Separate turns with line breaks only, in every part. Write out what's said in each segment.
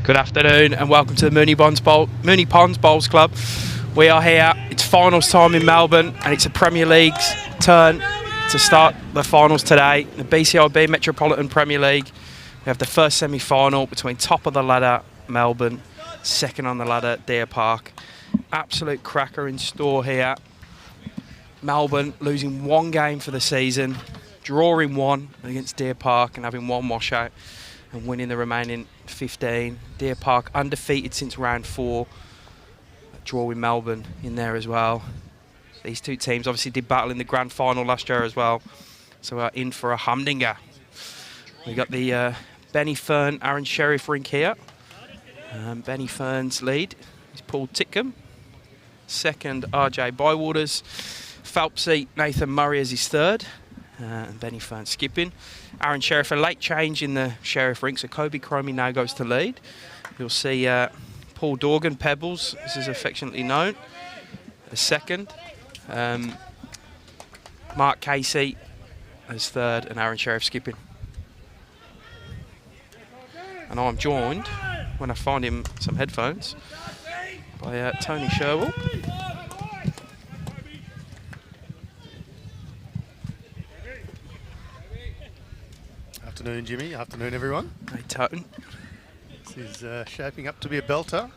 Good afternoon and welcome to the Moonee Ponds Bowls Club. We are here, it's finals time in Melbourne and it's a Premier League's turn to start the finals today. The BCIB Metropolitan Premier League. We have the first semi-final between top of the ladder Melbourne, second on the ladder Deer Park. Absolute cracker in store here. Melbourne losing one game for the season, drawing one against Deer Park and having one washout and winning the remaining 15. Deer Park undefeated since round 4, drawing Melbourne in there as well. These two teams obviously did battle in the grand final last year as well, so we're in for a humdinger. We got the Benny Fern Aaron Sheriff rink here. Benny Fern's lead is Paul Titcombe. Second, RJ Bywaters. Phelpsy Nathan Murray as his third. And Benny Fern skipping. Aaron Sheriff, a late change in the Sheriff rink, so Kobe Cromie now goes to lead. You'll see Paul Dorgan, Pebbles, this is affectionately known, as second. Mark Casey as third, and Aaron Sheriff skipping. And I'm joined, when I find him some headphones, by Tony Sherwell.
Afternoon, Jimmy. Afternoon, everyone.
Hey, Tone.
This is shaping up to be a belter.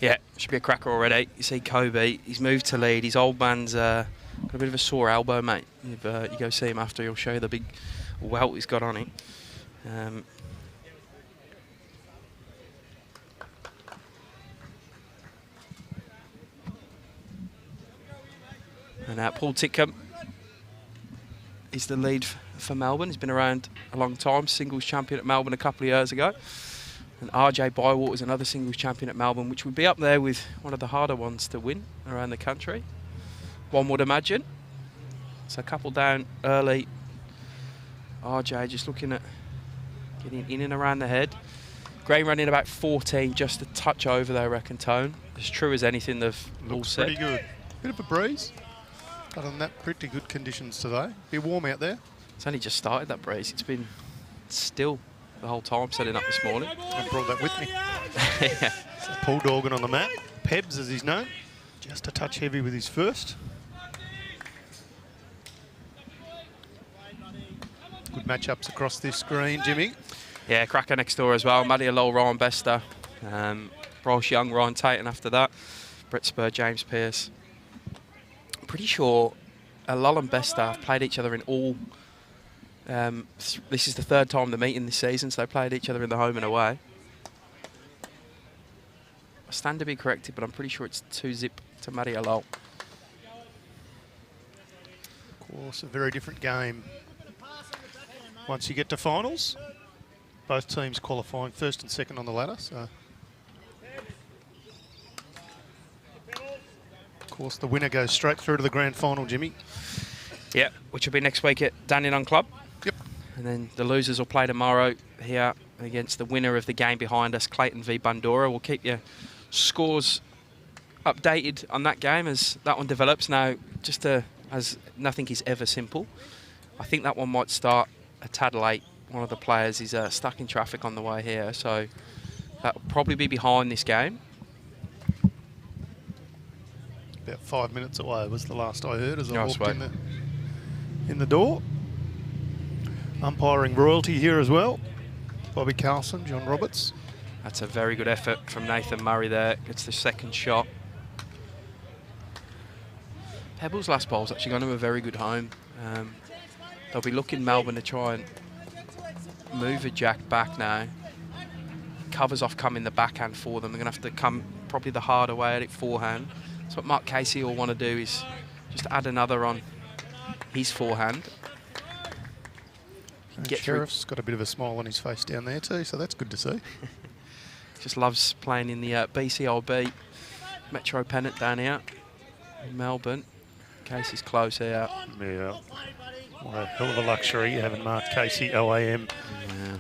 Yeah, should be a cracker already. You see Kobe, he's moved to lead. His old man's got a bit of a sore elbow, mate. If you go see him after, he'll show you the big welt he's got on it. And Paul Titcombe is the lead for Melbourne. He's been around a long time, singles champion at Melbourne a couple of years ago. And RJ Bywaters is another singles champion at Melbourne, which would be up there with one of the harder ones to win around the country, one would imagine. So a couple down early. RJ just looking at getting in and around the head. Gray running about 14, just a touch over there, I reckon, Tone. As true as anything they've all said.
Pretty good. Bit of a breeze. Other than that, pretty good conditions today. Bit warm out there.
It's only just started, that breeze. It's been still the whole time setting up this morning.
I brought that with me.
Yeah.
So Paul Dorgan on the mat. Pebs, as he's known. Just a touch heavy with his first. Good matchups across this screen, Jimmy.
Yeah, cracker next door as well. Matty Lowell, Ryan Bester. Bryce Young, Ryan Tate, and after that, Brett Spur, James Pearce. I'm pretty sure Lowell and Bester have played each other in all... this is the third time they're meeting this season, so they played each other in the home and away. I stand to be corrected, but I'm pretty sure it's 2-0 to Matty Lowell.
Of course, a very different game. Once you get to finals, both teams qualifying first and second on the ladder. So, of course, the winner goes straight through to the grand final, Jimmy.
Yeah, which will be next week at Dandenong Club.
Yep.
And then the losers will play tomorrow here against the winner of the game behind us, Clayton v Bundora. We'll keep your scores updated on that game as that one develops. Now, just as nothing is ever simple, I think that one might start a tad late. One of the players is stuck in traffic on the way here, so that will probably be behind this game.
About 5 minutes away was the last I heard as I
Nice
walked in the door. Umpiring royalty here as well. Bobby Carlson, John Roberts.
That's a very good effort from Nathan Murray there. Gets the second shot. Pebbles' last ball's actually gone to a very good home. They'll be looking Melbourne to try and move a jack back now. Covers off coming the backhand for them. They're going to have to come probably the harder way at it forehand. So what Mark Casey will want to do is just add another on his forehand.
Sheriff's got a bit of a smile on his face down there too, so that's good to see.
Just loves playing in the BCIB Metro Pennant down here in Melbourne. Casey's close here.
Yeah. What a hell of a luxury having Mark Casey, OAM,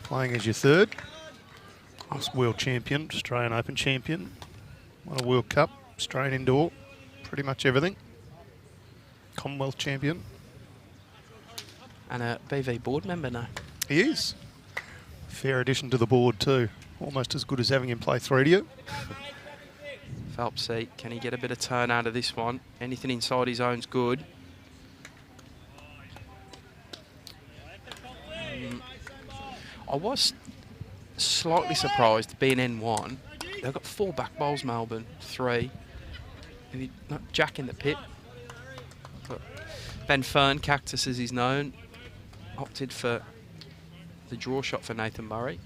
playing as your third. Was world champion, Australian Open champion, won a World Cup, Australian indoor, pretty much everything. Commonwealth champion.
And a BV board member now.
He is. fair addition to the board too. Almost as good as having him play 3 to you.
Phelpsy, can he get a bit of turn out of this one? Anything inside his own's good. I was slightly surprised being N1. They've got 4 back bowls, Melbourne, 3. Maybe not Jack in the pit. But Ben Fern, Cactus as he's known, opted for the draw shot for Nathan Murray.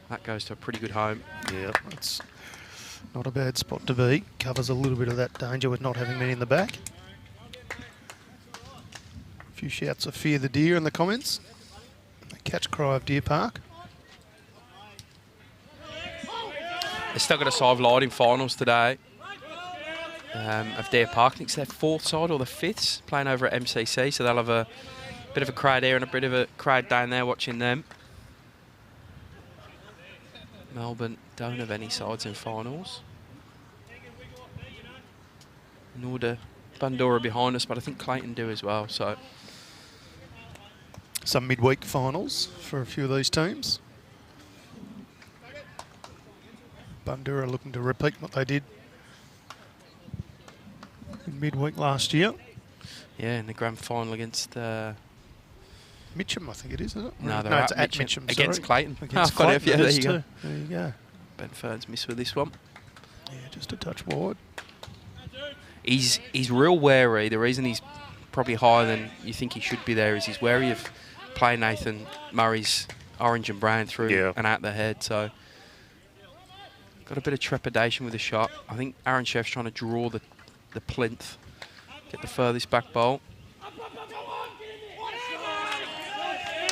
That goes to a pretty good home.
Yeah, it's not a bad spot to be. Covers a little bit of that danger with not having many in the back. A few shouts of fear the deer in the comments. The catch cry of Deer Park.
They've still got a side light in finals today of Deer Park. I think it's their 4th side or the 5th, playing over at MCC, so they'll have a bit of a crowd here and a bit of a crowd down there watching them. Melbourne don't have any sides in finals. Nor do Bandura behind us, but I think Clayton do as well. So
some midweek finals for a few of these teams. Bandura looking to repeat what they did in midweek last year.
Yeah, in the grand final against
Mitcham, I think it is, isn't it?
No,
no, it's at Mitcham,
against Clayton.
Against
Clayton,
yeah,
there you go.
There you go.
Ben Fern's missed with this one.
Yeah, just a touch wide.
He's real wary. The reason he's probably higher than you think he should be there is he's wary of playing Nathan Murray's orange and brown through and out the head. So got a bit of trepidation with the shot. I think Aaron Sheff's trying to draw the plinth, get the furthest back bowl.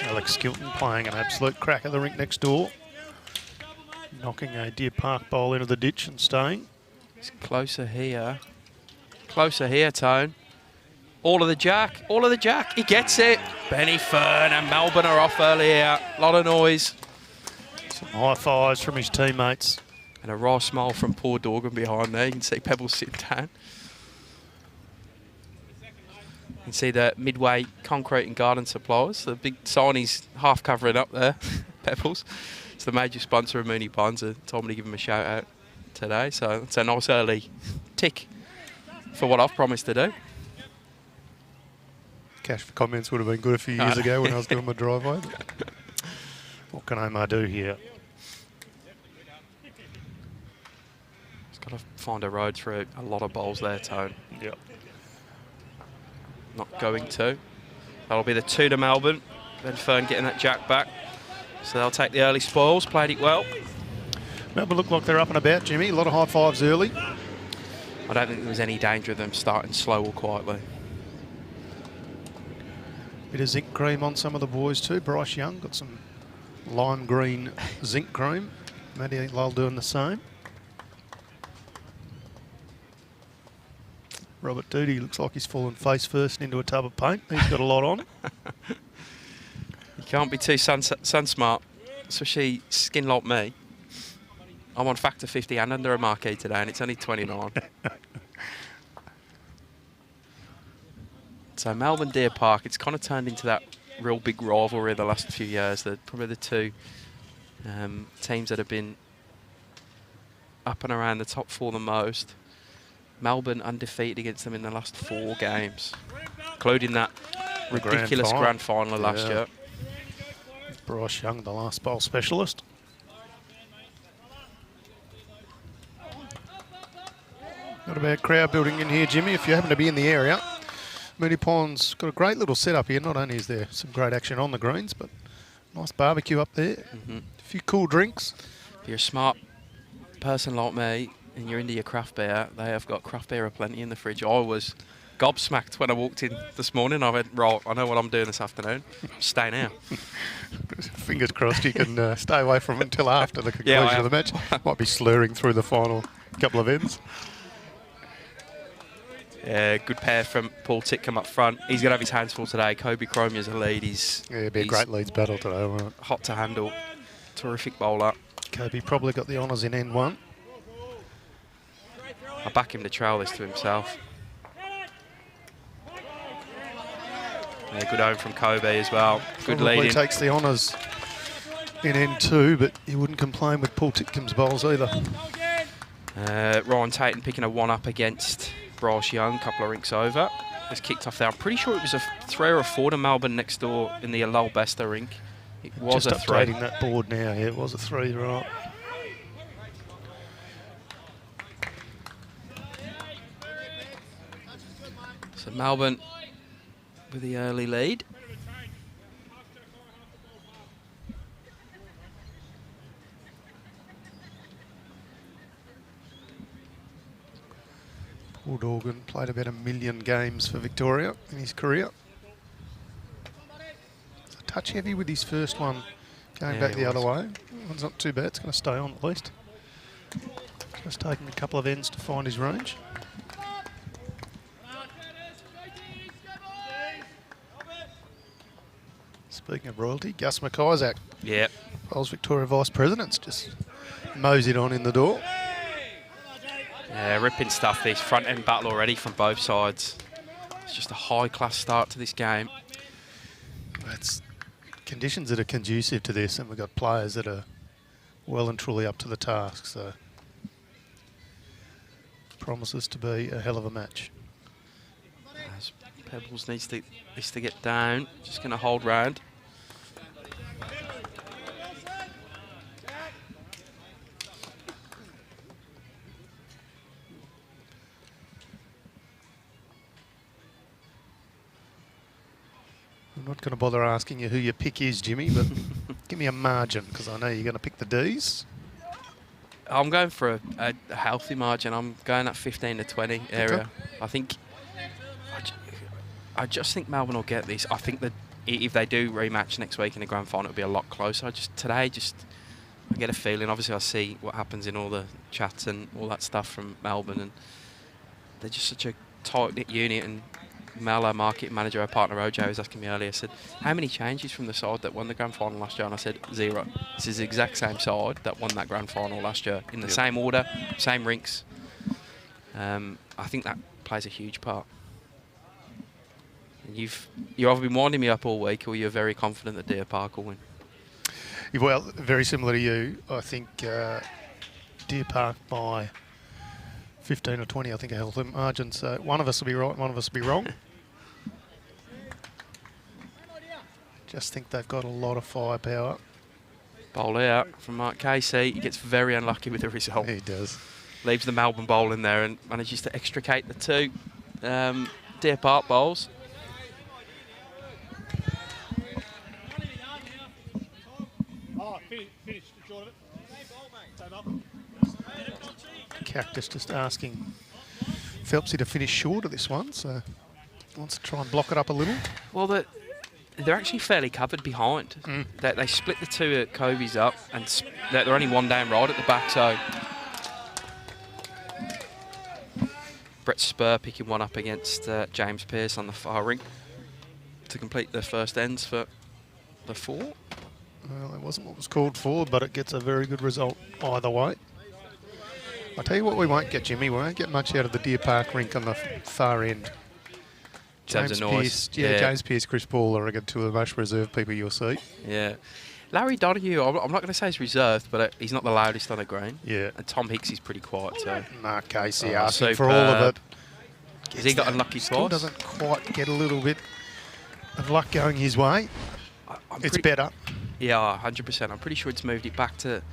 Alex Skilton playing an absolute crack at the rink next door. Knocking a Deer Park bowl into the ditch and staying.
It's closer here. Closer here, Tone. All of the jack. All of the jack. He gets it. Benny Fern and Melbourne are off early here. A lot of noise.
Some high fives from his teammates.
And a raw smile from Paul Dorgan behind there. You can see Pebbles sitting down. You can see the Midway Concrete and Garden Supplies. The big sign he's half covering up there, Pebbles. It's the major sponsor of Moonee Ponds. Told me to give him a shout out today. So it's a nice early tick for what I've promised to do.
Cash for comments would have been good a few years ago when I was doing my driveway. What can Omar do here?
He's got to find a road through a lot of bowls there, Tone.
Yep.
Not going to. That'll be the 2 to Melbourne. Ben Fern getting that jack back. So they'll take the early spoils. Played it well.
Melbourne look like they're up and about, Jimmy. A lot of high fives early.
I don't think there was any danger of them starting slow or quietly.
Bit of zinc cream on some of the boys too. Bryce Young got some lime green zinc cream. Matty Lowell doing the same. Robert Doody looks like he's fallen face first into a tub of paint. He's got a lot on.
You can't be too sun smart, especially skin like me. I'm on factor 50 and under a marquee today, and it's only 29. So Melbourne Deer Park, it's kind of turned into that real big rivalry the last few years. They're probably the 2 teams that have been up and around the top 4 the most. Melbourne undefeated against them in the last 4 games, including that ridiculous grand final last year.
Bryce Young, the last bowl specialist. Not a bad crowd building in here, Jimmy, if you happen to be in the area. Moonee Ponds got a great little setup here. Not only is there some great action on the greens, but nice barbecue up there. A few cool drinks.
If you're a smart person like me and you're into your craft beer, they have got craft beer aplenty in the fridge. I was gobsmacked when I walked in this morning. I went, right, I know what I'm doing this afternoon. Stay now.
Fingers crossed you can stay away from it until after the conclusion of the match. Might be slurring through the final couple of ends.
Yeah, good pair from Paul Titcombe up front. He's going to have his hands full today. Kobe Cromia's a lead.
It'll be a great leads battle today, won't it?
Hot to handle. Terrific bowler.
Kobe probably got the honours in N1.
I back him to trail this to himself. Yeah, good home from Kobe as well. Good
Probably
leading.
takes the honours in N2, but he wouldn't complain with Paul Titcombe's bowls either.
Ryan Tatum picking a 1-up against Bryce Young, a couple of rinks over. It's kicked off there. I'm pretty sure it was a 3 or a 4 to Melbourne next door in the Alal Besta rink. It was
just
a 3.
updating that board now. Yeah, it was a 3, right.
So Melbourne with the early lead.
Paul Dorgan played about 1 million games for Victoria in his career. It's a touch heavy with his first one going back the other way. One's not too bad. It's going to stay on at least. Just taking a couple of ends to find his range. Speaking of royalty, Gus McIsaac.
Yep.
Bowls Victoria Vice Presidents just moseyed on in the door.
Yeah, ripping stuff, this front end battle already from both sides. It's just a high class start to this game.
It's conditions that are conducive to this, and we've got players that are well and truly up to the task, so promises to be a hell of a match.
As Pebbles needs to get down, just going to hold round.
I'm not going to bother asking you who your pick is, Jimmy, but give me a margin, because I know you're going to pick the Ds.
I'm going for a healthy margin. I'm going at 15 to 20 area.
Okay.
I just think Melbourne will get this. I think that if they do rematch next week in the grand final, it'll be a lot closer. I get a feeling. Obviously, I see what happens in all the chats and all that stuff from Melbourne, and they're just such a tight-knit unit. And Mel, our market manager, our partner OJ, was asking me earlier, said, how many changes from the side that won the grand final last year? And I said, 0. This is the exact same side that won that grand final last year, in the same order, same rinks. I think that plays a huge part. And you've either been winding me up all week, or you're very confident that Deer Park will win.
Well, very similar to you. I think Deer Park by 15 or 20, I think, a healthy margin. So one of us will be right, one of us will be wrong. Just think they've got a lot of firepower.
Bowl out from Mark Casey. He gets very unlucky with the result.
He does.
Leaves the Melbourne bowl in there and manages to extricate the 2 Deer Park bowls.
Cactus just asking Phelpsy to finish short of this one, so wants to try and block it up a little.
Well, they're actually fairly covered behind. They split the 2 at Kobe's up, and they're only 1 down right at the back, so Brett Spur picking 1 up against James Pearce on the far ring to complete the first ends for the 4.
Well, it wasn't what was called for, but it gets a very good result either way. I'll tell you what we won't get, Jimmy. We won't get much out of the Deer Park rink on the far end. James Pearce, James Pearce, Chris Paul are 2 of the most reserved people you'll see.
Yeah. Larry Donoghue, I'm not going to say he's reserved, but he's not the loudest on the green.
Yeah.
And Tom Hicks is pretty quiet, so.
Mark Casey asking for all of it.
Has he got unlucky
Still
twice?
doesn't quite get a little bit of luck going his way. It's better.
Yeah, 100%. I'm pretty sure it's moved it back to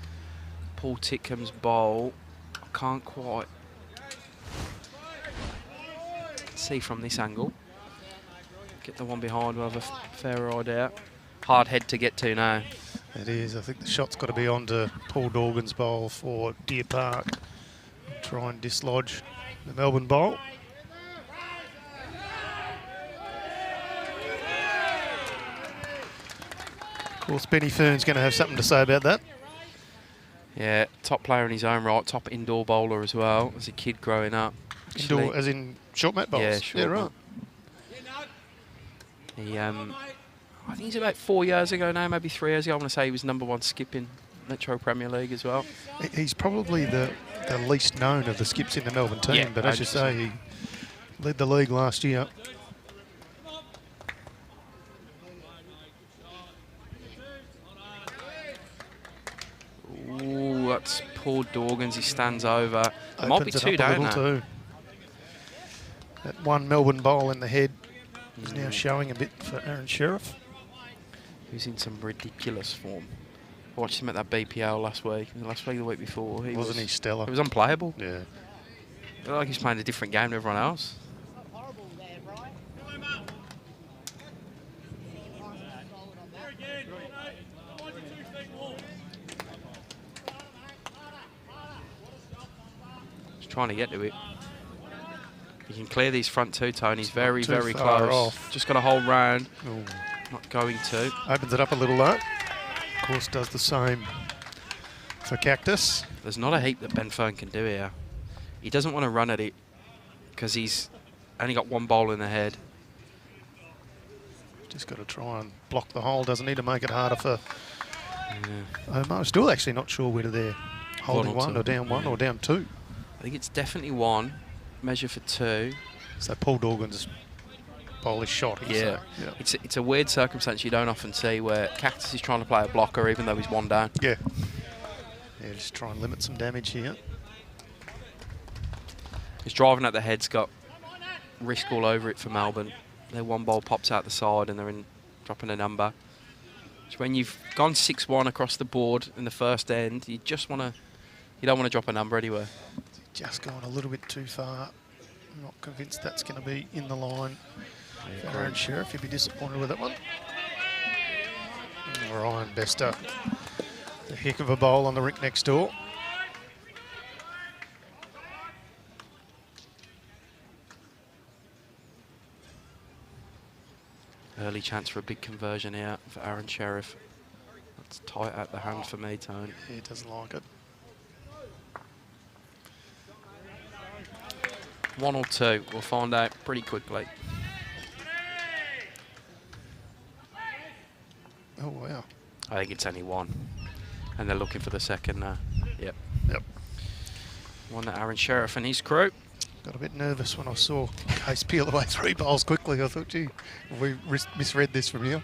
Paul Titcombe's bowl. I can't quite see from this angle. Get the one behind, we'll have a fairer idea. Hard head to get to now.
It is. I think the shot's got to be onto Paul Dorgan's bowl for Deer Park. Try and dislodge the Melbourne bowl. Of course, Benny Fern's going to have something to say about that.
Yeah, top player in his own right, top indoor bowler as well, as a kid growing up.
Indoor, as in short mat bowls?
Yeah, short
right.
He, I think he's about 4 years ago now, maybe 3 years ago. I want to say he was #1 skip in Metro Premier League as well.
He's probably the least known of the skips in the Melbourne team, but as you say, he led the league last year.
got Paul Dorgans. He stands over. There might be
Opens it
two
up a
down
little
there.
too. That one Melbourne bowl in the head is now showing a bit for Aaron Sheriff.
He's in some ridiculous form. I watched him at that BPL last week. The week before.
Wasn't he stellar?
He was unplayable.
Yeah.
I feel like he's playing a different game to everyone else. Just trying to get to it. He can clear these front two, Tony. He's very, very close.
Off.
Just got a hold round.
Ooh.
Not going to.
Opens it up a little though. Of course, does the same for Cactus.
There's not a heap that Ben Fern can do here. He doesn't want to run at it because he's only got one bowl in the head.
Just got to try and block the hole, doesn't he, to make it harder for Omar. Still actually not sure whether they're holding one or down one or down two.
I think it's definitely one. Measure for two.
So Paul Dorgan's bowl is shot.
Yeah.
So,
It's a weird circumstance you don't often see where Cactus is trying to play a blocker even though he's one down.
Yeah. Yeah, just try and limit some damage here.
His driving at the head's got risk all over it for Melbourne. Their one ball pops out the side and they're dropping a number. So when you've gone 6-1 across the board in the first end, you don't want to drop a number anywhere.
Just gone a little bit too far. I'm not convinced that's going to be in the line.
Yeah,
Aaron Sheriff, you'd be disappointed with that one. Ryan Bester, a heck of a bowl on the rink next door.
Early chance for a big conversion here for Aaron Sheriff. That's tight at the hand for me, Tone.
He doesn't like it.
1 or 2, we'll find out pretty quickly.
Oh, wow.
I think it's only 1. And they're looking for the second now. Yep.
Yep.
One that Aaron Sheriff and his crew.
Got a bit nervous when I saw Case peel away 3 bowls quickly. I thought, gee, have we misread this from here?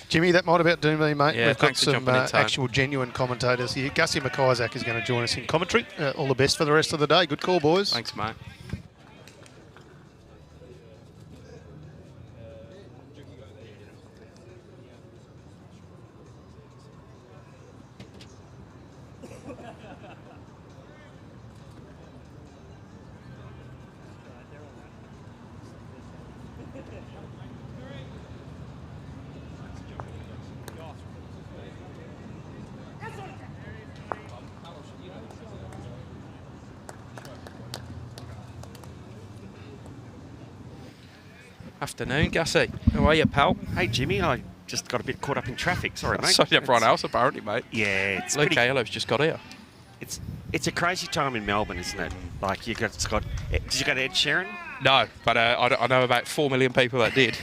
Jimmy, that might about do me, mate.
Yeah,
we've got
thanks for
some
jumping in, Tone.
actual genuine commentators here. Gussie McIsaac is going to join us in commentary. All the best for the rest of the day. Good call, boys.
Thanks, mate. Afternoon, Gussie. How are you, pal?
Hey, Jimmy, I just got a bit caught up in traffic. Sorry, mate.
So did everyone else, apparently, mate.
Yeah, it's
Luke
pretty,
Halo's just got here.
it's a crazy time in Melbourne, isn't it? Like, did you go to Ed Sheeran?
No, but I know about 4 million people that did.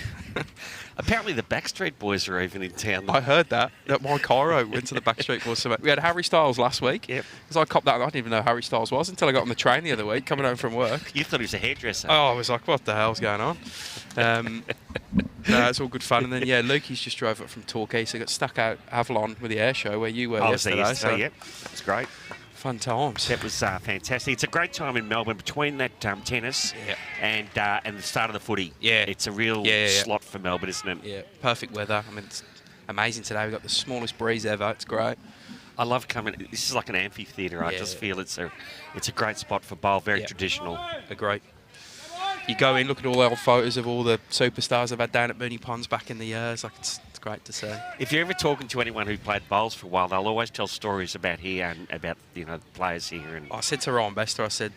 Apparently the Backstreet Boys are even in town.
I heard that my Cairo went to the Backstreet Boys. We had Harry Styles last week.
Yep.
Because I copped that. I didn't even know who Harry Styles was until I got on the train the other week coming home from work.
You thought he was a hairdresser.
Oh, I was like, what the hell's going on? No, it's all good fun. And then, yeah, Lukey's just drove up from Torquay, so he got stuck out Avalon with the air show where you were yesterday.
Yesterday, yep. It was great.
Fun times.
That was fantastic. It's a great time in Melbourne between that tennis and the start of the footy.
Yeah.
It's a real slot for Melbourne, isn't it?
Yeah, perfect weather. I mean, it's amazing today. We've got the smallest breeze ever. It's great.
I love coming. This is like an amphitheatre. I just feel it's a great spot for bowl. Very traditional.
Agree. You go in, look at all the old photos of all the superstars I've had down at Moonee Ponds back in the years. Like it's great to see.
If you're ever talking to anyone who played bowls for a while, they'll always tell stories about here and about the players here. And
I said to Ryan Bester, I said,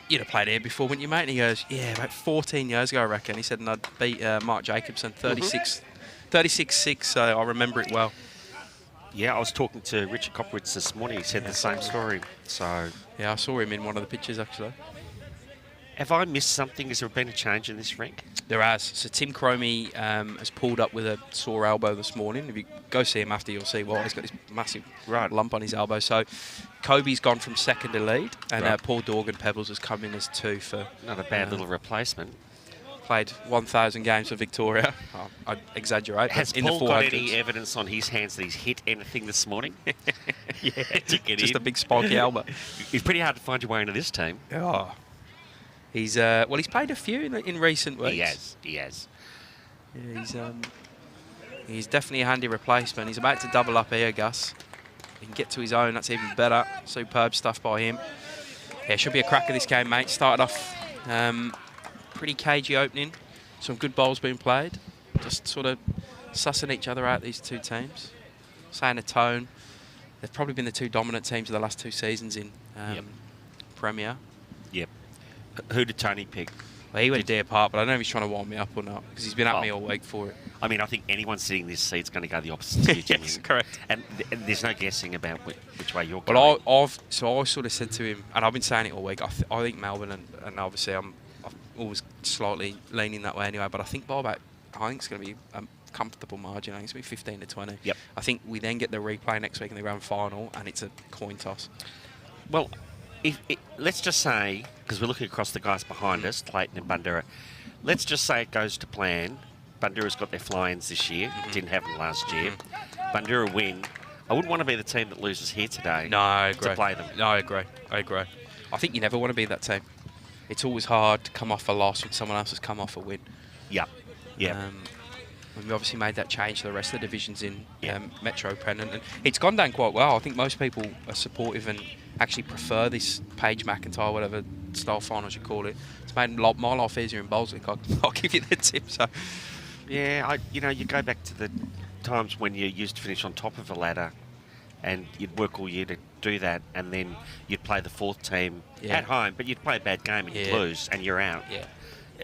"You'd have played here before, wouldn't you, mate?" And he goes, "Yeah, about 14 years ago, I reckon." He said, and I'd beat Mark Jacobson 36-6, so I remember it well.
Yeah, I was talking to Richard Copwitz this morning. He said the same story. So
yeah, I saw him in one of the pictures actually.
Have I missed something? Has there been a change in this rink?
There has. So Tim Cromie has pulled up with a sore elbow this morning. If you go see him after, you'll see why. He's got this massive lump on his elbow. So Kobe's gone from second to lead, and Paul Dorgan Pebbles has come in as 2 for...
Not a bad little replacement.
played 1,000 games for Victoria. Oh, I exaggerate.
Has
in
Paul
the
got
400s.
any evidence on his hands that he's hit anything this morning?
Yeah,
to get
just
in.
a big spiky helmet.
It's pretty hard to find your way into this team.
Oh, he's well, he's played a few in recent weeks.
He has.
Yeah, he's definitely a handy replacement. He's about to double up here, Gus. He can get to his own. That's even better. Superb stuff by him. Yeah, should be a cracker this game, mate. Started off pretty cagey opening. Some good bowls being played. Just sort of sussing each other out, these two teams. Saying a tone. They've probably been the two dominant teams of the last 2 seasons in Premier.
Yep. Who did Tony pick?
Well, he went to Deer Park, but I don't know if he's trying to warm me up or not, because he's been at me all week for it.
I mean, I think anyone sitting in this seat's going to go the opposite to you, Jimmy.
Yes, correct.
And there's no guessing about which way you're going.
Well, I sort of said to him, and I've been saying it all week, I think Melbourne, and obviously I'm always slightly leaning that way anyway, but I think I think it's going to be a comfortable margin. I think it's going to be 15 to 20.
Yep.
I think we then get the replay next week in the grand final, and it's a coin toss.
Well, let's just say, because we're looking across the guys behind us, Clayton and Bandura, let's just say it goes to plan. Bandura's got their fly-ins this year. Didn't have them last year. Bandura win. I wouldn't want to be the team that loses here today.
No, I agree.
To play them.
No, I agree. I think you never want to be that team. It's always hard to come off a loss when someone else has come off a win.
Yep.
And we obviously made that change to the rest of the divisions in Metro, Pennant, and it's gone down quite well. I think most people are supportive and actually prefer this Page McIntyre, whatever style finals you call it. It's made my life easier in bowls. I'll give you the tip. So,
yeah, you go back to the times when you used to finish on top of a ladder, and you'd work all year to do that, and then you'd play the 4th team at home, but you'd play a bad game and you'd lose, and you're out.
Yeah,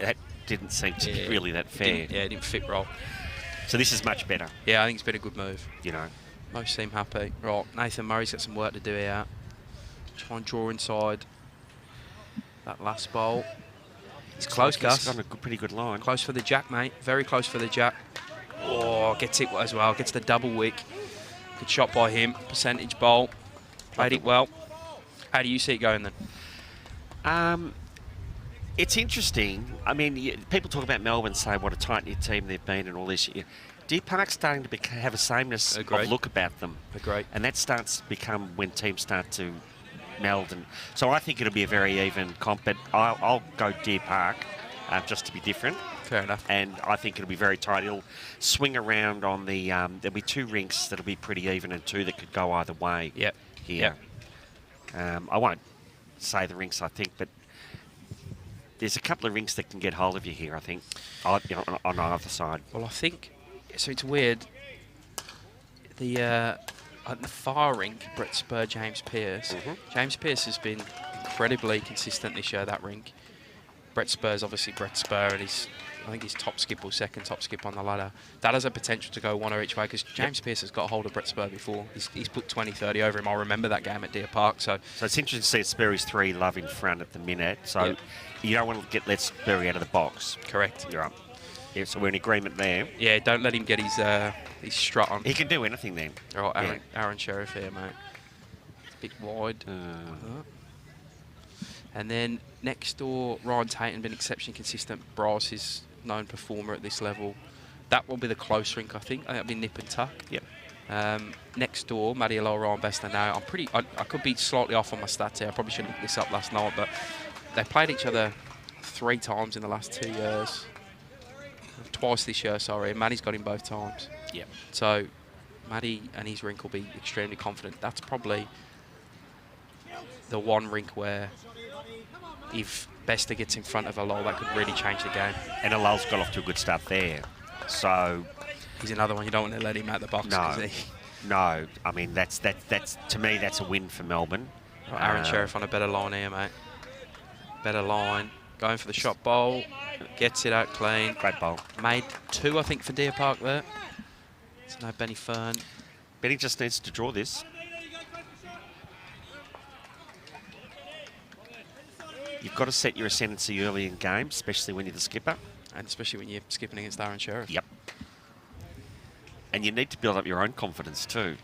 that didn't seem to be really that fair.
It didn't fit right.
So this is much better.
Yeah, I think it's been a good move.
Most
seem happy. Right, Nathan Murray's got some work to do here. Try and draw inside that last bowl. It's close, Gus.
He's got a pretty good line.
Close for the jack, mate. Very close for the jack. Oh, gets it as well. Gets the double wick. Good shot by him. Percentage bowl. Played it well. How do you see it going then?
It's interesting. I mean, people talk about Melbourne, say what a tight-knit team they've been and all this. Deer Park's starting to have a sameness of look about them.
Agreed.
And that starts to become when teams start to meld. And so I think it'll be a very even comp, but I'll go Deer Park just to be different.
Fair enough.
And I think it'll be very tight. It'll swing around on the... there'll be 2 rinks that'll be pretty even and 2 that could go either way here. I won't say the rinks, I think, but there's a couple of rinks that can get hold of you here, I think, on either side.
Well, I think... So it's weird. At the far rink, Brett Spur, James Pearce. James Pearce has been incredibly consistent this year, that rink. Brett Spur's obviously Brett Spur, and I think he's top skip or second top skip on the ladder. That has a potential to go one or each way, because James Pearce has got a hold of Brett Spur before. He's put 20-30 over him. I remember that game at Deer Park. So
it's interesting to see Spurry's 3 love in front at the minute. So you don't want to let Spurry out of the box.
Correct.
You're up. Yeah, so we're in agreement there.
Yeah, don't let him get his strut on.
He can do anything then.
All right, Aaron Sheriff here, mate. It's a bit wide. And then next door, Ryan Tatum been exceptionally consistent. Bryce is known performer at this level. That will be the close rink, I think. I think that'll be nip and tuck.
Yep.
Next door, Matty Aloha, Ryan Bester now. I could be slightly off on my stats here. I probably should have looked this up last night, but they played each other 3 times in the last 2 years. Twice this year, sorry. Matty's got him both times.
Yep.
So Matty and his rink will be extremely confident. That's probably the one rink where if Bester gets in front of Alol, that could really change the game.
And Alol's got off to a good start there. So
he's another one you don't want to let him out the box.
No. I mean, that's to me, that's a win for Melbourne.
Aaron Sheriff on a better line here, mate. Better line. Going for the shot bowl. Gets it out clean.
Great bowl.
Made 2, I think, for Deer Park there. There's no Benny Fern.
Benny just needs to draw this. You've got to set your ascendancy early in games, especially when you're the skipper.
And especially when you're skipping against Aaron Sheriff.
Yep. And you need to build up your own confidence too.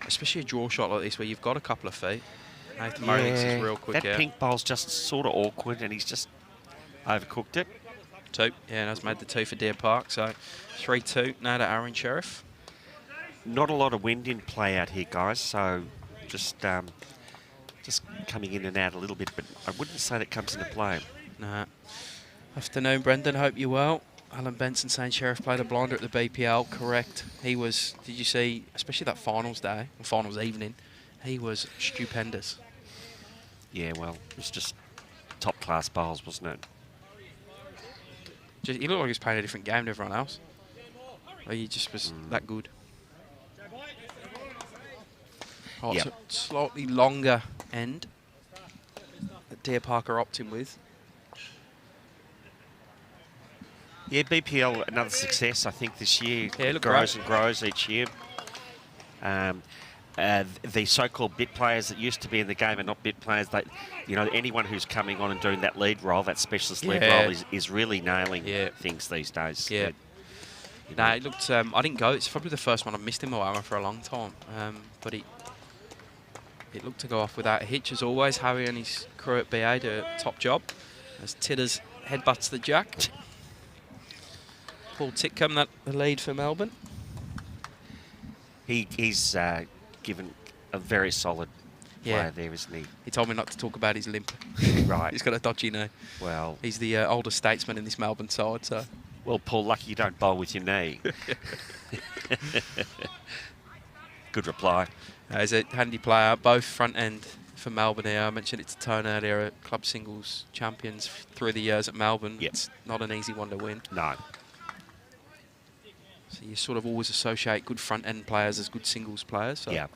Especially a draw shot like this where you've got a couple of feet. Nathan Murray thinks he's real quick.
That pink bowl's just sort of awkward, and he's just overcooked it.
2. Yeah, and has made the 2 for Deer Park. So 3-2 now to Aaron Sheriff.
Not a lot of wind in play out here, guys. So just coming in and out a little bit, but I wouldn't say that comes into play.
No. Afternoon, Brendan. Hope you're well. Alan Benson saying Sheriff played a blinder at the BPL. Correct. He was, did you see, especially that finals day, or finals evening, he was stupendous.
Yeah, well, it was just top-class bowls, wasn't it?
He looked like he was playing a different game to everyone else. Like he just was that good. Oh, it's a slightly longer end that Deer Park are opting with.
Yeah, BPL, another success, I think, this year.
Yeah,
it grows and grows each year. The so-called bit players that used to be in the game are not bit players. They, you know, anyone who's coming on and doing that lead role, that specialist lead role, is really nailing things these days.
Yeah. No, it looked. I didn't go. It's probably the first one I've missed in Moama for a long time. But it looked to go off without a hitch as always. Harry and his crew at BA do a top job as Tidders headbutts the jack. Paul Titcombe, the lead for Melbourne.
He's given a very solid player there, isn't he?
He told me not to talk about his limp.
Right.
He's got a dodgy knee.
Well,
he's the older statesman in this Melbourne side, so.
Well, Paul, lucky you don't bowl with your knee. Good reply.
He's a handy player, both front end for Melbourne here. I mentioned it to Tone earlier, club singles champions through the years at Melbourne.
Yep.
It's not an easy one to win.
No.
So you sort of always associate good front end players as good singles players. So.
Yeah.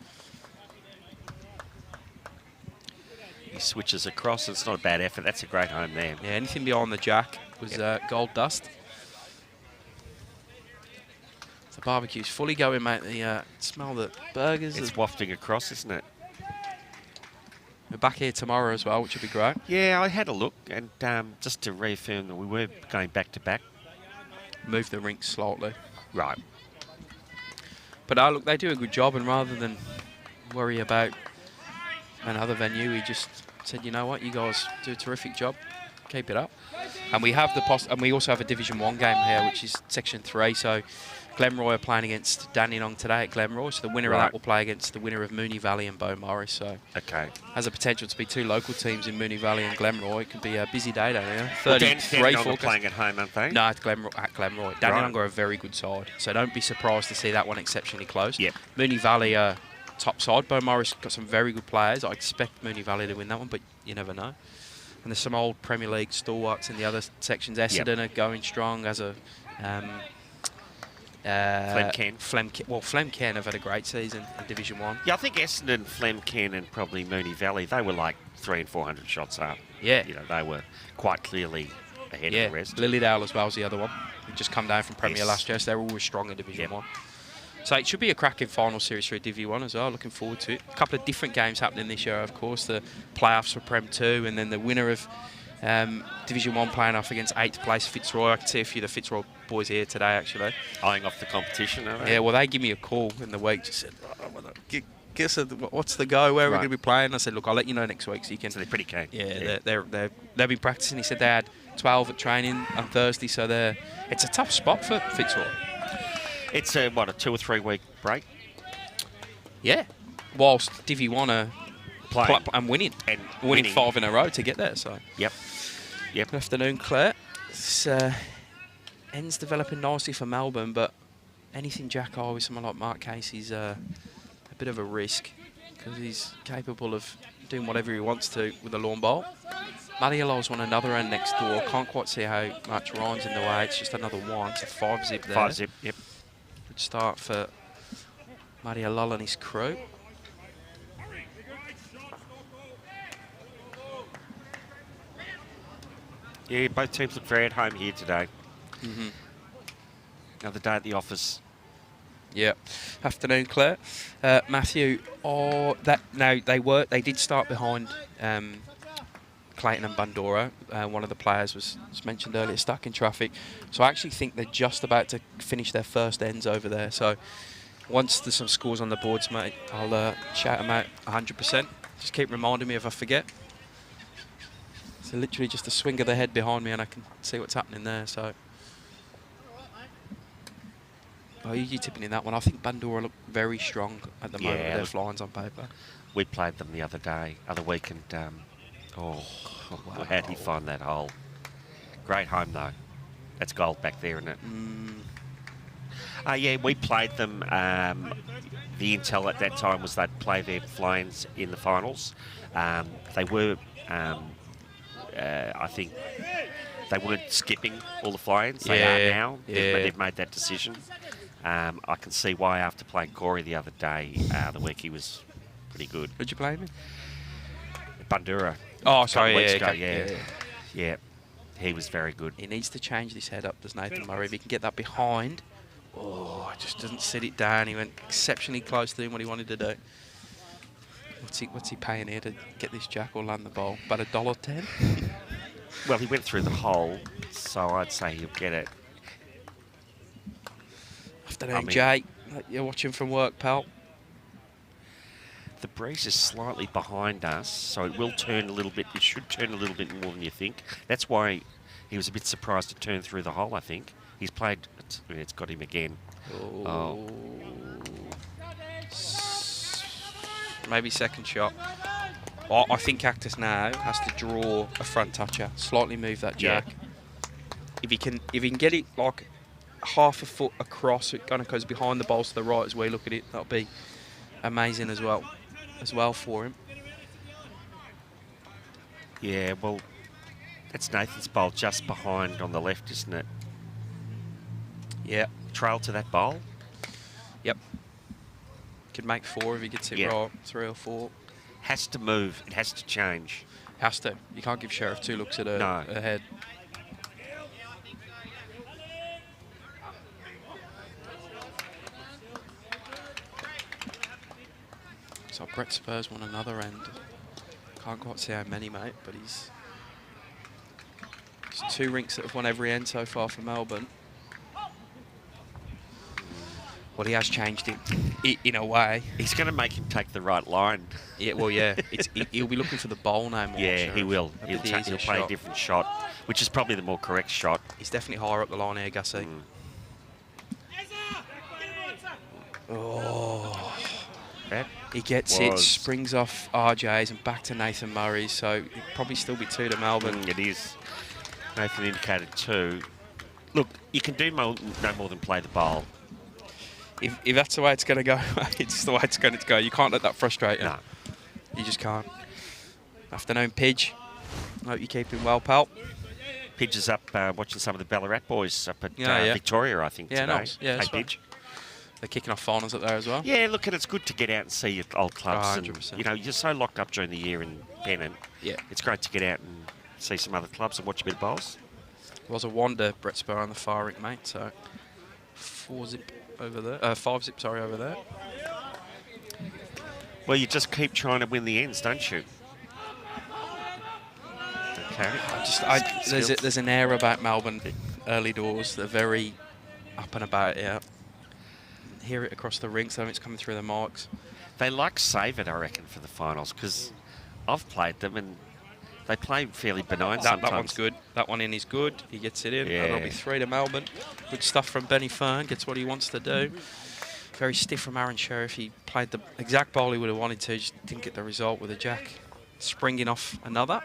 He switches across. It's not a bad effort. That's a great home there.
Yeah, anything beyond the jack was gold dust. The barbecue's fully going, mate. The smell the burgers.
It's wafting across, isn't it?
We're back here tomorrow as well, which would be great.
Yeah, I had a look, and just to reaffirm that we were going back to back.
Move the rink slightly.
Right.
But look, they do a good job, and rather than worry about another venue, he just said, you know what, you guys do a terrific job. Keep it up. And we have and we also have a Division 1 game here, which is Section 3. So Glenroy are playing against Dandenong today at Glenroy. So the winner of that will play against the winner of Moonee Valley and Beaumaris. So has a potential to be 2 local teams in Moonee Valley and Glenroy. It can be a busy day down here. 33
are playing at home, aren't they?
No, at Glenroy. Dandenong are a very good side. So don't be surprised to see that one exceptionally close.
Yep.
Moonee Valley are top side. Beaumaris got some very good players. I expect Moonee Valley to win that one, but you never know. And there's some old Premier League stalwarts in the other sections. Essendon are going strong as a... Flemken have had a great season in Division 1.
Yeah, I think Essendon, Flemken and probably Moonee Valley, they were like 300 and 400 shots up.
Yeah.
You know, they were quite clearly ahead of the rest.
Lilydale as well as the other one. They just come down from Premier last year, so they're always strong in Division 1. So it should be a cracking final series for Div 1 as well. Looking forward to it. A couple of different games happening this year, of course. The playoffs for Prem 2 and then the winner of Division 1 playing off against 8th place Fitzroy. I can see a few of the Fitzroy boys here today, actually.
Eyeing off the competition, are they?
Yeah, well, they give me a call in the week. Just said, guess what's the go? Where are we going to be playing? I said, look, I'll let you know next week so you can...
So they're pretty keen.
Yeah, they've been practicing. He said they had 12 at training on Thursday, so it's a tough spot for Fitzroy.
It's a 2 or 3 week break?
Yeah. Whilst Div 1 are
playing
and winning. And winning 5 in a row to get there. So.
Yep.
Good afternoon, Claire. This ends developing nicely for Melbourne, but anything Jack Eye with someone like Mark Casey's a bit of a risk because he's capable of doing whatever he wants to with a lawn bowl. Malialo's on another end next door. Can't quite see how much Ryan's in the way. It's just another one. It's a 5-zip there.
5-zip, yep.
Good start for Malialo and his crew.
Yeah, both teams look very at home here today. Another day at the office.
Yeah. Afternoon, Claire. Matthew, they did start behind Clayton and Bandura. One of the players was mentioned earlier, stuck in traffic. So I actually think they're just about to finish their first ends over there. So once there's some scores on the boards, mate, I'll shout them out 100%. Just keep reminding me if I forget. So literally just a swing of the head behind me and I can see what's happening there. So, oh, you tipping in that one? I think Bandura look very strong at the moment with their flyings on paper.
We played them the other week, and wow. How'd he find that hole? Great home though. That's gold back there, isn't it? Yeah, we played them. The intel at that time was they'd play their fly-ins in the finals. They were, I think, they weren't skipping all the fly-ins. They are now. They've made that decision. I can see why after playing Corey the other day, the week he was pretty good.
Who'd you play him in?
Bandura.
Oh, sorry,
yeah. He was very good.
He needs to change this head up, does Nathan Murray? If he can get that behind. Oh, just doesn't sit it down. He went exceptionally close to doing what he wanted to do. What's he paying here to get this jack or land the ball? About $1.10?
Well, he went through the hole, so I'd say he'll get it.
Afternoon, Jay. You're watching from work, pal.
The breeze is slightly behind us, so it will turn a little bit. It should turn a little bit more than you think. That's why he was a bit surprised to turn through the hole, I think. He's played... It's got him again. Oh.
Maybe second shot. Oh, I think Cactus now has to draw a front toucher. Slightly move that jack. Yeah. If he can get it like half a foot across, it kind of goes behind the balls to the right as we look at it. That'll be amazing as well for him.
Yeah, well, that's Nathan's bowl just behind on the left, isn't it?
Yeah.
Trail to that bowl?
Yep. Could make 4 if he gets it right. 3 or 4.
Has to move. It has to change.
Has to. You can't give Sheriff 2 looks at her head. So Brett Spurs won another end. Can't quite see how many, mate, but he's 2 rinks that have won every end so far for Melbourne. Well, he has changed it in a way.
He's going to make him take the right line.
Yeah, well, yeah. He'll be looking for the bowl now more.
Yeah, he will. He'll play a different shot, which is probably the more correct shot.
He's definitely higher up the line here, Gussie. Oh. He gets it, springs off RJ's and back to Nathan Murray, so it'll probably still be 2 to Melbourne.
It is. Nathan indicated 2. Look, you can do no more than play the bowl.
If that's the way it's going to go, it's the way it's going to go. You can't let that frustrate you. No. You just can't. Afternoon, Pidge. Hope you're keeping well, pal.
Pidge is up watching some of the Ballarat boys up at Victoria, I think, today.
Nice. Yeah,
hey, Pidge.
They're kicking off finals up there as well.
Yeah, look, and it's good to get out and see your old clubs.
100%.
And, you know, you're so locked up during the year in Pennant.
Yeah.
It's great to get out and see some other clubs and watch a bit of bowls.
There was a Wanda Brett Spur on the far rink, mate, so 4-zip over there. 5-zip, sorry, over there.
Well, you just keep trying to win the ends, don't you? Okay.
There's an air about Melbourne early doors. They're very up and about, yeah. Hear it across the rink, so it's coming through the marks.
They like save it, I reckon, for the finals, because I've played them and they play fairly benign sometimes.
That one's good. That one in is good. He gets it in. Yeah. That'll be 3 to Melbourne. Good stuff from Benny Fern. Gets what he wants to do. Very stiff from Aaron Sheriff. He played the exact bowl he would have wanted to. Just didn't get the result with a jack springing off another.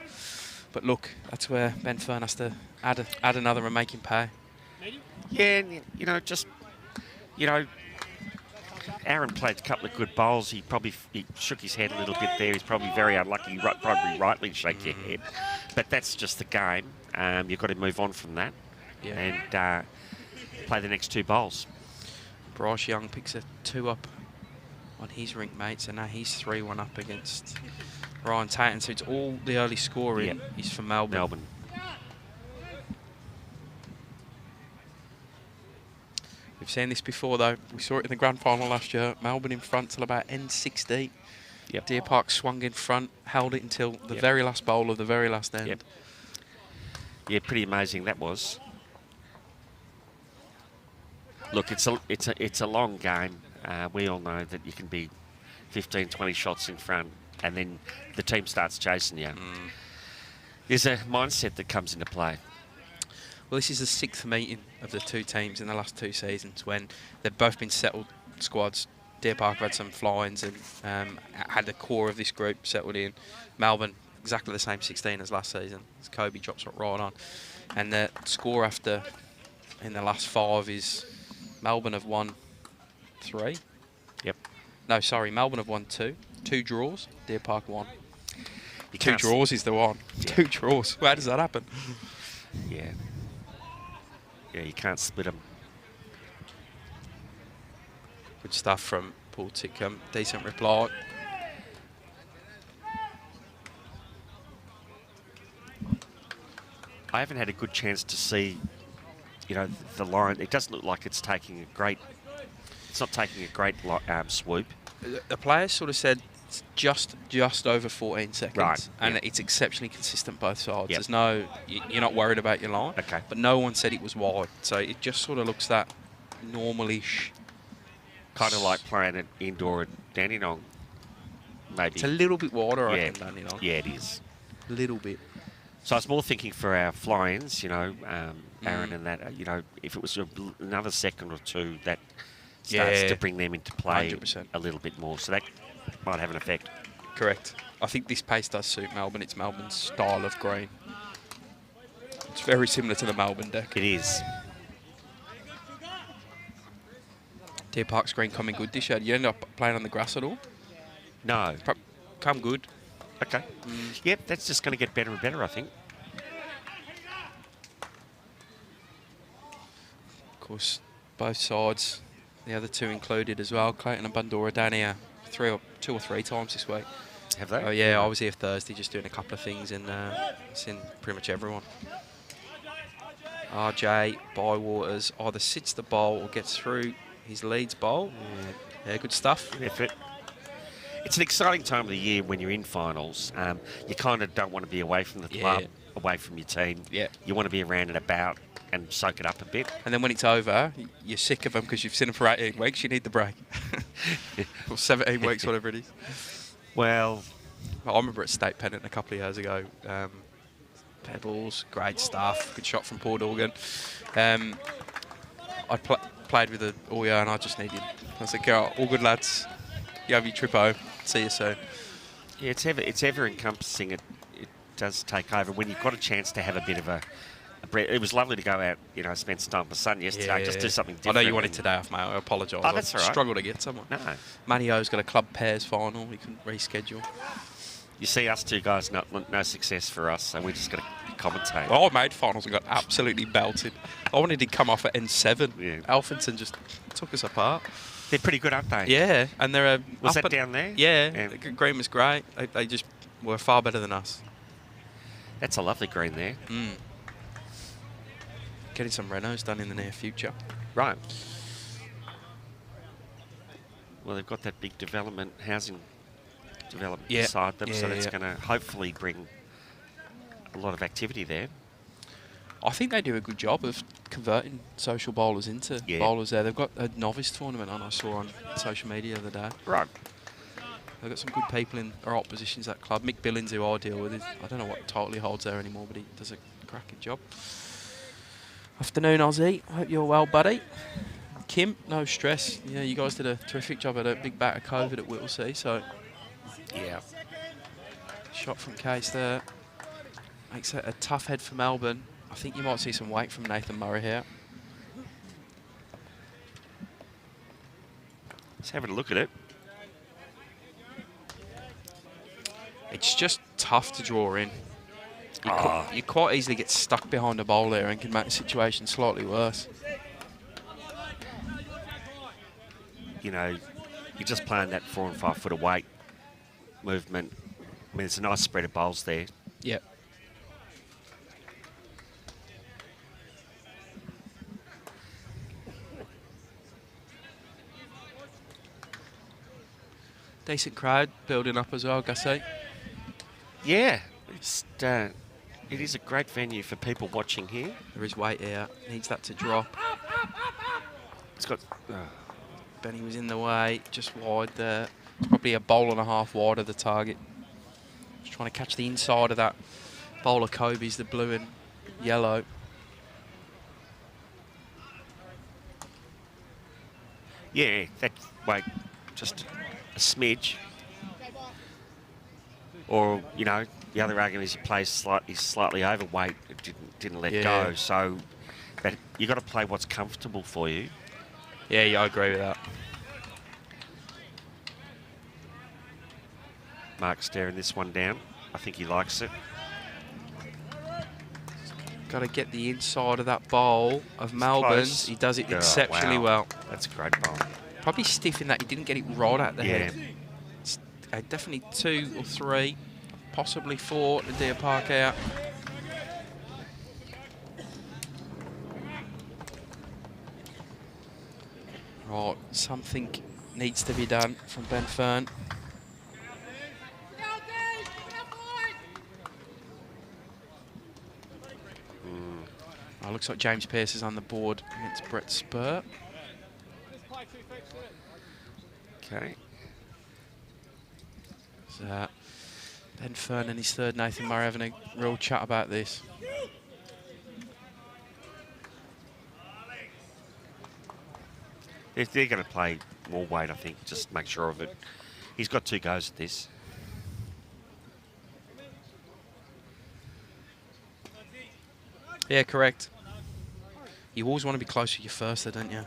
But look, that's where Ben Fern has to add another and make him pay.
Yeah, and, you know, Aaron played a couple of good bowls. He shook his head a little bit there. He's probably very unlucky. Probably rightly shake your head. But that's just the game. You've got to move on from that and play the next 2 bowls.
Bryce Young picks a 2 up on his rink mates, and now he's 3-1 up against Ryan Tatum. So it's all the early scoring is for Melbourne. We've seen this before, though. We saw it in the grand final last year. Melbourne in front till about end 60.
Yep.
Deer Park swung in front, held it until the very last bowl of the very last end.
Yep. Yeah, pretty amazing that was. Look, it's a long game. We all know that you can be 15, 20 shots in front, and then the team starts chasing you. There's a mindset that comes into play.
Well, this is the 6th meeting of the two teams in the last 2 seasons when they've both been settled squads. Deer Park have had some fly-ins and had the core of this group settled in. Melbourne, exactly the same 16 as last season. As Kobe drops it right on. And the score after in the last 5 is Melbourne have won 3.
Yep.
No, sorry, Melbourne have won 2. 2 draws, Deer Park 1.
You
2 draws is the one.
Yeah.
2 draws. Where does that happen?
Yeah. Yeah, you can't split them.
Good stuff from Paul Titcombe. Decent reply.
I haven't had a good chance to see, you know, the line. It doesn't look like it's taking a great. It's not taking a great swoop.
The players sort of said it's just over 14 seconds,
Right,
and
yeah.
it's exceptionally consistent both sides.
Yep.
There's no, you're not worried about your line.
Okay.
But no one said it was wide, so it just sort of looks that normal-ish.
Kind of like playing it indoor at Dandenong, maybe.
It's a little bit wider, I
Yeah.
reckon, don't you know?
Yeah, it is.
A little bit.
So I was more thinking for our fly-ins, you know, Aaron and that, you know, if it was another second or two, that starts
Yeah.
to bring them into play
100%.
a little bit more. So that might have an effect.
Correct. I think this pace does suit Melbourne. It's Melbourne's style of green. It's very similar to the Melbourne deck.
It is.
Deer Park's green coming good this year. You end up playing on the grass at all?
No.
Come good.
Okay. Yep, that's just going to get better and better, I think.
Of course, both sides, the other two included as well. Clayton and Bundora down here 2 or 3 times this week.
Have they?
Oh yeah, I was here Thursday just doing a couple of things and seen pretty much everyone. RJ Bywaters either sits the bowl or gets through his leads bowl. Yeah, good stuff.
It's an exciting time of the year when you're in finals. You kind of don't want to be away from the club, away from your team.
Yeah.
You want to be around and about and soak it up a bit.
And then when it's over, you're sick of them because you've seen them for 18 weeks. You need the break. Or 17 weeks, whatever it is.
Well,
I remember at State Pennant a couple of years ago. Pebbles, great stuff. Good shot from Paul Dorgan. I played with it all year and I just needed. I was like, all good lads. You have your trip home. See you soon.
yeah, it's ever encompassing. It does take over when you've got a chance to have a bit of a breath. It was lovely to go out, you know, spend some time with the sun yesterday. Just do something different.
I know you wanted today off, mate. I apologise.
Oh, that's all right.
I struggled to get someone.
No.
Manio's got a club pairs final. We couldn't reschedule.
You see us two guys, no success for us, so we just got to commentate.
Well, I made finals and got absolutely belted. I wanted to come off at N7.
Yeah.
Alphington just took us apart.
They're pretty good, aren't they?
Yeah, and they're
Was that down there?
Yeah, the green was great. They just were far better than us.
That's a lovely green there.
Getting some renos done in the near future.
Right. Well, they've got that big housing development beside them, so that's going to hopefully bring a lot of activity there.
I think they do a good job of converting social bowlers into bowlers there. They've got a novice tournament on, I saw on social media the other day.
Right.
They've got some good people in their right positions at that club. Mick Billings, who I deal with, I don't know what title he holds there anymore, but he does a cracking job. Afternoon, Aussie. Hope you're well, buddy. Kim, no stress. Yeah, you guys did a terrific job at a big bat of COVID at Whittlesea, so...
Yeah.
Shot from Case there. Makes it a tough head for Melbourne. I think you might see some weight from Nathan Murray here.
Let's have a look at it.
It's just tough to draw in. You quite easily get stuck behind a bowl there and can make the situation slightly worse.
You know, you're just playing that 4 and 5 foot of weight movement. I mean, it's a nice spread of bowls there.
Yep. Decent crowd building up as well, Gussie.
Yeah, it is a great venue for people watching here.
There is weight here. Needs that to drop.
It's got...
Benny was in the way, just wide there. It's probably a bowl and a half wide of the target. Just trying to catch the inside of that bowl of Kobe's, the blue and yellow.
Yeah, that weight, just a smidge. Or, you know, the other argument is he plays slightly overweight, didn't let go. So, but you got to play what's comfortable for you.
Yeah, I agree with that.
Mark's staring this one down. I think he likes it.
Got to get the inside of that bowl of Melbourne's.
Close.
He does it exceptionally well.
That's a great bowl.
Probably stiff in that he didn't get it right at the head. It's, definitely 2 or 3, possibly 4 to Deer Park out. Right, something needs to be done from Ben Fern. Oh, looks like James Pearce is on the board against Brett Spurt.
Okay.
So, Ben Fern and his third Nathan Murray having a real chat about this.
If they're going to play more weight, I think, just make sure of it. He's got 2 goes at this.
Yeah, correct. You always want to be close to your first, though, don't you?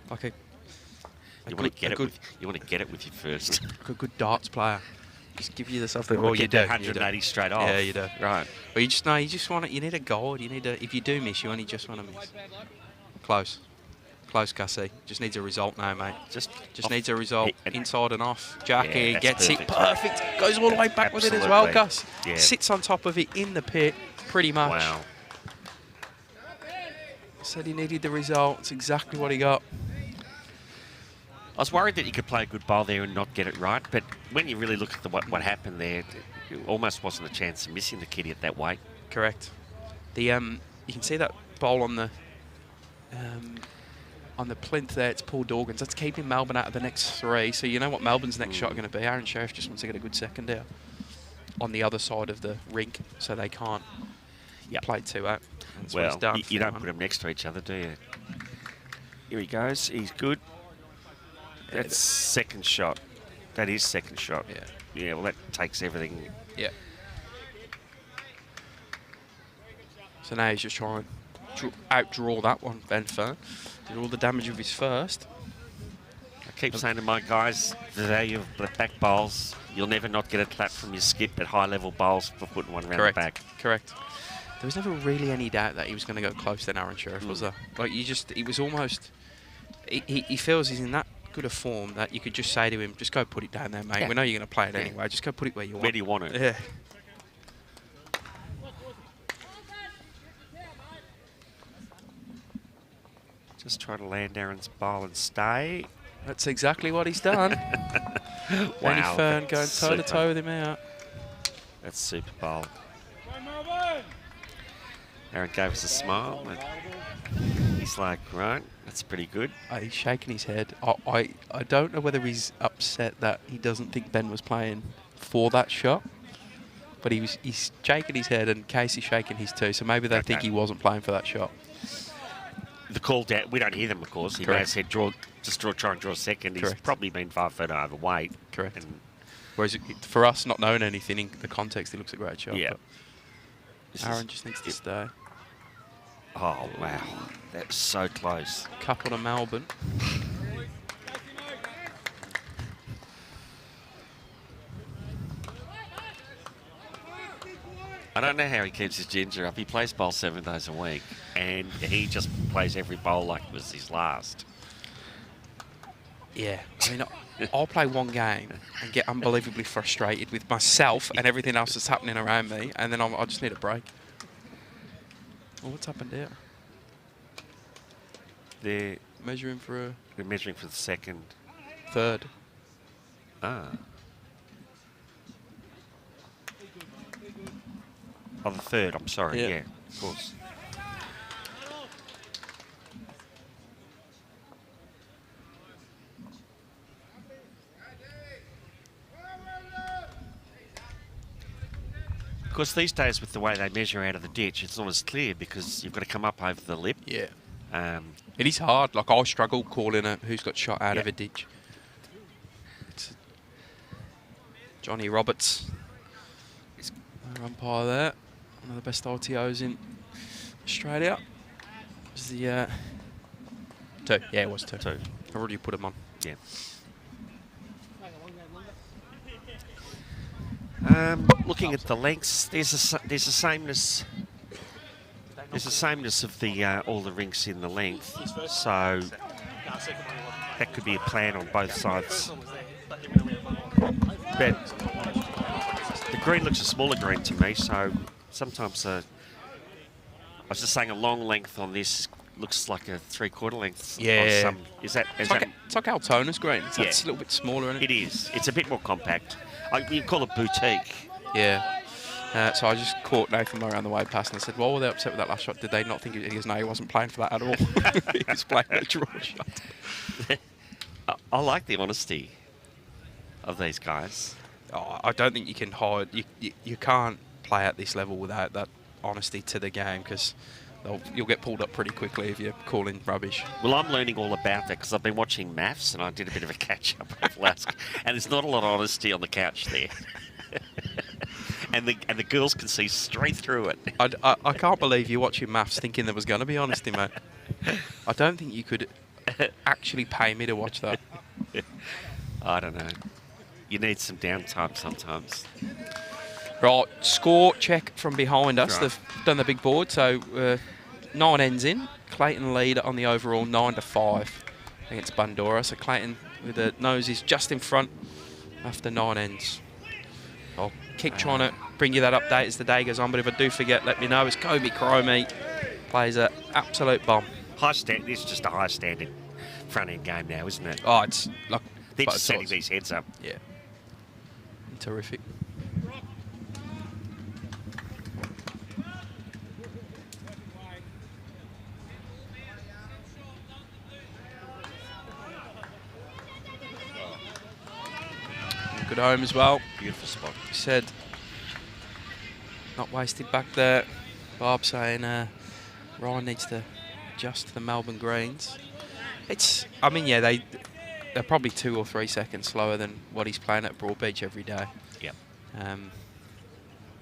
Like
you want to get it with your first.
Like a good darts player. Just give you the stuff that
you do 180 straight off.
Yeah, you do.
Right.
But you just know you just want it. You need a goal. You need a. If you do miss, you only just want to miss. Close, Gussie. Just needs a result now, mate. Just needs a result. Inside and off. Jackie gets it perfect. Goes all the way back with it as well, Gus.
Yeah.
Sits on top of it in the pit, pretty much.
Wow.
Said he needed the result. It's exactly what he got.
I was worried that you could play a good bowl there and not get it right, but when you really look at what happened there, it almost wasn't a chance of missing the kitty at that weight.
Correct. The you can see that bowl on the plinth there. It's Paul Dawkins. That's keeping Melbourne out of the next 3. So you know what Melbourne's next shot are going to be. Aaron Sheriff just wants to get a good second there on the other side of the rink, so they can't play 2 out. That's
well, you don't put them next to each other, do you? Here he goes. He's good. That's second shot. That is second shot.
Yeah.
Yeah, well, that takes everything.
Yeah. So now he's just trying to outdraw that one, Ben Fern. Did all the damage of his first.
I keep saying to my guys, the value of the back bowls, you'll never not get a clap from your skip at high-level bowls for putting one round the back.
Correct. There was never really any doubt that he was going to go close to Aaron Sheriff, was there? Like, it was almost... He feels he's in that good a form that you could just say to him, just go put it down there, mate.
Yeah.
We know you're going to play it anyway. Just go put it where you want.
Where do you want it?
Yeah.
Just try to land Aaron's bowl and stay.
That's exactly what he's done. Danny Fern going toe-to-toe with him out.
That's super bowl. Aaron gave us a smile. And he's like, right, that's pretty good.
He's shaking his head. I don't know whether he's upset that he doesn't think Ben was playing for that shot, but he's shaking his head, and Casey's shaking his too. So maybe they think he wasn't playing for that shot.
The call down, we don't hear them, of course. He may have said, try and draw second. He's probably been 5 foot overweight.
Correct. And whereas for us, not knowing anything in the context, it looks a great shot.
Yeah.
Aaron just needs to stay.
Oh, wow. That was so close.
Couple to Melbourne.
I don't know how he keeps his ginger up. He plays bowl 7 days a week, and he just plays every bowl like it was his last.
Yeah. I mean, I'll play one game and get unbelievably frustrated with myself and everything else that's happening around me, and then I just need a break. Well, what's happened here?
They're
measuring for
the second.
Third.
Ah. Oh, the third, I'm sorry. Yeah, of course. course, these days with the way they measure out of the ditch, it's not as clear because you've got to come up over the lip.
Yeah. It is hard. Like, I struggle calling who's got shot out of a ditch. It's Johnny Roberts is our umpire there. One of the best RTOs in Australia. Was the 2? Yeah, it was 2. I've already put him on.
Yeah. Looking at the lengths, there's a sameness. There's a sameness of the all the rinks in the length, so that could be a plan on both sides. But the green looks a smaller green to me, so sometimes I was just saying a long length on this looks like a 3/4 length.
Yeah.
It's
like Altona's green. It's a little bit smaller, isn't it?
It is. It's a bit more compact. You call it boutique.
Yeah. So I just caught Nathan Murray on the way past and I said, "Well, were they upset with that last shot? Did they not think?" He goes, "No, he wasn't playing for that at all. He was playing a draw shot."
I like the honesty of these guys.
Oh, I don't think you can hide. You can't play at this level without that honesty to the game, because you'll get pulled up pretty quickly if you're calling rubbish.
Well, I'm learning all about that because I've been watching maths and I did a bit of a catch-up over last, and there's not a lot of honesty on the couch there. And the girls can see straight through it.
I can't believe you're watching maths thinking there was going to be honesty, mate. I don't think you could actually pay me to watch that.
I don't know. You need some downtime sometimes.
Right, score check from behind us.
Right.
They've done the big board, so 9 ends in. Clayton lead on the overall 9-5 against Bandura. So Clayton with the noses just in front after 9 ends. I'll keep trying to bring you that update as the day goes on, but if I do forget, let me know. It's Kobe Cromie, plays an absolute bomb.
This is just a high standard front end game now, isn't it?
Oh, it's like
they're just setting these heads up.
Yeah, terrific. Good home as well.
Beautiful spot.
Said not wasted back there. Bob saying Ryan needs to adjust to the Melbourne greens. I mean, yeah, they're probably 2 or 3 seconds slower than what he's playing at Broadbeach every day.
Yep.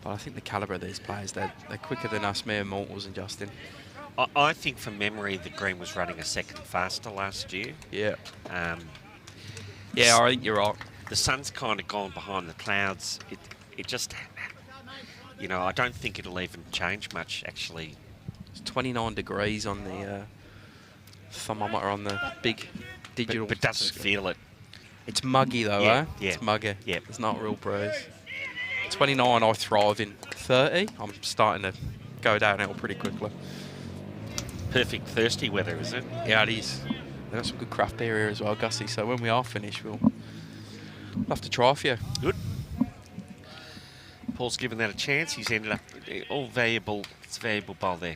But I think the calibre of these players, they're quicker than us mere mortals and Justin.
I think from memory the green was running a second faster last year.
Yeah. Yeah, I think you're right.
The sun's kind of gone behind the clouds. It just, you know, I don't think it'll even change much, actually.
It's 29 degrees on the thermometer on the big digital.
But doesn't feel it.
It's muggy though,
Yeah.
It's muggy.
Yeah.
It's not a real breeze. 29, I thrive in. 30, I'm starting to go downhill pretty quickly.
Perfect thirsty weather, is it?
Yeah, it is. They've got some good craft beer here as well, Gussie, so when we are finished, we'll have to try a few.
Good. Paul's given that a chance. He's ended up all valuable. It's a valuable bowl there.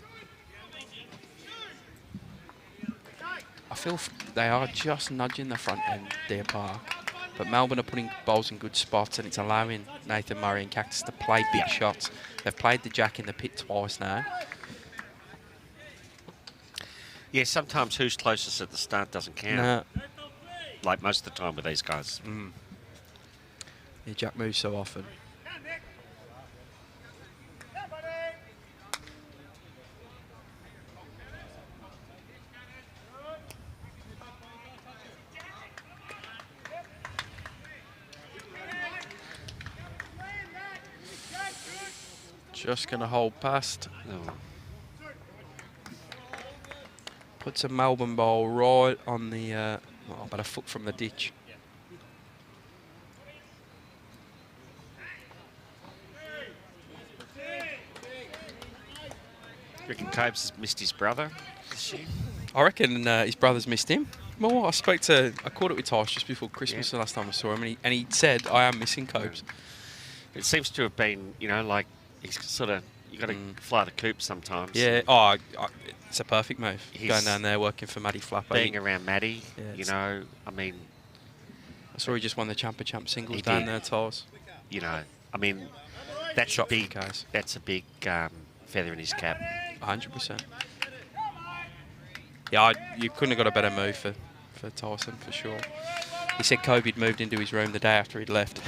I feel they are just nudging the front end, Deer Park. But Melbourne are putting bowls in good spots, and it's allowing Nathan Murray and Cactus to play big shots. They've played the jack in the pit twice now.
Yeah, sometimes who's closest at the start doesn't count.
No.
Like most of the time with these guys.
Yeah, jack moves so often. Just going to hold past.
Oh.
Puts a Melbourne ball right on the, about a foot from the ditch.
You reckon Cobes has missed his brother this year?
I reckon his brother's missed him. Well, I caught it with Tosh just before Christmas the last time I saw him, and he said, "I am missing Cobes."
It seems to have been, you know, like he's sort of, you got to fly the coop sometimes.
Yeah, it's a perfect move. Going down there, working for Matty Flapper.
Being around Matty,
Yeah,
you know, I mean...
I saw he just won the Champ singles
He
down
did.
there, Tosh.
You know, I mean, that's
shot
a big
for the case.
That's a big feather in his cap.
100%. Yeah, you couldn't have got a better move for Tyson, for sure. He said Kobe had moved into his room the day after he'd left.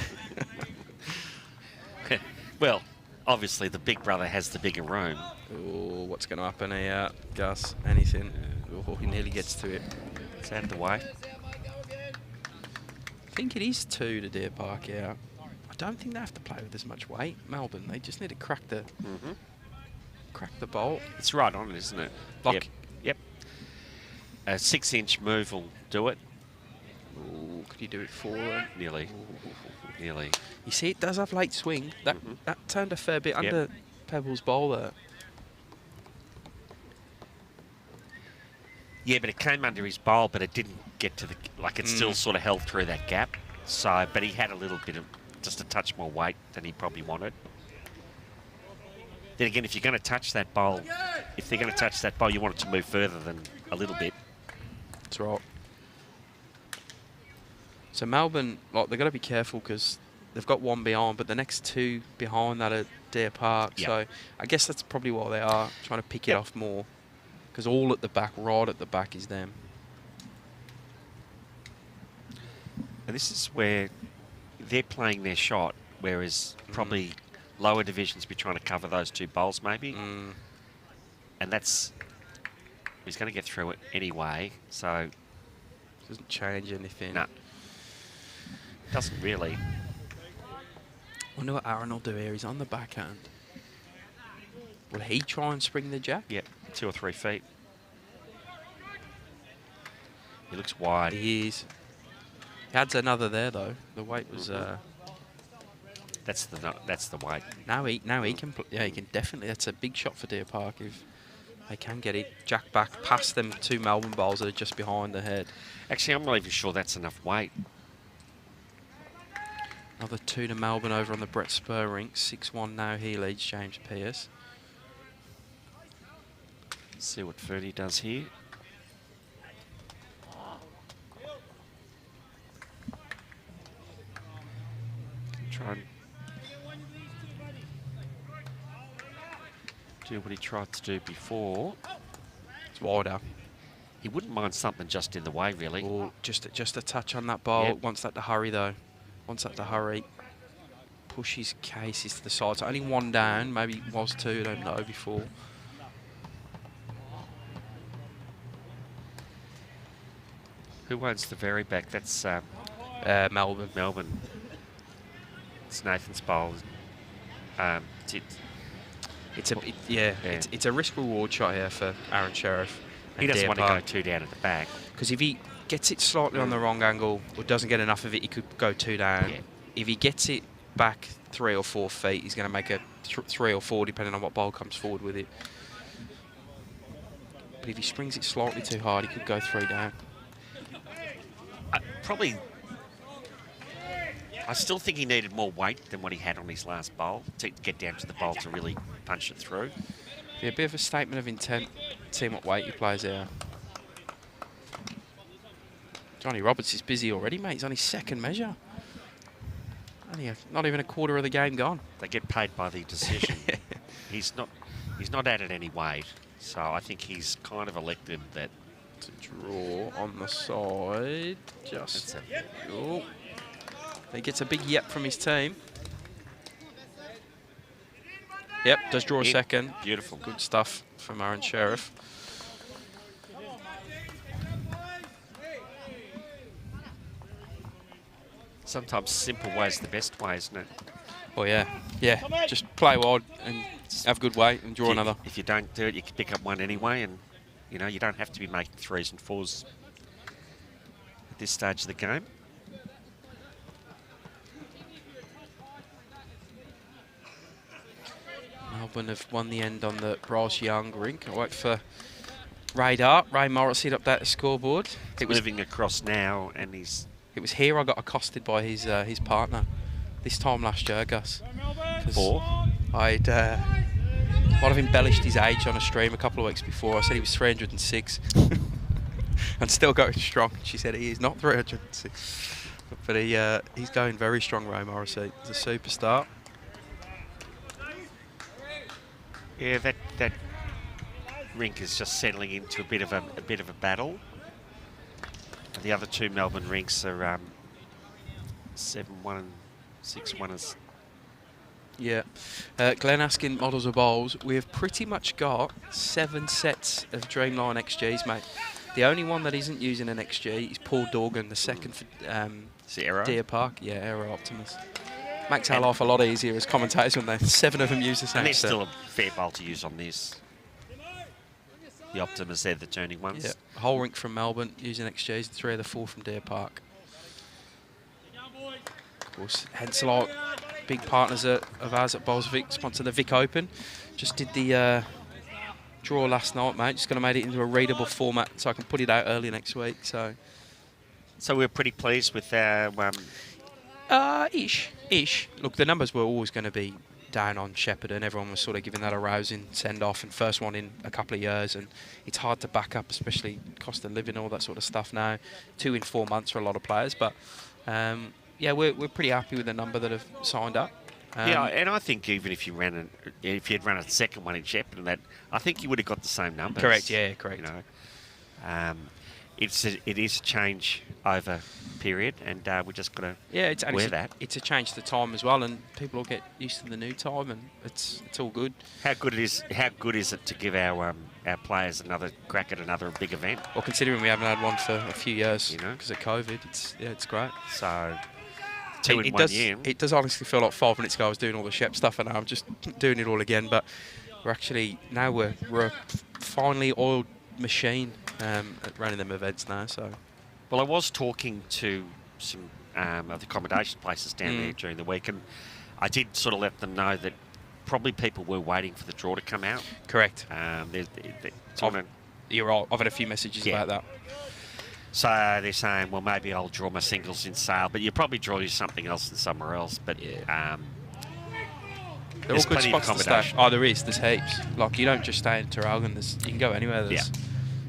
Well, obviously the big brother has the bigger room.
Oh, what's going to happen here, Gus? Anything? Oh, he nearly gets to it.
It's out of the way.
I think it is 2 to Deer Park, yeah. I don't think they have to play with as much weight, Melbourne. They just need to crack the bolt.
It's right on it, isn't it?
Lock.
Yep. A 6-inch move will do it.
Ooh, could you do it 4?
Nearly.
Ooh.
Nearly.
You see, it does have late swing. That turned a fair bit under Pebble's bowl there.
Yeah, but it came under his bowl, but it didn't get to the... Like, it still sort of held through that gap. So, but he had a little bit of... Just a touch more weight than he probably wanted. Then again, if you're going to touch that bowl... If they're going to touch that bowl, you want it to move further than a little bit.
That's right. So Melbourne, like, they've got to be careful because they've got 1 behind, but the next 2 behind that are Deer Park.
Yep.
So I guess that's probably why they are trying to pick it off more. Because all at the back, right at the back is them.
And this is where they're playing their shot, whereas probably lower divisions be trying to cover those 2 bowls maybe. And that's... He's going to get through it anyway, so...
Doesn't change anything.
No. Doesn't really.
Wonder what Aaron will do here. He's on the backhand. Will he try and spring the jack?
Yep, 2 or 3 feet. He looks wide.
He is. He adds another there though. The weight was.
That's the weight.
Now he can. Yeah, he can definitely. That's a big shot for Deer Park if they can get it jack back past them 2 Melbourne bowls that are just behind the head.
Actually, I'm not even sure that's enough weight.
Another 2 to Melbourne over on the Brett Spur rink. 6-1 now. He leads James Pearce.
Let's see what Ferdy does here. Try and do what he tried to do before.
It's wider.
He wouldn't mind something just in the way, really.
Oh, just a touch on that bowl.
Yep.
Wants that to hurry though. Wants that to hurry. Push his cases to the side. So only 1 down. Maybe it was 2. I don't know before.
Who owns the very back? That's
Melbourne.
Melbourne. It's Nathan's bowl.
It's a risk reward shot here for Aaron Sheriff.
He doesn't want to go 2 down at the back.
Because if he gets it slightly on the wrong angle or doesn't get enough of it, he could go 2 down. Yeah. If he gets it back 3 or 4 feet, he's going to make a 3 or 4 depending on what bowl comes forward with it. But if he springs it slightly too hard, he could go 3 down.
I still think he needed more weight than what he had on his last bowl to get down to the bowl to really punch it through.
Yeah, a bit of a statement of intent, seeing what weight he plays there. Johnny Roberts is busy already, mate. He's on his 2nd measure. Not even a quarter of the game gone.
They get paid by the decision. He's not added any weight, so I think he's kind of elected that.
To draw on the side, just. Oh. He gets a big yep from his team. Yep, does draw a 2nd.
Beautiful.
Good stuff from Aaron Sheriff.
Sometimes simple way is the best way, isn't it?
Oh yeah, yeah. Just play wide and have good weight and draw another.
If you don't do it, you can pick up 1 anyway, and you know you don't have to be making 3s and 4s at this stage of the game.
Melbourne have won the end on the Bryce Young rink. I wait for Radar. Ray Morrissey up there at the scoreboard.
It was moving across now, and he's.
It was here I got accosted by his partner this time last year, Gus.
4.
I'd might have embellished his age on a stream a couple of weeks before. I said he was 306 and still going strong. She said he is not 306, but he's going very strong. Ray Morrissey, he's a superstar.
Yeah, that rink is just settling into a bit of a battle. The other two Melbourne rinks are 7-1 and 6-1.
Yeah. Glenn asking models of bowls. We've pretty much got 7 sets of Dreamline XGs, mate. The only one that isn't using an XG is Paul Dorgan, the second for Deer Park. Yeah, Aero Optimus. Makes our life a lot easier as commentators when 7 of them use the same
And there's
set.
still a fair bowl to use on this. The Optimus, they're the turning ones.
Yeah, a whole rink from Melbourne using XGs, 3 of the 4 from Deer Park. Of course, Henselite, big partners of ours at Bolsvik, sponsor the Vic Open. Just did the draw last night, mate. Just going to make it into a readable format so I can put it out early next week. So
we're pretty pleased with our...
Ish. Look, the numbers were always going to be down on Shepparton. Everyone was sort of giving that a rousing send-off and first one in a couple of years, and it's hard to back up, especially cost of living, all that sort of stuff now. 2 in 4 months for a lot of players, but yeah, we're pretty happy with the number that have signed up.
Yeah, and I think even if you had run a second one in Shepparton, that I think you would have got the same numbers.
Correct. Yeah, correct.
You know, it is a change over period, and we're just going to wear that.
It's a change to time as well, and people will get used to the new time, and it's all good. How good is
it to give our players another crack at another big event?
Well, considering we haven't had one for a few years, because of COVID, it's great.
So 2 in 1 year.
It does honestly feel like 5 minutes ago I was doing all the Shep stuff, and now I'm just doing it all again. But we're a finely oiled machine at running them events now. So,
well, I was talking to some of the accommodation places down there during the week, and I did sort of let them know that probably people were waiting for the draw to come out.
Correct. You're right. I've had a few messages about that.
So they're saying, well, maybe I'll draw my singles in sale, but you'll probably draw you something else in somewhere else. But
they're all good spots to stay. Oh, there is. There's heaps. Like, you don't just stay in Traralgon. You can go anywhere.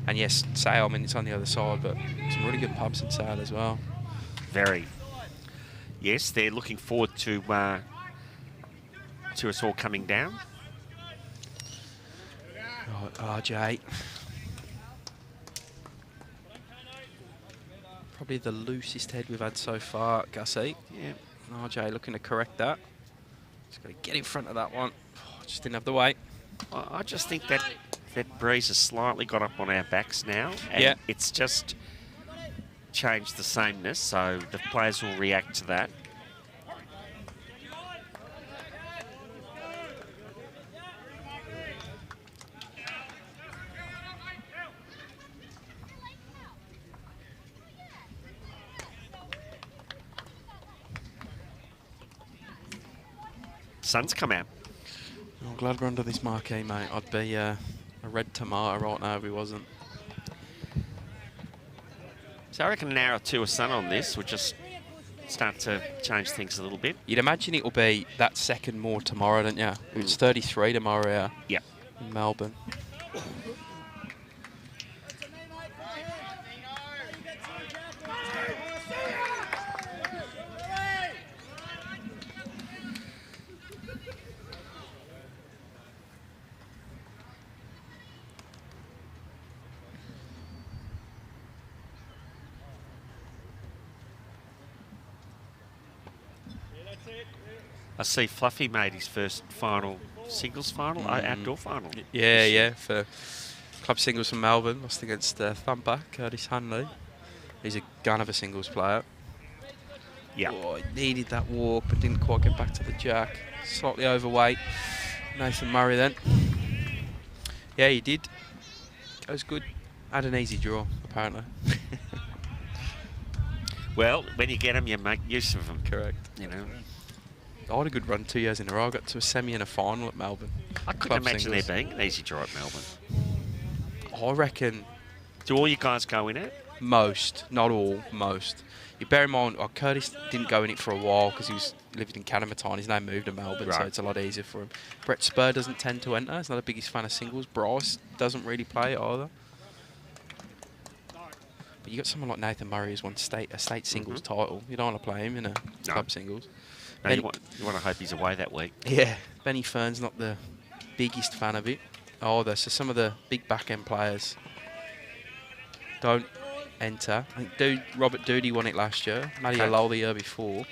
And yes, Sale, I mean, it's on the other side, but some really good pubs in Sale as well.
Very. Yes, they're looking forward to us all coming down.
Right, RJ. Probably the loosest head we've had so far, Gussie. Yeah. RJ looking to correct that. Just got to get in front of that one. Just didn't have the weight.
I just think that breeze has slightly got up on our backs now. And it's just changed the sameness, so the players will react to that. Sun's come out.
I'm glad we're under this marquee, mate. I'd be a red tomato right now if he wasn't.
So I reckon an hour or two of sun on this would just start to change things a little bit.
You'd imagine it'll be that second more tomorrow, don't you? It's 33 tomorrow in Melbourne.
I see Fluffy made his first singles final, outdoor final.
Yeah, for club singles from Melbourne. Lost against Thumper, Curtis Hanley. He's a gun of a singles player.
Yeah.
Oh, he needed that walk, but didn't quite get back to the jack. Slightly overweight. Nathan Murray then. Yeah, he did. That was good. Had an easy draw, apparently.
Well, when you get them, you make use of them.
Correct.
You know.
I had a good run 2 years in a row. I got to a semi and a final at Melbourne.
I couldn't imagine there being an easy draw at Melbourne.
I reckon...
Do all you guys go in it?
Most. Not all. Most. You bear in mind, Curtis didn't go in it for a while because he was living in Canamatine. He's now moved to Melbourne, so it's a lot easier for him. Brett Spur doesn't tend to enter. He's not the biggest fan of singles. Bryce doesn't really play it either. But you got someone like Nathan Murray who's won a state singles title. You don't want to play him in a club singles.
No, you want to hope he's away that week.
Yeah. Benny Fern's not the biggest fan of it either. So some of the big back-end players don't enter. I think Robert Doody won it last year. Mario Lowell the year before.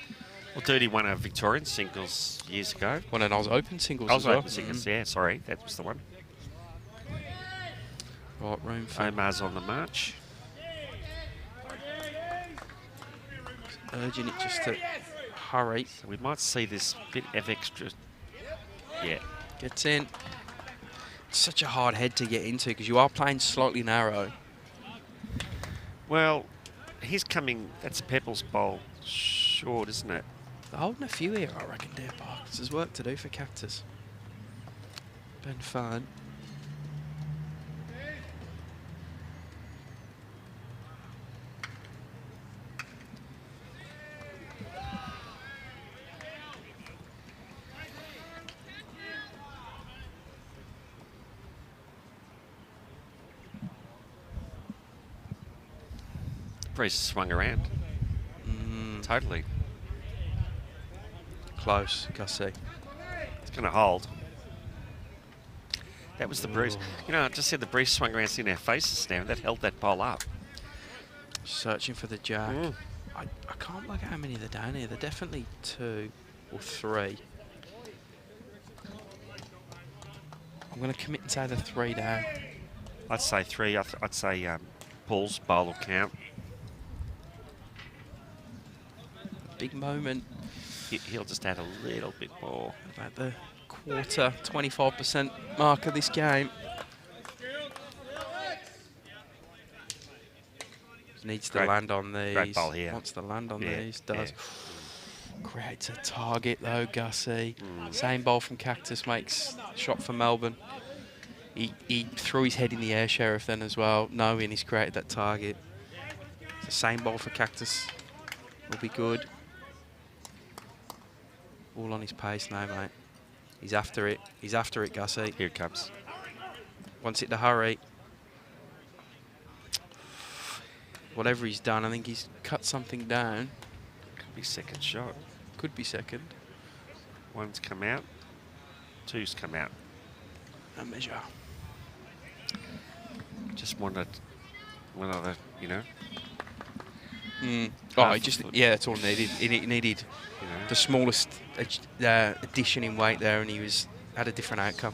Well, Doody won a Victorian singles years ago.
Won an Oz Open singles
Oz
as well.
Open singles, yeah, sorry. That was the one.
Right, room for...
Omar's on the march.
Urging it just to hurry.
So we might see this bit of extra... Yeah.
Gets in. It's such a hard head to get into because you are playing slightly narrow.
Well, he's coming... That's Pebble's bowl short, isn't it?
They're holding a few here, I reckon, Deer Park. There's work to do for Cactus. Been fun.
Breeze swung around. Totally.
Close, Gussie.
It's going to hold. That was the breeze. You know, I just said the breeze swung around in our faces now. That held that bowl up.
Searching for the jack. I can't work out how many they're down here. They're definitely 2 or 3. I'm going to commit and say they're 3 down.
I'd say 3. I'd say Paul's bowl will count.
Big moment.
He'll just add a little bit more.
About the quarter, 25% mark of this game. Needs to land on these.
Great bowl here.
Wants to land on these. Does. Creates a target though, Gussie. Same bowl from Cactus makes shot for Melbourne. He threw his head in the air, Sheriff, then as well, knowing he's created that target. The same bowl for Cactus will be good. All on his pace now, mate. He's after it. He's after it, Gussie.
Here it comes.
Wants it to hurry. Whatever he's done, I think he's cut something down.
Could be second shot.
Could be second.
1's come out. 2's come out.
A measure.
Just wanted one other, you know.
Oh, yeah, that's all he needed. He needed the smallest addition in weight there, and he had a different outcome.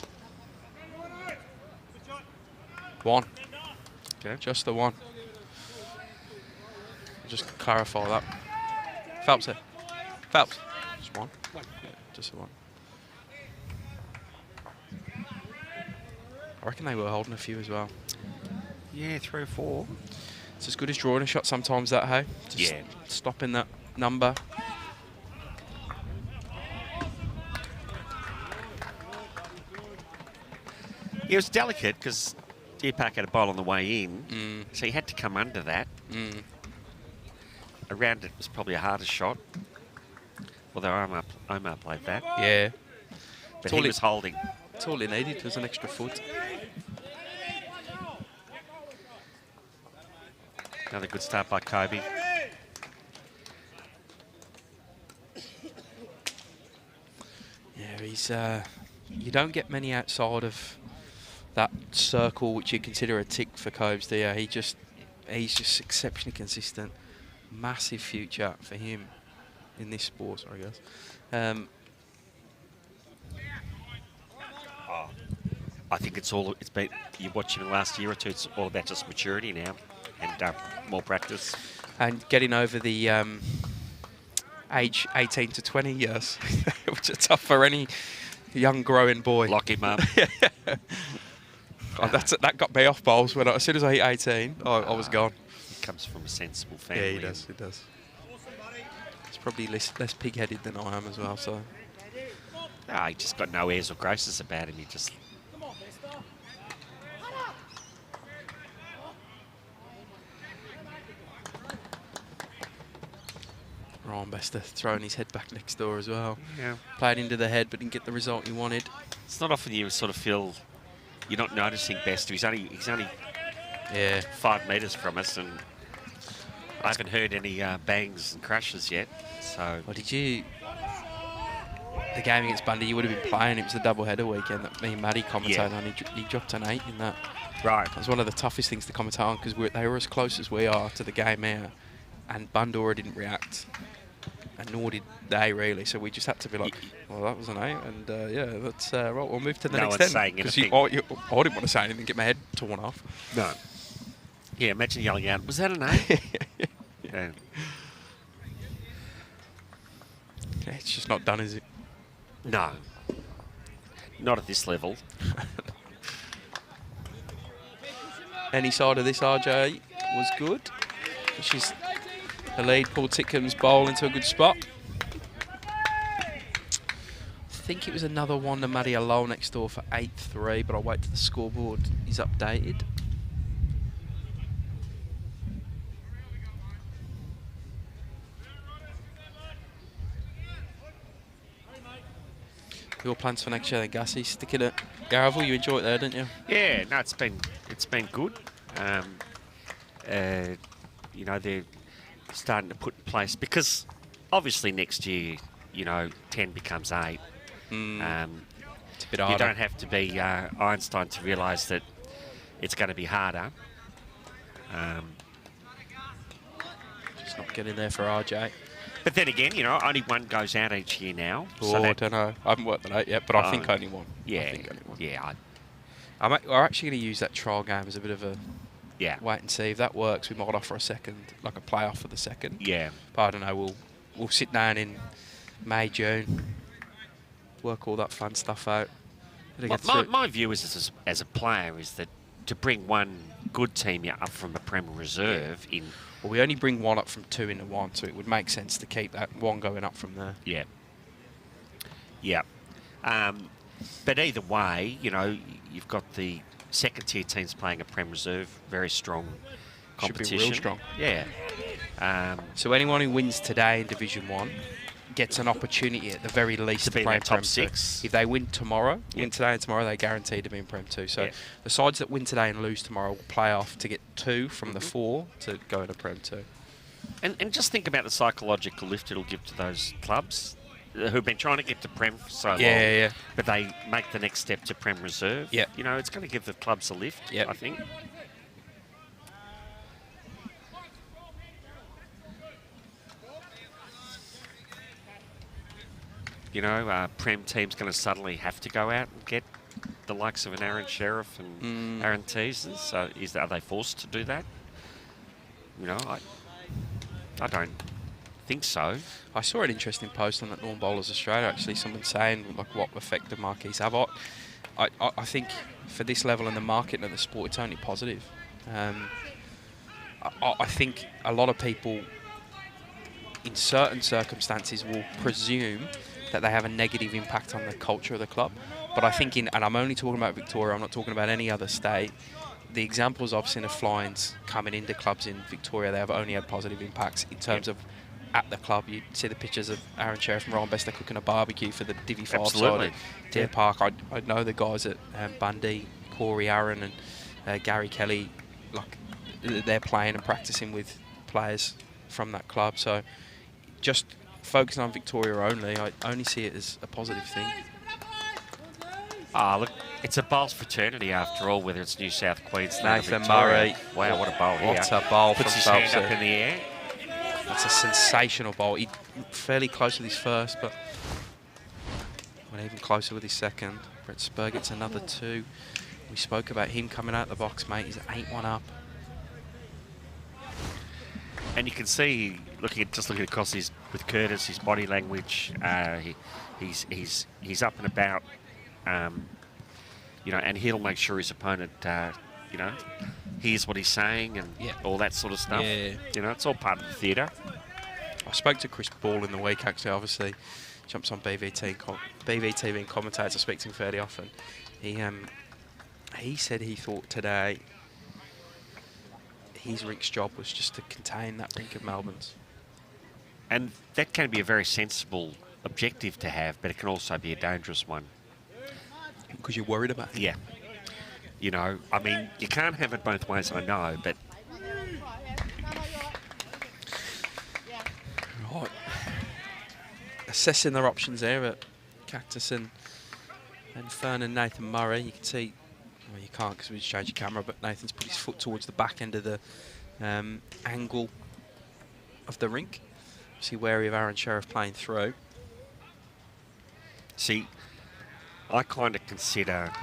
1.
Okay.
Just the 1. Just clarify that. Phelps there. Phelps. Just 1. Yeah, just the 1. I reckon they were holding a few as well.
Yeah, 3 or 4.
It's as good as drawing a shot sometimes, that, hey? Just stopping that number.
It was delicate because Deer Park had a bowl on the way in, so he had to come under that. Around it was probably a harder shot, although Omar played that.
Yeah.
But he was holding.
That's all he needed was an extra foot.
Another good start by Kobe.
Yeah, he's... you don't get many outside of that circle, which you consider a tick for Cobes, do you? He's just exceptionally consistent. Massive future for him in this sport, I guess.
I think it's been, you watch him the last year or two, it's all about just maturity now and more practice.
And getting over the age 18 to 20 years, which is tough for any young growing boy.
Lock him up.
Oh, that got me off bowls. As soon as I hit 18, I was gone.
He comes from a sensible family.
Yeah, he does. He's probably less pig-headed than I am as well, so...
He just got no airs or graces about him. He just...
Ryan Bester throwing his head back next door as well.
Yeah.
Played into the head, but didn't get the result he wanted.
It's not often you sort of feel you're not noticing Bester. He's only 5 metres from us, and I haven't heard any bangs and crashes yet. So.
Well, did you the game against Bundy, you would have been playing. It was the double-header weekend that me and Maddie commentated on. He dropped an 8 in that.
Right.
It was one of the toughest things to commentate on because they were as close as we are to the game here, and Bundoora didn't react, and nor did they really. So we just had to be like, well, that was an 8, and yeah, that's right. We'll move to the next 10. Because I didn't want to say anything, get my head torn off.
No. Yeah, imagine yelling out, was that an 8? Yeah.
Yeah, it's just not done, is it?
No. Not at this level.
Any side of this, RJ, was good. She's the lead, Paul Titcombe's bowl into a good spot. I think it was another one to Maddie Lowell next door for 8-3, but I'll wait till the scoreboard is updated. Your plans for next year then, Gussie? Sticking at Garraville, you enjoyed it there, didn't you?
Yeah, no, it's been good. You know, they're starting to put in place, because obviously next year, you know, 10 becomes 8.
It's a bit harder.
You don't have to be Einstein to realise that it's going to be harder.
Just not getting there for RJ.
But then again, you know, only one goes out each year now.
Oh,
so
I don't know. I haven't worked that out yet, but I think only one.
Yeah,
I think only one.
yeah.
We're actually going to use that trial game as a bit of a wait and see. If that works, we might offer a second, like a playoff for the second.
Yeah.
But I don't know. We'll sit down in May, June, work all that fun stuff out.
My view is, as a player, is that to bring one good team up from a Premier Reserve in.
Well, we only bring one up from 2 into 1, so it would make sense to keep that one going up from there.
Yeah. Yeah. But either way, you know, you've got the second-tier teams playing a Prem Reserve, very strong competition.
Should be real strong.
Yeah.
So anyone who wins today in Division 1 gets an opportunity at the very least
to be in
play
that top
Prem
6.
2. If they win tomorrow, win today and tomorrow, they're guaranteed to be in Prem 2. So the sides that win today and lose tomorrow will play off to get 2 from the 4 to go into Prem 2.
And just think about the psychological lift it'll give to those clubs who've been trying to get to Prem for so long. But they make the next step to Prem Reserve.
Yeah.
You know, it's going to give the clubs a lift, I think. You know, Prem team's going to suddenly have to go out and get the likes of an Aaron Sheriff and Aaron Teasers. So are they forced to do that? You know, I don't think so.
I saw an interesting post on that Norm Bowlers Australia, actually. Someone saying like what effect the marquees have. I think for this level in the market and the sport, it's only positive. I think a lot of people in certain circumstances will presume that they have a negative impact on the culture of the club. But I think and I'm only talking about Victoria, I'm not talking about any other state, the examples I've seen of fly-ins coming into clubs in Victoria, they have only had positive impacts in terms of at the club. You see the pictures of Aaron Sheriff and Ryan Bester cooking a barbecue for the Divi 5 side at Deer Park. I know the guys at Bundy, Corey Aaron and Gary Kelly, like they're playing and practicing with players from that club. So just focusing on Victoria only, I only see it as a positive thing.
Look, it's a bowls fraternity after all, whether it's New South Queensland
Nathan
or Victoria.
Murray.
Wow, what a bowl here.
What a bowl from
Puts his hand up in the air.
That's a sensational bowl. He fairly close with his first, but went even closer with his second. Brett Spur gets another 2. We spoke about him coming out the box, mate. He's 8-1 up.
And you can see, looking across with Curtis, his body language. He's up and about. You know, and he'll make sure his opponent, you know, hears what he's saying and all that sort of stuff.
Yeah.
You know, it's all part of the theatre.
I spoke to Chris Ball in the week, actually, obviously. Jumps on BVTV and commentates. I speak to him fairly often. He said he thought today his rink's job was just to contain that rink of Melbourne's.
And that can be a very sensible objective to have, but it can also be a dangerous one.
Because you're worried about it.
Yeah. You know, I mean, you can't have it both ways, I know, but...
Right. Assessing their options there, but Cactus and Fern and Nathan Murray. You can see, well, you can't because we just changed the camera, but Nathan's put his foot towards the back end of the angle of the rink. Obviously wary of Aaron Sheriff playing through.
See, I kind of consider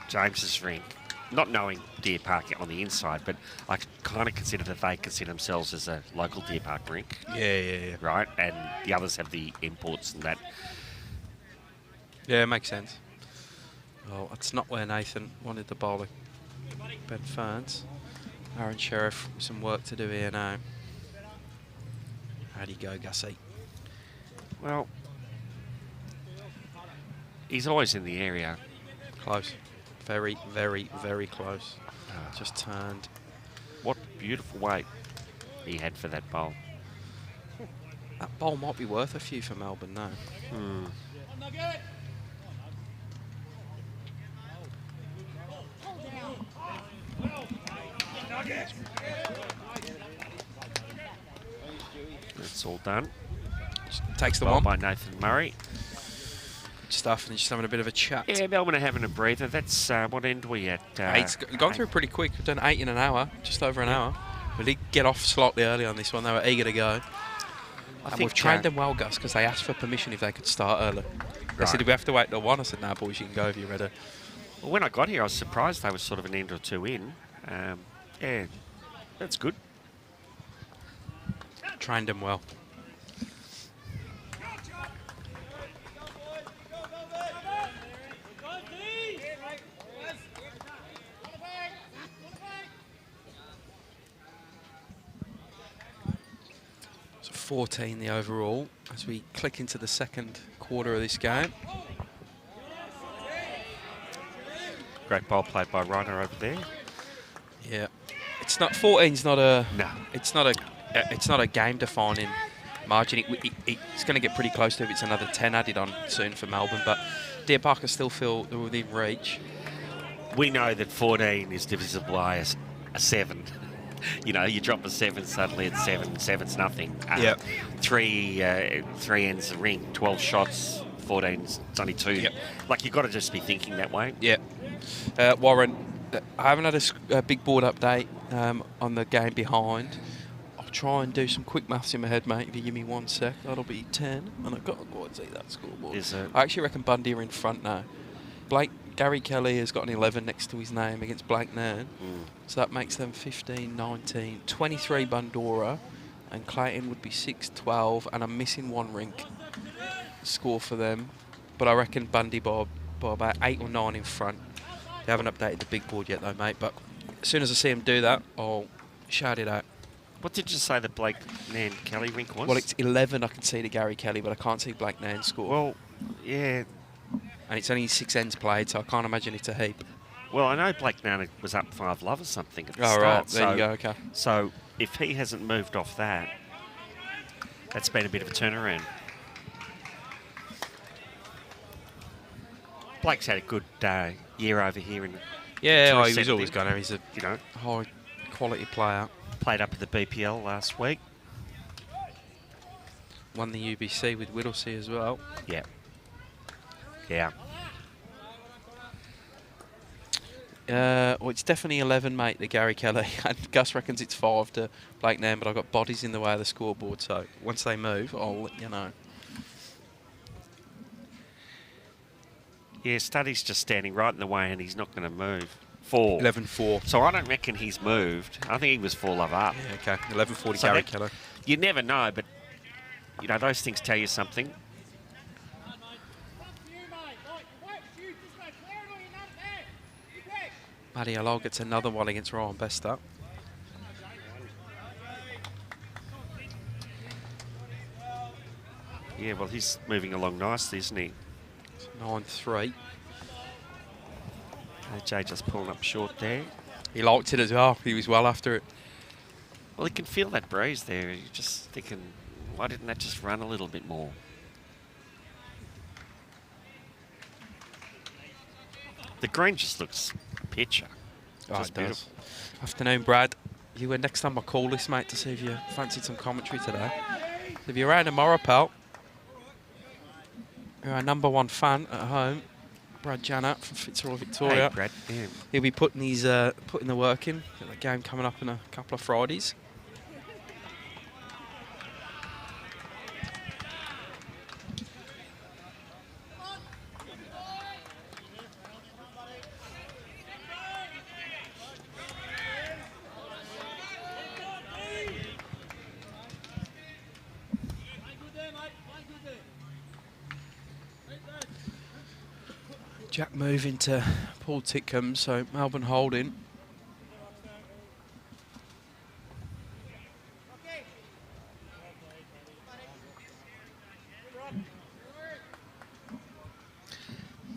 James's rink, not knowing Deer Park on the inside, but I kind of consider that they consider themselves as a local Deer Park rink.
Yeah.
Right? And the others have the imports and that.
Yeah, it makes sense. Well, that's not where Nathan wanted the bowler. Ben Ferns. Aaron Sheriff with some work to do here now. How do you go, Gussie?
Well, he's always in the area.
Close. Very, very, very close. Just turned.
What beautiful weight he had for that bowl.
That bowl might be worth a few for Melbourne now.
That's all done.
Just takes the
Well
one.
by Nathan Murray.
Good stuff, and just having a bit of a chat.
Yeah, Melbourne are having a breather. That's what end we at?
Eight's gone through pretty quick. We've done 8 in an hour, just over an hour. We did get off slightly early on this one. They were eager to go. And we've trained them well, Gus, because they asked for permission if they could start early. They said, "Do we have to wait till 1?" I said, "No, boys, you can go if you're ready."
Well, when I got here, I was surprised they were sort of an end or two in. Yeah, that's good.
Trained them well. So 14 the overall as we click into the second quarter of this game.
Great ball played by Reiner over there.
Yeah, it's not 14's not a
No.
It's not a game defining margin. It's going to get pretty close to it if it's another 10 added on soon for Melbourne, but Deer Park still feel they're within reach.
We know that 14 is divisible by a 7. You know, you drop a 7, suddenly it's 7. 7's nothing.
Yep.
3 ends a ring, 12 shots, 14's it's only 2.
Yep.
Like, you've got to just be thinking that way.
Yeah. Warren, I haven't had a big board update on the game behind. I'll try and do some quick maths in my head, mate. If you give me 1 sec, that'll be 10. And I've got to go and see that scoreboard. I actually reckon Bundy are in front now. Gary Kelly has got an 11 next to his name against Blake Nairn. So that makes them 15, 19, 23 Bundora. And Clayton would be 6, 12. And I'm missing 1 rink score for them. But I reckon Bundy by about 8 or 9 in front. They haven't updated the big board yet though, mate. But as soon as I see him do that, I'll shout it out.
What did you say the Blake Nairn Kelly rink was?
Well, it's 11 I can see to Gary Kelly, but I can't see Blake Nairn score.
Well, yeah.
And it's only 6 ends played, so I can't imagine it's a heap.
Well, I know Blake Nairn was up 5 love or something at the start.
Right, there you go, okay.
So if he hasn't moved off that, that's been a bit of a turnaround. Blake's had a good year over here.
Yeah, he was always going to. He's a high quality player.
Played up at the BPL last week.
Won the UBC with Whittlesea as well.
Yeah. Yeah.
Well, it's definitely 11, mate, to Gary Kelly. And Gus reckons it's 5 to Blake Nairn, but I've got bodies in the way of the scoreboard, so once they move, I'll let you know.
Yeah, Studdy's just standing right in the way and he's not going to move. 4.
11-4.
So I don't reckon he's moved. I think he was 4 love up.
Yeah, okay. 11-4 to Gary Kelly.
You never know, but, you know, those things tell you something.
Matty Alol gets another one against Ryan Bester.
Yeah, well, he's moving along nicely, isn't he?
9-3.
AJ just pulling up short there.
He liked it as well. He was well after it.
Well, he can feel that breeze there. You're just thinking, why didn't that just run a little bit more? The green just looks picture. Just beautiful.
Afternoon, Brad. You were next on my call list, mate, to see if you fancied some commentary today. If you're around tomorrow, pal, our number one fan at home, Brad Jannett from Fitzroy, Victoria.
Hey, Brad. Yeah.
He'll be putting putting the work in. Got the game coming up in a couple of Fridays. Jack moving to Paul Titcombe, so Melbourne holding.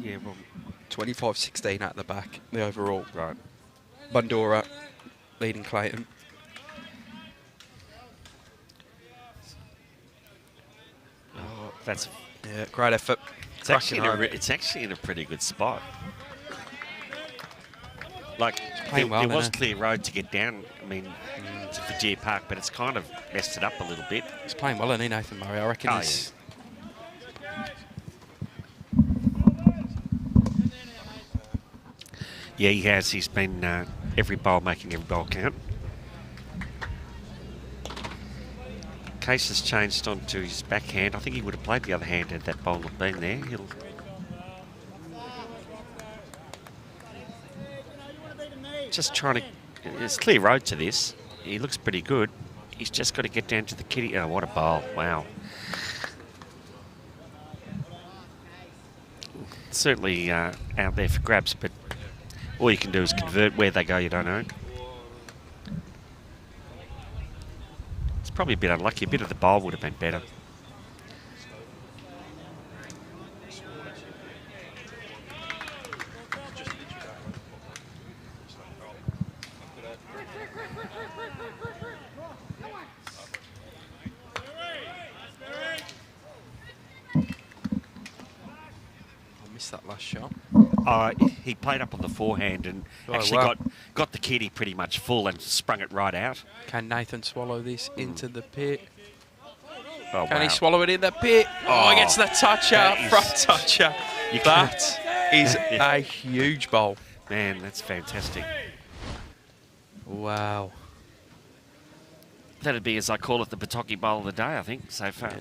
Yeah, well,
25-16 at the back, the overall.
right.
Bandura leading Clayton.
Oh, that's
Yeah, great effort.
it's actually in a pretty good spot. Like,
playing well,
there was
isn't it?
clear road to get down, I mean, to Virginia Park, but it's kind of messed it up a little bit.
He's playing well, isn't he, Nathan Murray? I reckon
Oh,
he's...
Yeah, he has. He's been every bowl making every bowl count. Case has changed onto his backhand. I think he would have played the other hand had that bowl not been there. He'll... Just trying to... There's clear road to this. He looks pretty good. He's just got to get down to the kitty. Oh, what a bowl. Wow. Certainly out there for grabs, but all you can do is convert. Where they go, you don't know. It's probably a bit unlucky. A bit of the bowl would have been better.
I missed that last shot.
He played up on the forehand and
Oh,
actually
wow.
got the kitty pretty much full and sprung it right out.
Can Nathan swallow this into the pit?
Oh,
Can
wow.
he swallow it in the pit? Oh, he gets the toucher,
that is-
front toucher.
You
That is a huge bowl.
Man, that's fantastic.
Wow.
That'd be, as I call it, the Bataki Bowl of the day, I think, so far.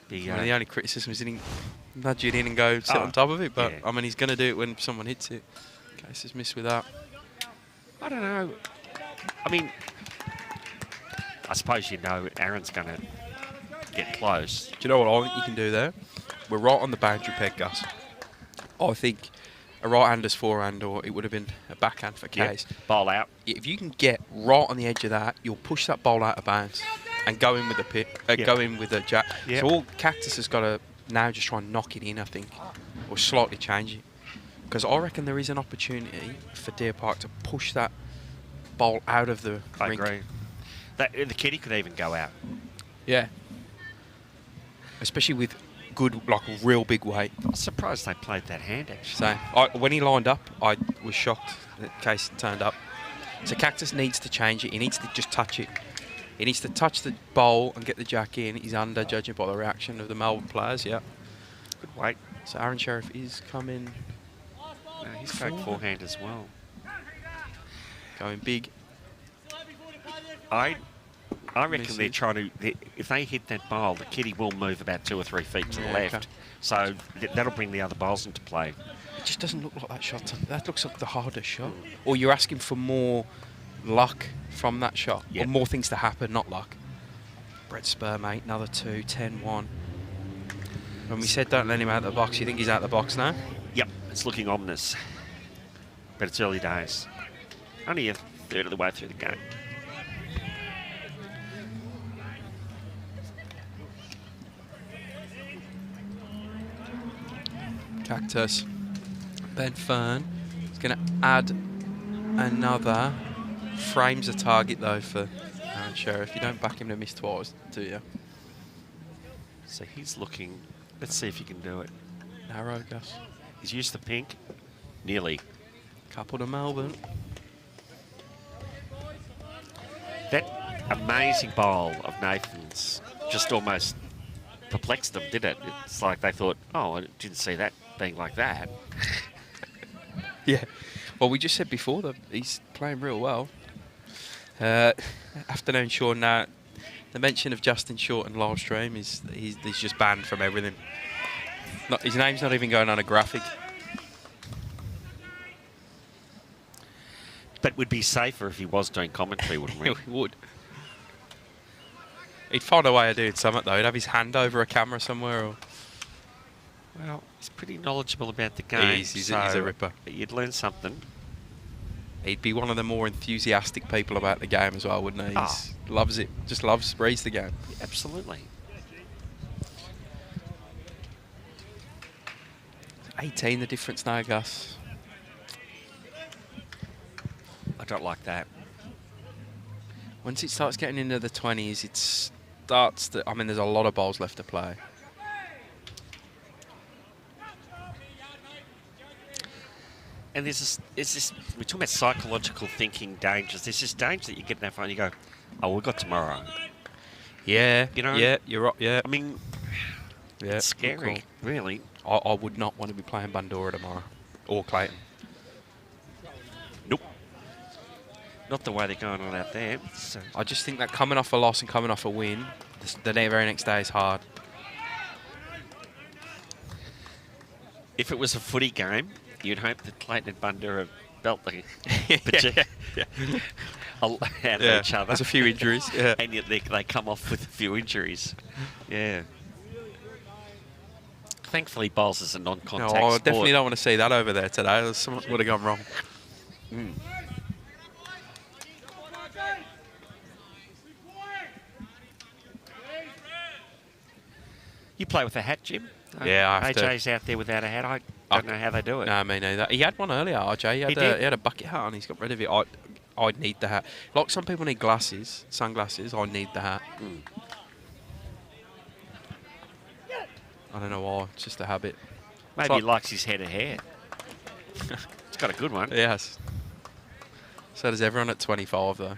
The,
I mean, the only criticism is he didn't nudge it in and go sit on top of it, but
yeah.
I mean, he's going to do it when someone hits it. Case is missed with that.
I don't know. I mean, I suppose you know Aaron's going to get close.
Do you know what I think you can do there? We're right on the boundary peg, Gus. I think a right-hander's forehand, or it would have been a backhand for Case.
Yep. Bowl out.
If you can get right on the edge of that, you'll push that bowl out of bounds and go in with the pit, go in with the jack.
Yep.
So all Cactus has got to now just try and knock it in, I think, or slightly change it. Because I reckon there is an opportunity for Deer Park to push that bowl out of the
I
rink.
agree. The kitty could even go out.
Yeah. Especially with good, like, real big weight.
I'm surprised they played that hand, actually.
So when he lined up, I was shocked that Case turned up. So Cactus needs to change it. He needs to just touch it. He needs to touch the bowl and get the jack in. He's under, judging by the reaction of the Melbourne players, yeah.
Good weight.
So Aaron Sheriff is coming,
No, he's going forehand as well.
going big.
I reckon they're
Misses.
trying to... If they hit that bowl, the kitty will move about 2 or 3 feet to the
Yeah,
left.
okay.
So that'll bring the other bowls into play.
It just doesn't look like that shot. That looks like the hardest shot. Or you're asking for more luck from that shot.
Yep.
Or more things to happen, not luck. Brett Spur, mate, another 2, 10-1. When we said don't let him out of the box, you think he's out of the box now?
Yep, it's looking ominous. But it's early days. Only a third of the way through the game.
Cactus. Ben Fern is going to add another. Frames a target, though, for Aaron Sheriff. You don't back him to miss twice, do you?
So he's looking... Let's see if he can do it.
Narrow, Gus.
He's used the pink. Nearly.
Couple to Melbourne.
That amazing bowl of Nathan's just almost perplexed them, did it? It's like they thought, oh, I didn't see that being like that.
Yeah. Well, we just said before that he's playing real well. Afternoon, Sean. The mention of Justin Short and live stream he's just banned from everything. His name's not even going on a graphic.
But we'd be safer if he was doing commentary, wouldn't we?
We would. He'd find a way of doing something though. He'd have his hand over a camera somewhere. Or...
Well, he's pretty knowledgeable about the game.
He's a ripper.
You'd learn something.
He'd be one of the more enthusiastic people about the game as well, wouldn't he? He loves it. Just breathes the game.
Yeah, absolutely.
18 the difference now, Gus.
I don't like that.
Once it starts getting into the 20s, it starts to... I mean, there's a lot of balls left to play.
And there's this, we're talking about psychological thinking dangers. There's this danger that you get in that phone and you go, oh, we've got tomorrow.
Yeah,
you know?
Yeah, you're right, yeah.
I mean,
yeah,
it's scary,
cool.
Really.
I would not want to be playing Bandura tomorrow. Or Clayton.
Nope. Not the way they're going on out there. So.
I just think that coming off a loss and coming off a win, the very next day is hard.
If it was a footy game, you'd hope that Clayton and Bandura belt the out of each other.
There's a few injuries. Yeah.
And yet they come off with a few injuries. Yeah. Thankfully, bowls is a non-contact
I
sport.
definitely don't want to see that over there today. Something would have gone wrong.
Mm. You play with a hat, Jim?
Yeah, I have
AJ's out there without a hat. I don't know how they do it.
No, me neither. He had one earlier, RJ. He had a bucket hat and he's got rid of it. I'd need the hat. Like some people need glasses, sunglasses. I need the hat.
Mm.
I don't know why. It's just a habit.
Maybe he likes his head of hair. It's got a good one.
Yes. So does everyone at 25, though.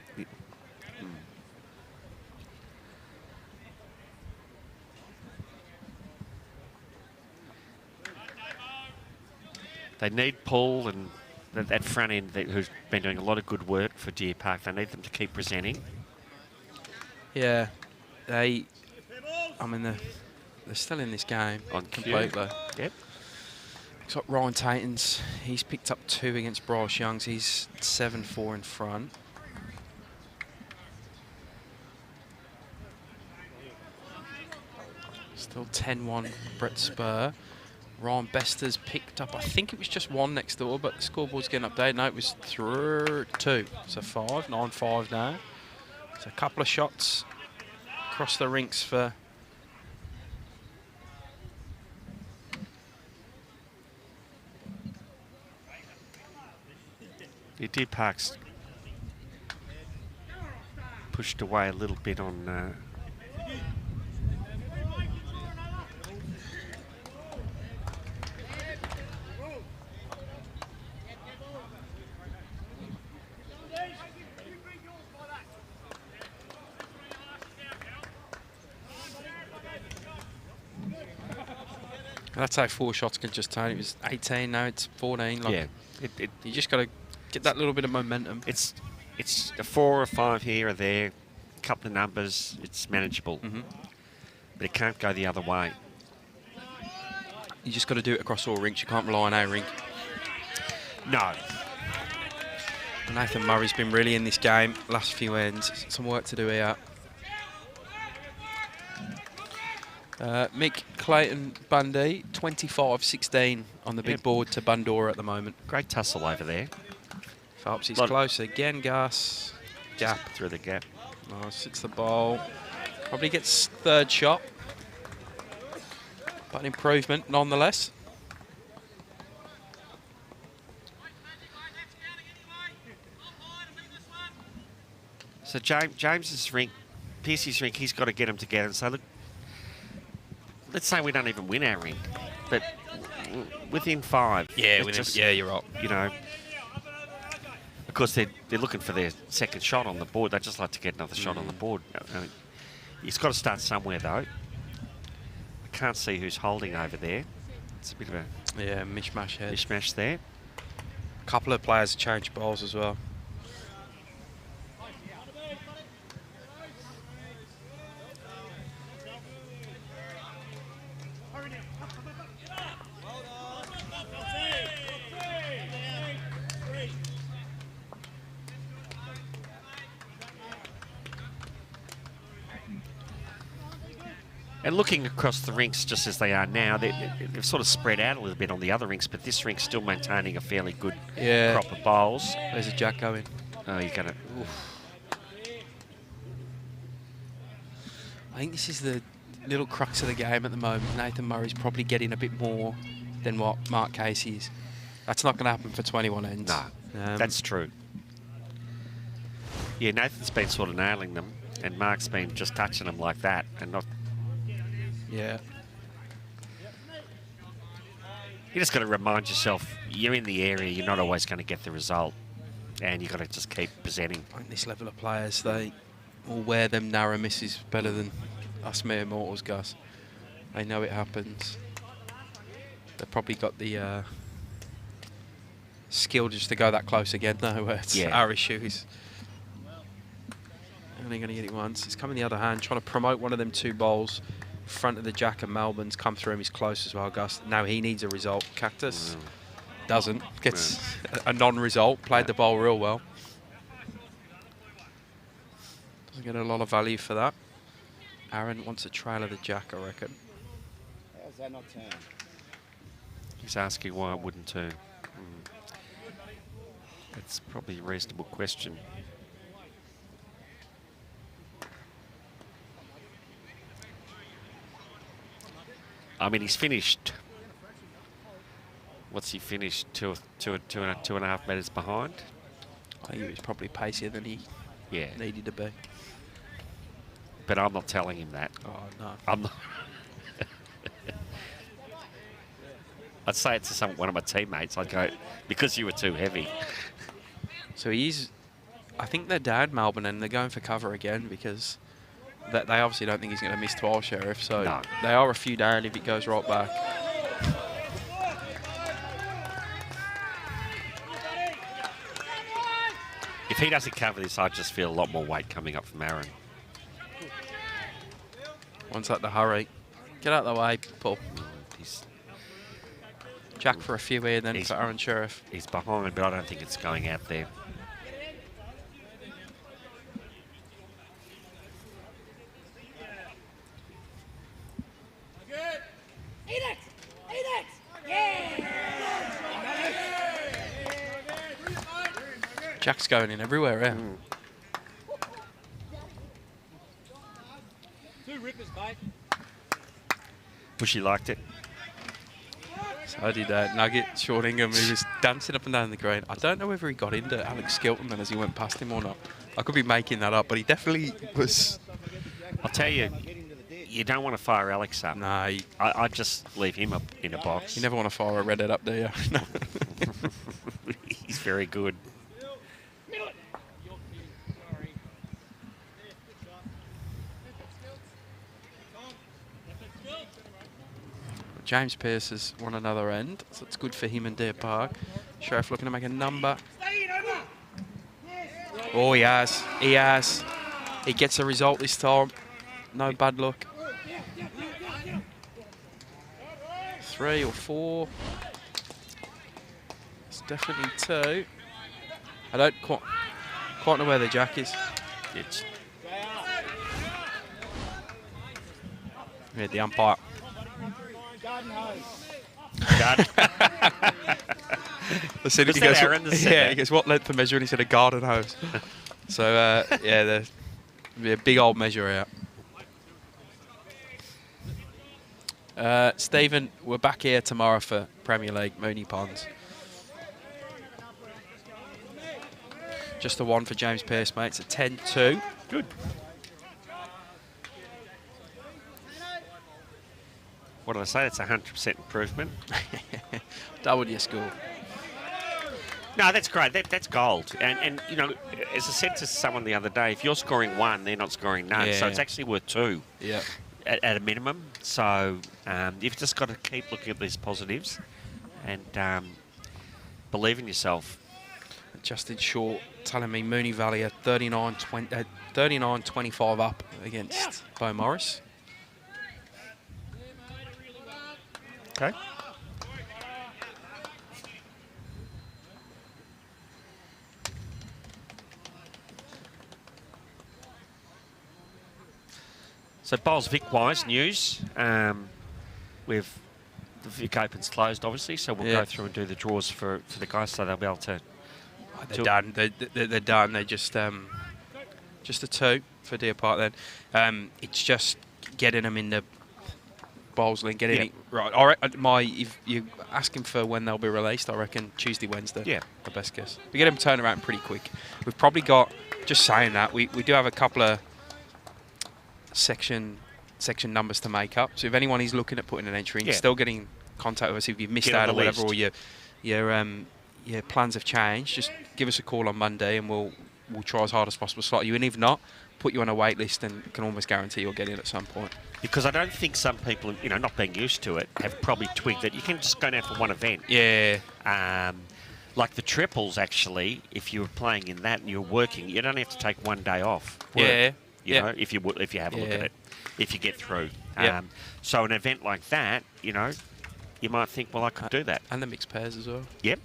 They need Paul and that front end who's been doing a lot of good work for Deer Park. They need them to keep presenting.
Yeah. I mean, they're still in this game
On
completely.
Cue. Yep.
Looks like Ryan Taten's, he's picked up 2 against Bryce Young's. He's 7-4 in front. Still 10-1 Brett Spur. Ryan Bester's picked up, I think it was just 1 next door, but the scoreboard's getting updated. No, it was 2. So 5, 9-5 now. So a couple of shots across the rinks for...
Deer Park's pushed away a little bit on...
That's how 4 shots can just turn. It was 18, now it's 14. Like,
yeah.
You just got to get that little bit of momentum.
It's a 4 or 5 here or there, a couple of numbers, it's manageable.
Mm-hmm.
But it can't go the other way.
You just got to do it across all rinks. You can't rely on a rink.
No.
Nathan Murray's been really in this game last few ends. Some work to do here. Mick Clayton Bundy, 25-16 on the big board to Bandura at the moment.
Great tussle over there.
Phelps is close again, Gus. Gap.
Just through the gap.
Nice, hits the ball. Probably gets 3rd shot. But an improvement nonetheless.
So James's rink, Piercy's rink, he's got to get them together and say, look, let's say we don't even win our rink, but within 5.
Yeah, you're right.
You know, of course they're looking for their 2nd shot on the board. They just like to get another shot on the board. He's got to start somewhere though. can't see who's holding over there. It's a bit of a
mishmash here.
Mishmash there.
A couple of players change balls as well.
And looking across the rinks just as they are now, they've sort of spread out a little bit on the other rinks, but this rink's still maintaining a fairly good crop of bowls.
There's a jack going.
Oh, you're going to...
I think this is the little crux of the game at the moment. Nathan Murray's probably getting a bit more than what Mark Casey is. That's not going to happen for 21 ends.
No, that's true. Yeah, Nathan's been sort of nailing them, and Mark's been just touching them like that and not...
Yeah.
You just got to remind yourself, you're in the area, you're not always going to get the result, and you've got to just keep presenting.
I think this level of players, they will wear them narrow misses better than us mere mortals, Gus. They know it happens. They've probably got the skill just to go that close again, though, where it's our issue is only going to get it once. It's coming the other hand, trying to promote one of them two bowls. Front of the jack and Melbourne's come through him. He's close as well, Gus. Now he needs a result. Cactus doesn't. Gets a non-result. Played the bowl real well. Doesn't get a lot of value for that. Aaron wants a trail of the jack, I reckon.
How's that not turn?
He's asking why it wouldn't turn. That's probably a reasonable question. I mean, he's finished. What's he finished? Two and a half metres behind.
I think he was probably pacier than he needed to be.
But I'm not telling him that.
Oh no.
I'm not. I'd say it to one of my teammates. I'd go, because you were too heavy.
So he's. I think they're down Melbourne and they're going for cover again because. That they obviously don't think he's going to miss 12, Sheriff, so they are a few down if it goes right back.
If he doesn't cover this, I just feel a lot more weight coming up from Aaron.
One's like the hurry. Get out of the way, Paul. Jack for a few here then for Aaron Sheriff.
He's behind, but I don't think it's going out there.
Jack's going in everywhere, yeah.
Two rippers, mate.
Bushy liked it.
So did Nugget, Shortingham, who was dancing up and down the green. I don't know whether he got into Alex Skilton then as he went past him or not. I could be making that up, but he definitely was.
I'll tell you, you don't want to fire Alex up.
No.
I'd just leave him up in a box.
You never want to fire a redhead up, do you? No.
He's very good.
James Pearce has won another end, so it's good for him and Deer Park. Sheriff looking to make a number. Oh, he has. He has. He gets a result this time. No bad luck. 3 or 4. It's definitely 2. I don't quite know where the jack is.
It's
the umpire.
Garden.
He goes, what length of measure? And he said a garden hose. So, there'll be a big old measure out. Stephen, we're back here tomorrow for Premier League, Moonee Ponds. Just the one for James Pearce, mate. It's a 10-2.
Good. What did I say? It's a 100% improvement.
Double your score.
No, that's great. That's gold. And you know, as I said to someone the other day, if you're scoring 1, they're not scoring none.
Yeah.
So it's actually worth 2.
Yeah.
at a minimum. So you've just got to keep looking at these positives and believe in yourself.
Justin Short telling me Moonee Valley are 39-25 up against Bo Morris.
Okay. So Bowls Vic-wise news, with the Vic Open's closed, obviously, so we'll go through and do the draws for the guys, so they'll be able to.
They're done. They're done. They're just a 2 for Deer Park. Then it's just getting them in the bowls link, getting it right. If you're asking for when they'll be released, I reckon Tuesday, Wednesday. Yeah, the best guess. We get them turned around pretty quick. We've probably got. Just saying that we do have a couple of section numbers to make up. So if anyone is looking at putting an entry in, still getting contact with us if you've missed out or whatever, or your plans have changed, just give us a call on Monday and we'll try as hard as possible to slot you in. If not, put you on a wait list and can almost guarantee you'll get in at some point. Because
I don't think some people, not being used to it, have probably twigged that you can just go down for one event.
Yeah.
Like the triples, actually, if you were playing in that and you're working, you don't have to take one day off.
Yeah.
You know, if you have a look at it, if you get through. So an event like that, you might think, well, I could do that.
And the mixed pairs as well.
Yep.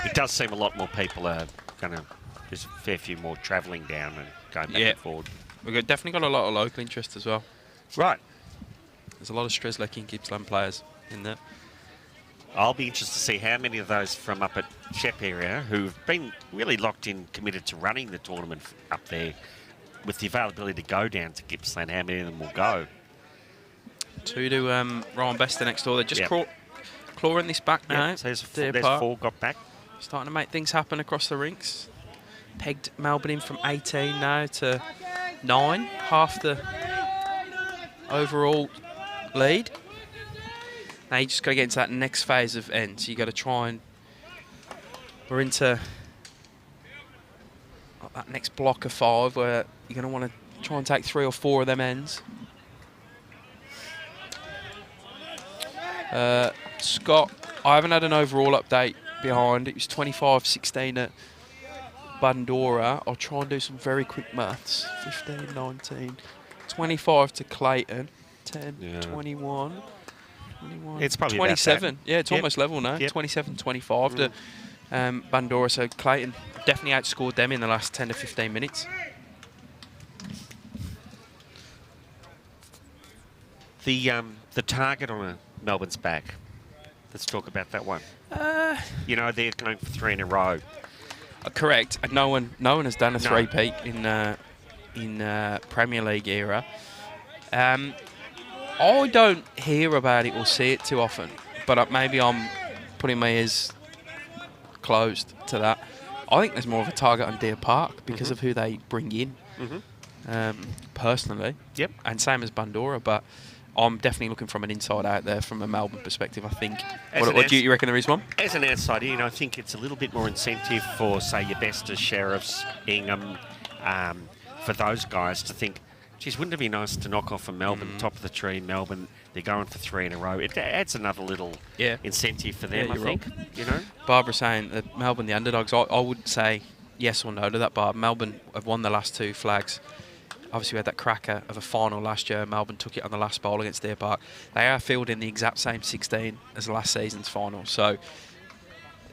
It does seem a lot more people are going to. There's a fair few more travelling down and going back and forward.
We've definitely got a lot of local interest as well.
Right.
There's a lot of Strzelecki and Gippsland players in there.
I'll be interested to see how many of those from up at Shep area who've been really locked in, committed to running the tournament up there, with the availability to go down to Gippsland, how many of them will go?
2 to Ryan Bester next door. They're just clawing this back now.
So there's 4 got back.
Starting to make things happen across the rinks. Pegged Melbourne in from 18 now to 9, half the overall lead. Now you just got to get into that next phase of ends. You got to try and we're into that next block of 5 where you're going to want to try and take 3 or 4 of them ends. Scott, I haven't had an overall update behind. It was 25-16 at Bandora. I'll try and do some very quick maths. 15, 19, 25 to Clayton, 10, 21.
It's probably
27. Yeah, it's almost level now. 27-25 to Bandora. So Clayton definitely outscored them in the last 10 to 15 minutes.
The target on Melbourne's back. Let's talk about that one. They're going for 3 in a row.
Correct. And no one has done a three-peat in Premier League era. I don't hear about it or see it too often, but maybe I'm putting my ears closed to that. I think there's more of a target on Deer Park because of who they bring in, personally.
Yep.
And same as Bandora, but I'm definitely looking from an inside out there from a Melbourne perspective, I think. What do you reckon there is one?
As an outsider, I think it's a little bit more incentive for, say, your Bester, Sheriffs, Ingham, for those guys to think, geez, wouldn't it be nice to knock off a Melbourne, top of the tree, Melbourne, they're going for 3 in a row. It adds another little incentive for them, I think.
Barbara saying that Melbourne, the underdogs, I would say yes or no to that, Barb. Melbourne have won the last 2 flags. Obviously, we had that cracker of a final last year. Melbourne took it on the last bowl against Deer Park. They are fielding the exact same 16 as last season's final. So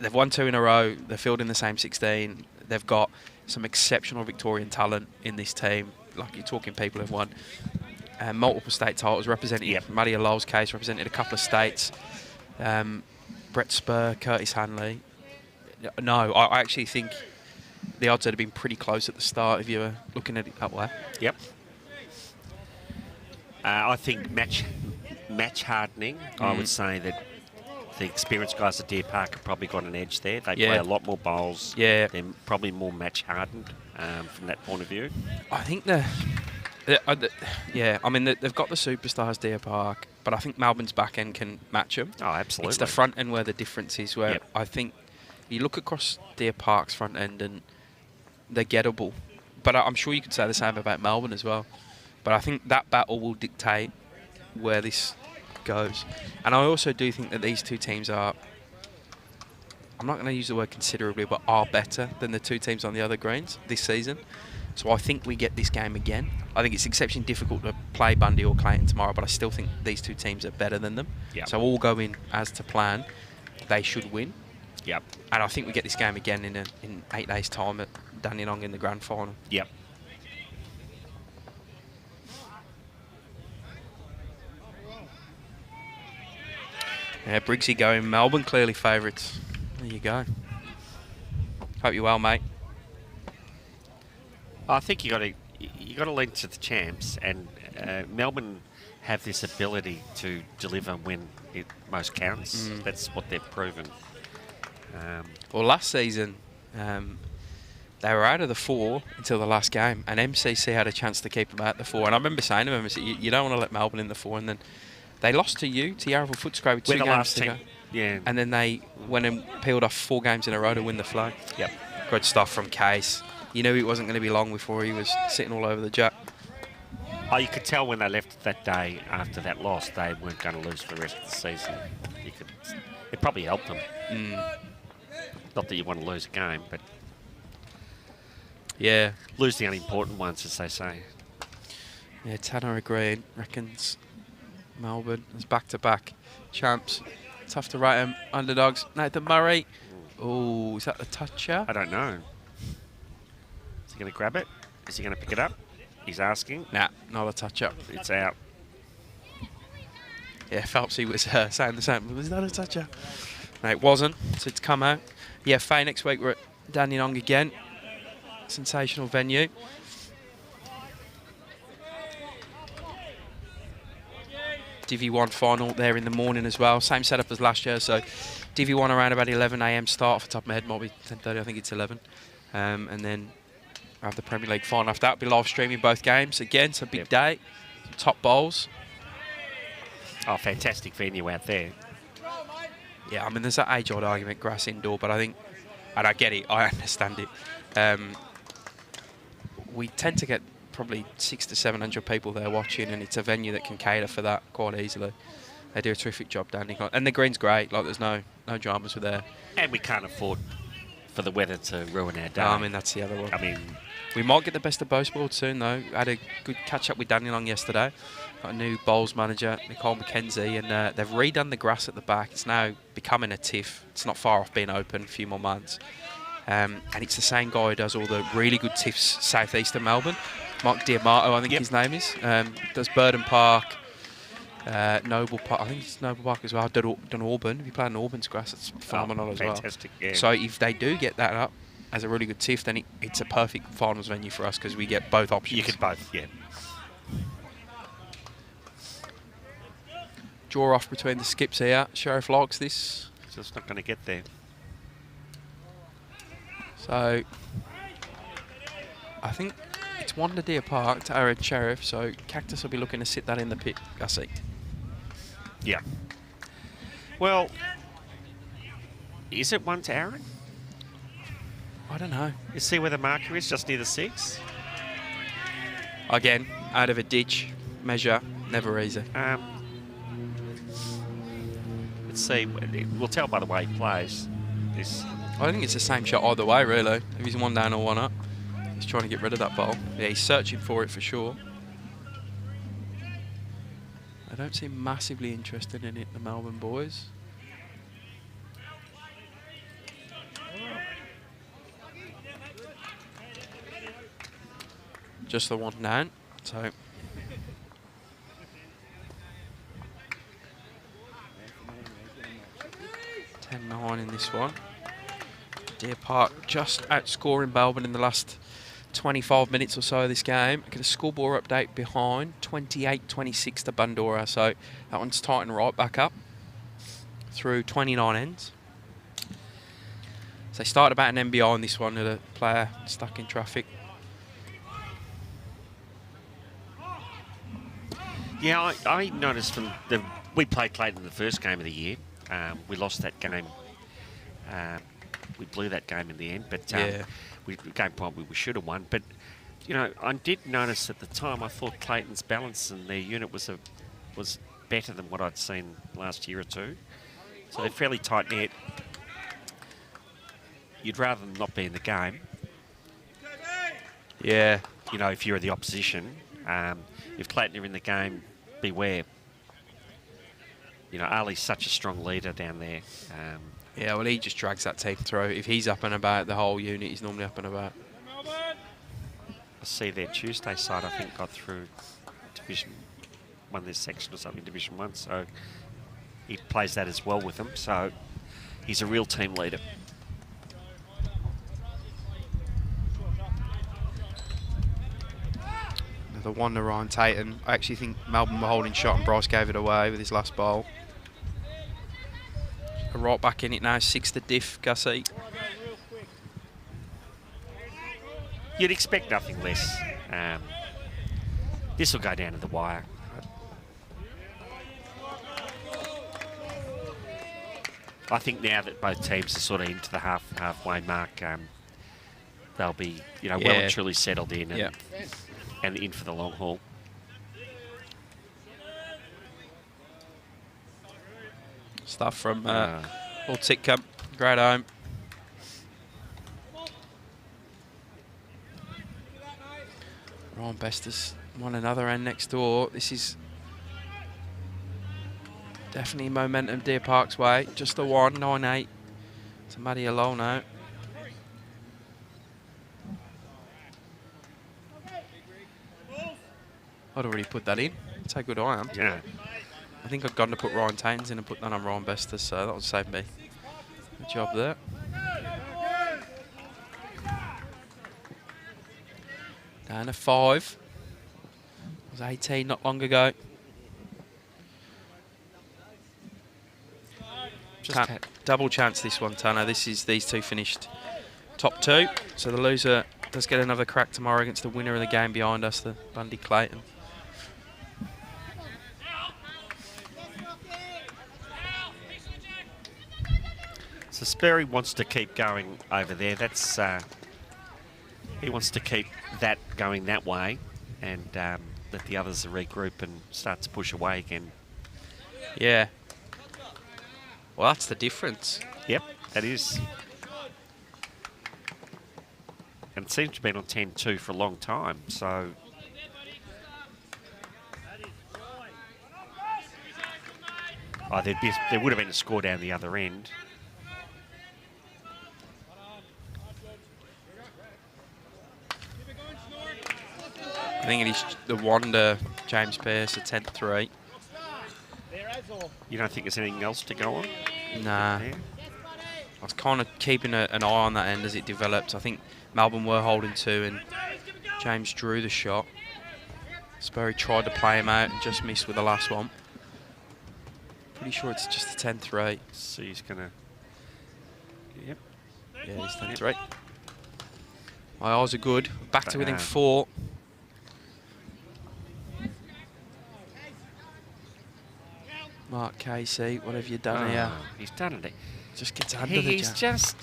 they've won 2 in a row. They're fielding the same 16. They've got some exceptional Victorian talent in this team. Like you're talking people who've won multiple state titles, represented Maddie Lowell's case, represented a couple of states. Brett Spur, Curtis Hanley. No, I actually think the odds had been pretty close at the start if you were looking at it that way.
Yep. I think match hardening, I would say that the experienced guys at Deer Park have probably got an edge there. They play a lot more bowls. Yeah. They're probably more match hardened from that point of view.
I think they've got the superstars Deer Park, but I think Melbourne's back end can match them.
Oh, absolutely.
It's the front end where the difference is, where I think you look across Deer Park's front end and they're gettable, but I'm sure you could say the same about Melbourne as well. But I think that battle will dictate where this goes. And I also do think that these two teams are, I'm not going to use the word considerably, but are better than the two teams on the other greens this season. So I think we get this game again. I think it's exceptionally difficult to play Bundy or Clayton tomorrow, but I still think these two teams are better than them.
Yep.
So all go in as to plan. They should win.
Yep.
And I think we get this game again in 8 days' time at Dandenong in the grand final.
Yep.
Yeah, Briggsy going. Melbourne clearly favourites. There you go. Hope you're well, mate.
I think you got to lean to the champs, and Melbourne have this ability to deliver when it most counts. That's what they've proven.
Well, last season, they were out of the 4 until the last game, and MCC had a chance to keep them out the 4. And I remember saying to them, you don't want to let Melbourne in the 4, and then they lost to you, to Yarraville Footscray, with 2 games to go.
Yeah.
And then they went and peeled off 4 games in a row to win the flag.
Yep.
Good stuff from Case. You knew it wasn't going to be long before he was sitting all over the jack.
Oh, you could tell when they left that day after that loss, they weren't going to lose for the rest of the season. It probably helped them. Not that you want to lose a game, but
yeah,
lose the unimportant ones, as they say.
Yeah, Tanner agreed. Reckons Melbourne is back-to-back champs. Tough to rate them. Underdogs. Nathan Murray. Oh, is that the toucher?
I don't know. Is he going to grab it? Is he going to pick it up? He's asking.
Nah, not a touch-up.
It's out.
Yeah, Phelpsy was saying the same. Was that a toucher? No, it wasn't. So it's come out. Yeah, Faye next week we're at Dandenong again. Sensational venue. Divi 1 final there in the morning as well. Same setup as last year. So Divi 1 around about 11 a.m. start. Off the top of my head, might be 10:30. I think it's 11. And then I have the Premier League final after that. We'll be live streaming both games again. It's a big day. Top bowls.
Oh, fantastic venue out there.
Yeah, I mean, there's that age-old argument, grass indoor, but I think, and I get it, I understand it. We tend to get probably 600 to 700 people there watching, and it's a venue that can cater for that quite easily. They do a terrific job down there. And the green's great, like there's no dramas with there.
And we can't afford for the weather to ruin our day.
No, I mean, that's the other one.
I mean,
we might get the best of both sports soon, though. I had a good catch-up with Dandenong yesterday. Got a new bowls manager, Nicole McKenzie, and they've redone the grass at the back. It's now becoming a tiff. It's not far off being open, a few more months. And it's the same guy who does all the really good tiffs southeast of Melbourne. Mark Diamato, I think his name is. Does Burden Park, Noble Park. I think it's Noble Park as well. Done Auburn. If you play on Auburn's grass, it's phenomenal as well.
Fantastic, yeah.
So if they do get that up as a really good tiff, then it's a perfect finals venue for us because we get both options.
You could both, yeah.
Draw off between the skips here. Sheriff likes this.
Just not going to get there.
So I think it's Wanda Deer Park to Aaron Sheriff, so Cactus will be looking to sit that in the pit, Gussie.
Yeah. Well, is it 1 to Aaron?
I don't know.
You see where the marker is, just near the 6?
Again, out of a ditch, measure, never easy.
Let's see. We'll tell by the way he plays.
I think it's the same shot either way, really. If he's one down or one up. He's trying to get rid of that ball. Yeah, he's searching for it for sure. I don't seem massively interested in it, the Melbourne boys. Just the one down, so... 10-9 in this one. Deer Park just outscoring Melbourne in the last 25 minutes or so of this game. Get a scoreboard update behind, 28-26 to Bundoora. So that one's tightened right back up through 29 ends. So they started about an MBI on this one with a player stuck in traffic.
Yeah, I noticed from we played Clayton in the first game of the year. We lost that game. We blew that game in the end, but we game probably we should have won. But you know, I did notice at the time, I thought Clayton's balance in their unit was better than what I'd seen last year or two. So they're fairly tight knit. You'd rather them not be in the game.
Yeah.
You know, if you're the opposition. If Clayton are in the game, beware. You know, Ali's such a strong leader down there.
Yeah, well, he just drags that team through. If he's up and about, the whole unit is normally up and about.
I see their Tuesday side, I think, got through Division 1, this section or something, Division 1. So he plays that as well with them. So he's a real team leader.
Another one to Ryan Tatum. I actually think Melbourne were holding shot and Bryce gave it away with his last bowl. Right back in it now, 6 to diff, Gussie.
You'd expect nothing less. This will go down to the wire. I think now that both teams are sort of into the halfway mark, they'll be, you know, well and truly settled in and in for the long haul.
Stuff from Old Titcombe, great home. Ryan Bester's won another end next door. This is definitely momentum Deer Park's way. Just a 1, 9-8 to Maddie alone now. I'd already put that in. That's how good I am.
Yeah.
I think I'd gone to put Ryan Tains in and put that on Ryan Bester, so that would save me. Good job there. Down to 5. It was 18 not long ago. Just double chance this one, Tanner. These two finished top 2, so the loser does get another crack tomorrow against the winner of the game behind us, the Bundy Clayton.
So Sperry wants to keep going over there. That's he wants to keep that going that way, and let the others regroup and start to push away again.
Yeah. Well, that's the difference.
Yep, that is. And it seems to have been on 10-2 for a long time, so. Oh, there would have been a score down the other end.
I think it is the Wanda, James Pearce, a 10-3.
You don't think there's anything else to go on?
Nah.
Yeah.
I was kind of keeping an eye on that end as it developed. I think Melbourne were holding 2 and James drew the shot. Sperry tried to play him out and just missed with the last one. Pretty sure it's just a 10-3.
So he's going to... Yep.
Yeah, he's 10-3. My eyes are good. Back to within 4. Mark Casey, what have you done here?
He's done it.
Just gets under the
He's
jam.
just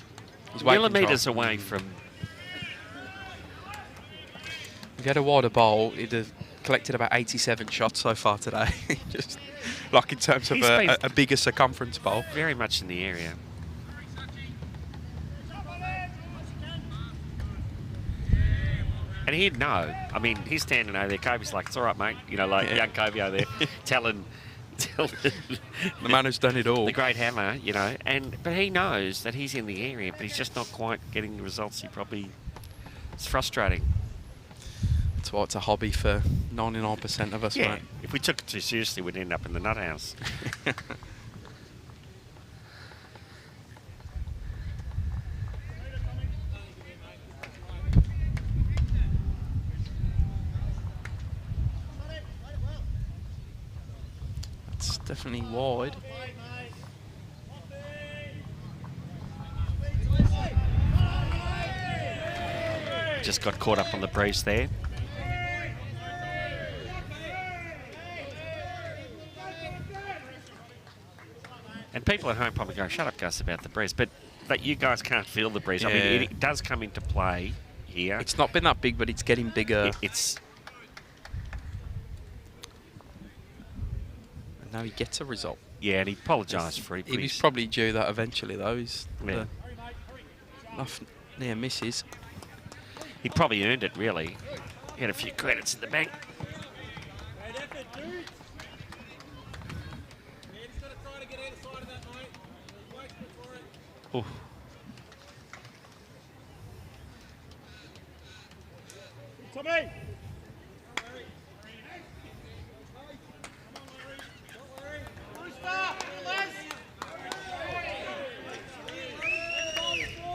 He's weight
millimetres
control.
away from...
If he had a wider bowl, he'd have collected about 87 shots so far today. Just like in terms of a bigger circumference bowl.
Very much in the area. And he'd know. I mean, he's standing over there. Kobe's like, it's all right, mate. You know, like young Kobe over there telling
the man who's done it all.
The great hammer, you know. But he knows that he's in the area, but he's just not quite getting the results he probably... It's frustrating.
That's why it's a hobby for 99% of us, mate.
If we took it too seriously, we'd end up in the nut house.
That's definitely wide.
Just got caught up on the breeze there. And people at home probably go, shut up, Gus, about the breeze. But you guys can't feel the breeze. I mean, it does come into play here.
It's not been that big, but it's getting bigger.
It's.
And now he gets a result.
Yeah, and he apologised for it.
He was probably due that eventually, though. He's
Yeah.
enough near misses.
He probably earned it, really. He had a few credits in the bank.
Oh.
Tommy!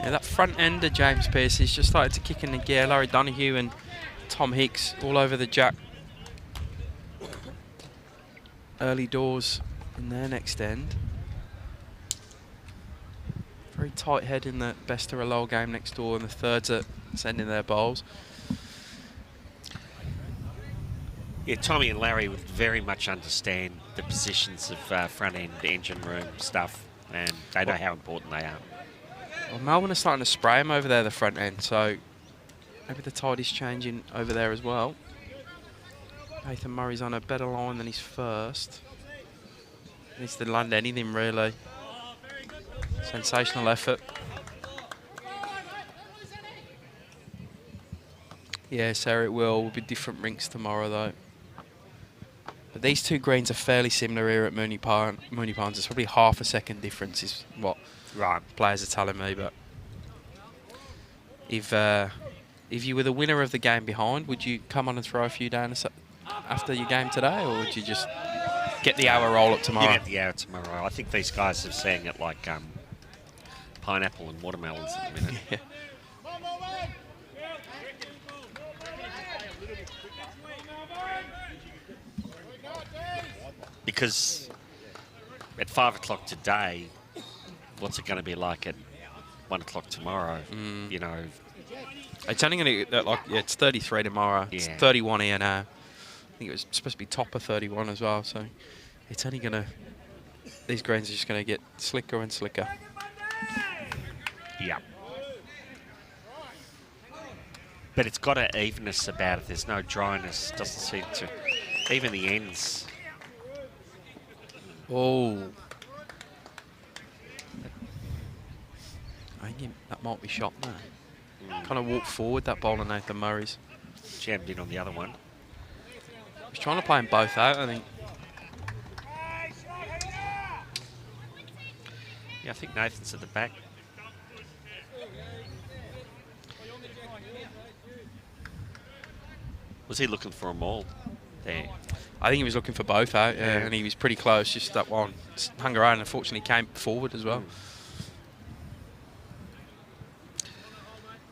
Yeah, that front end of James Pearce is just started to kick into gear. Larry Donoghue and Tom Hicks all over the jack. Early doors in their next end. Very tight head in the best of a low game next door, and the thirds are sending their bowls.
Yeah, Tommy and Larry would very much understand the positions of front end engine room stuff, and they know how important they are.
Well, Melbourne are starting to spray him over there, the front end, so maybe the tide is changing over there as well. Nathan Murray's on a better line than his first. Needs to land anything, really. Sensational effort. Yeah, Sarah, it will be different rinks tomorrow, though. But these two greens are fairly similar here at Moonee Ponds. It's probably half a second difference is what players are telling me. But if you were the winner of the game behind, would you come on and throw a few down after your game today, or would you just get the hour roll up tomorrow?
You get the hour tomorrow. I think these guys are seeing it like pineapple and watermelons at the minute.
Yeah.
Because at 5 o'clock today, what's it going to be like at 1 o'clock tomorrow? You know,
it's only going to get it's 33 tomorrow.
Yeah.
It's 31 here now. I think it was supposed to be top of 31 as well. So it's only going to. These greens are just going to get slicker and slicker.
yeah. But it's got an evenness about it. There's no dryness. Doesn't seem to. Even the ends.
Oh. I think that might be shot now. Kind of walked forward, that bowler, Nathan Murray's.
Jammed in on the other one.
He's trying to play them both out, I think.
Yeah, I think Nathan's at the back. Was he looking for them all there?
I think he was looking for both out, yeah, and he was pretty close. Just that one hung around and unfortunately came forward as well.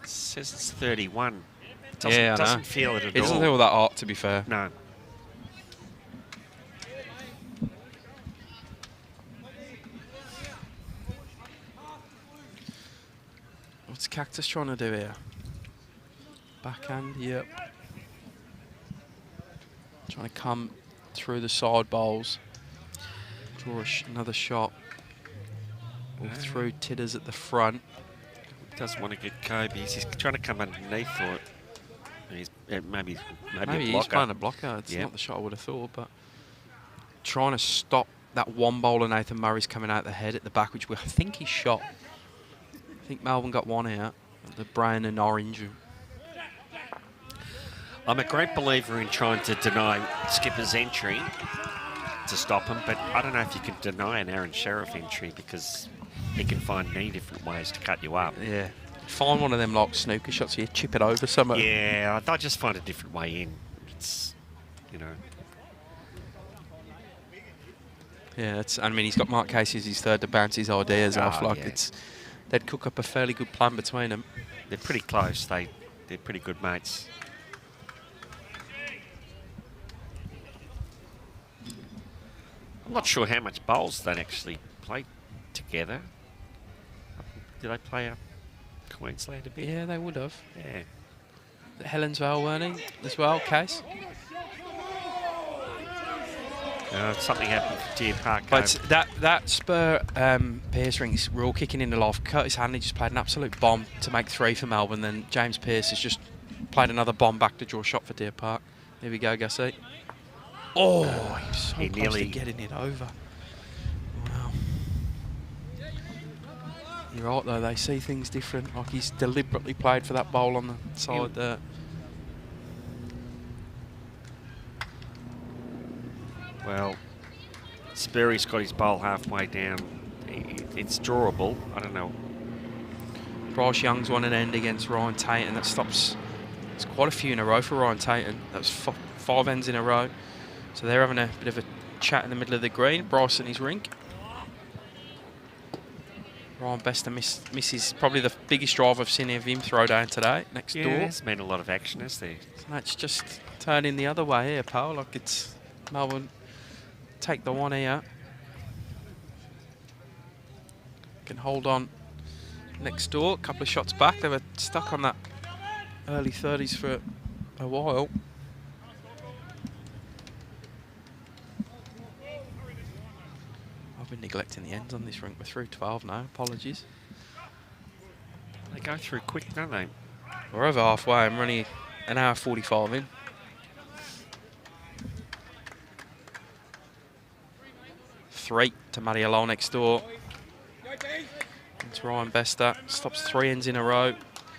It says it's 31. Doesn't feel it at all.
It doesn't feel that hot, to be fair.
No.
What's Cactus trying to do here? Backhand, yep. Trying to come through the side bowls. Draw another shot. Or through Tidders at the front.
Doesn't want to get Kobe. He's trying to come underneath for it. He's maybe
he's playing a blocker. It's not the shot I would have thought, but trying to stop that one bowler Nathan Murray's coming out the head at the back, which I think he shot. I think Melbourne got one out. The brown and orange.
I'm a great believer in trying to deny Skipper's entry to stop him, but I don't know if you can deny an Aaron Sheriff entry because he can find many different ways to cut you up.
Yeah. Find one of them like snooker shots here, chip it over somewhere.
Yeah, I just find a different way in. It's, you know.
Yeah, I mean, he's got Mark Casey as his third to bounce his ideas off. Like they'd cook up a fairly good plan between them.
They're pretty close. They're pretty good mates. I'm not sure how much bowls they'd actually play together. Did they play a Queensland a bit?
Yeah, they would have.
Yeah.
Helensvale, weren't he, as well, Case?
Something happened for Deer Park.
But that Spur Pearce ring is real kicking in the loft. Curtis Hanley just played an absolute bomb to make 3 for Melbourne. Then James Pearce has just played another bomb back to draw a shot for Deer Park. Here we go, Gussie. Oh, he was so close
nearly
to getting it over. Wow. You're right, though. They see things different. Like he's deliberately played for that bowl on the side there.
Well, Spurry's got his bowl halfway down. It's drawable. I don't know.
Bryce Young's won an end against Ryan Tatum. That stops. It's quite a few in a row for Ryan Tatum. That was 5 ends in a row. So they're having a bit of a chat in the middle of the green. Bryce and his rink. Ryan Bester misses probably the biggest drive I've seen of him throw down today. Next door.
There's been a lot of action, is there?
So it's just turning the other way here, pal. Like it's Melbourne take the one here. Can hold on next door. A couple of shots back. They were stuck on that early 30s for a while. I've been neglecting the ends on this rink. We're through 12 now. Apologies.
They go through quick, don't they?
We're over halfway. I'm running an hour 45 in. Three to Mario Lowell next door. It's Ryan Bester. Stops 3 ends in a row.